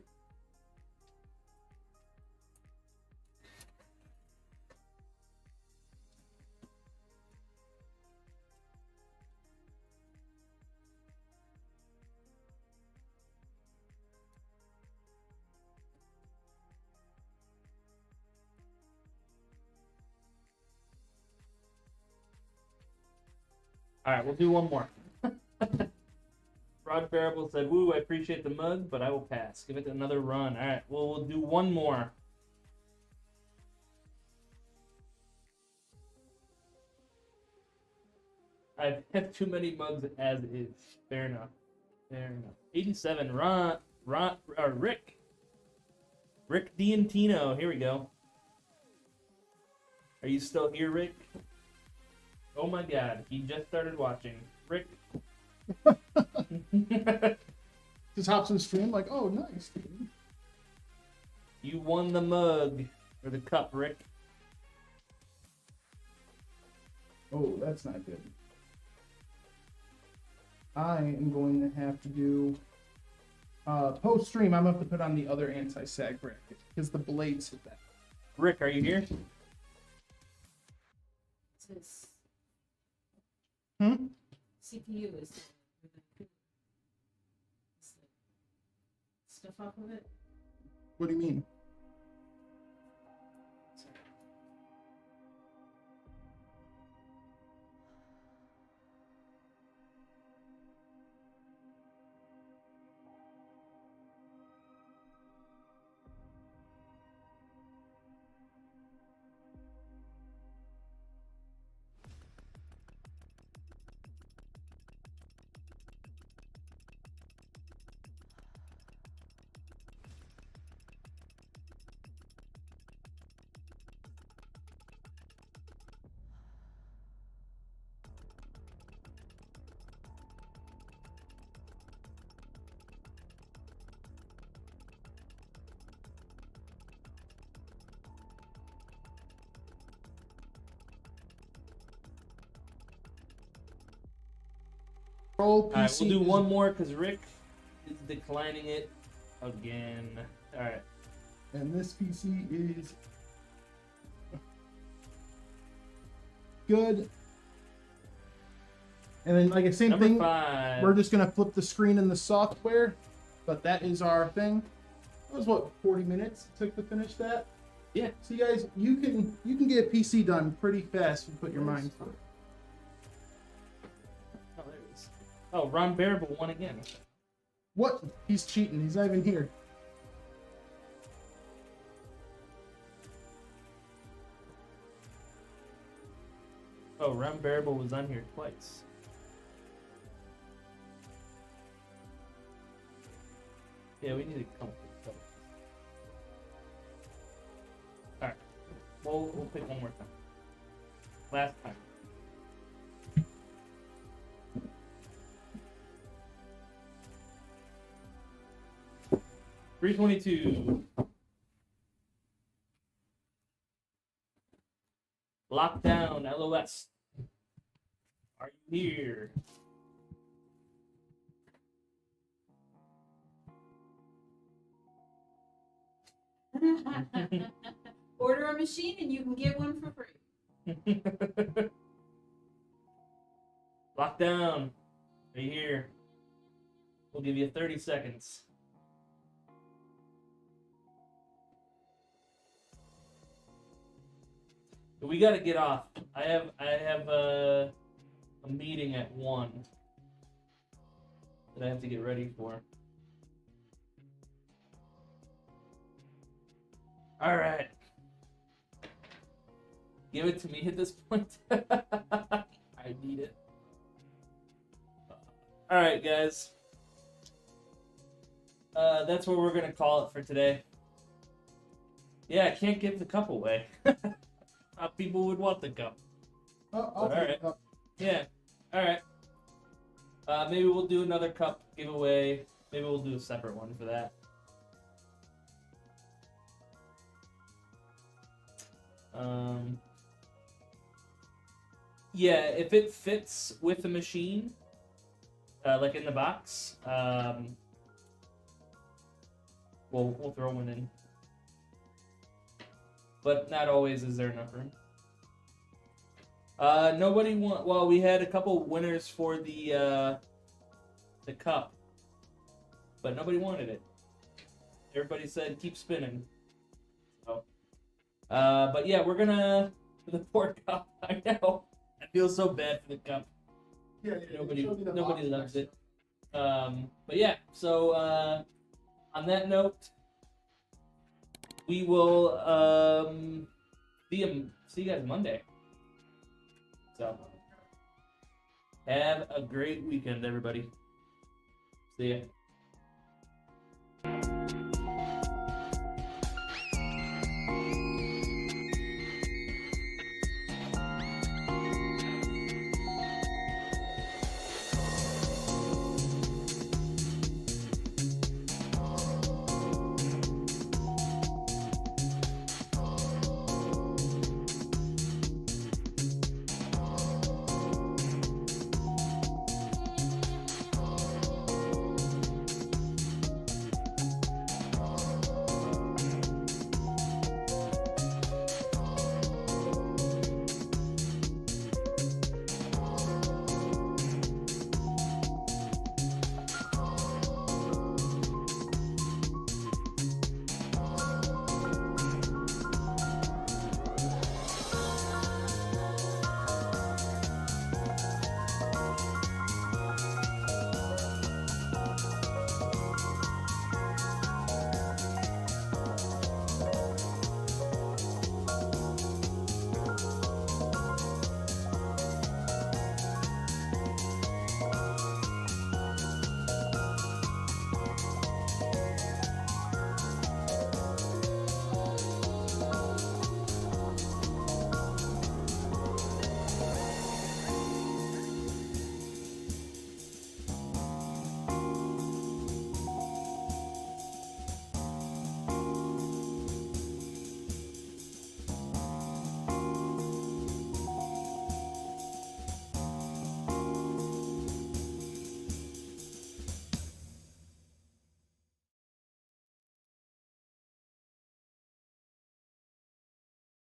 All right, we'll do one more. Rod Bearable said, "Woo, I appreciate the mug, but I will pass. Give it another run." All right, well, we'll do one more. I have too many mugs as is. Fair enough. Fair enough. 87. Rick. Rick Diantino. Here we go. Are you still here, Rick? Oh my God, he just started watching. Rick. Just hops in stream like, oh, nice. You won the mug or the cup, Rick. Oh, that's not good. I am going to have to do post stream. I'm going to have to put on the other anti-sag bracket because the blades hit that. Rick, are you here? It's Hmm? CPU is stuff off of it. What do you mean? Roll PC. All right, we'll do is- one more because Rick is declining it again. All right. And this PC is good. And then, like the same Number thing. 5. We're just gonna flip the screen in the software, but that is our thing. That was what 40 minutes it took to finish that. Yeah. So you guys, you can get a PC done pretty fast if you put your mind to it. Oh, there it is. Oh, Ron Bearable won again. What? He's cheating. He's not even here. Oh, Ron Bearable was on here twice. Yeah, we need to come up with something. Alright. We'll pick one more time. Last time. $322. Lockdown, LOS. Are you here? Order a machine and you can get one for free. Lockdown. Are you here? We'll give you 30 seconds. We gotta get off. I have a meeting at 1 that I have to get ready for. All right. Give it to me at this point. I need it. All right, guys. That's what we're gonna call it for today. Yeah, I can't give the cup away. How people would want the cup. Oh, All right. Yeah. All right. Maybe we'll do another cup giveaway. Maybe we'll do a separate one for that. Yeah, if it fits with the machine, like in the box, we'll throw one in. But not always is there enough room. Nobody won. Well, we had a couple winners for the cup, but nobody wanted it. Everybody said keep spinning. So, but yeah, we're gonna for the poor cup. I know. I feel so bad for the cup. Yeah, Nobody loves it. But yeah, so on that note, we will see you guys Monday. So have a great weekend, everybody. See ya.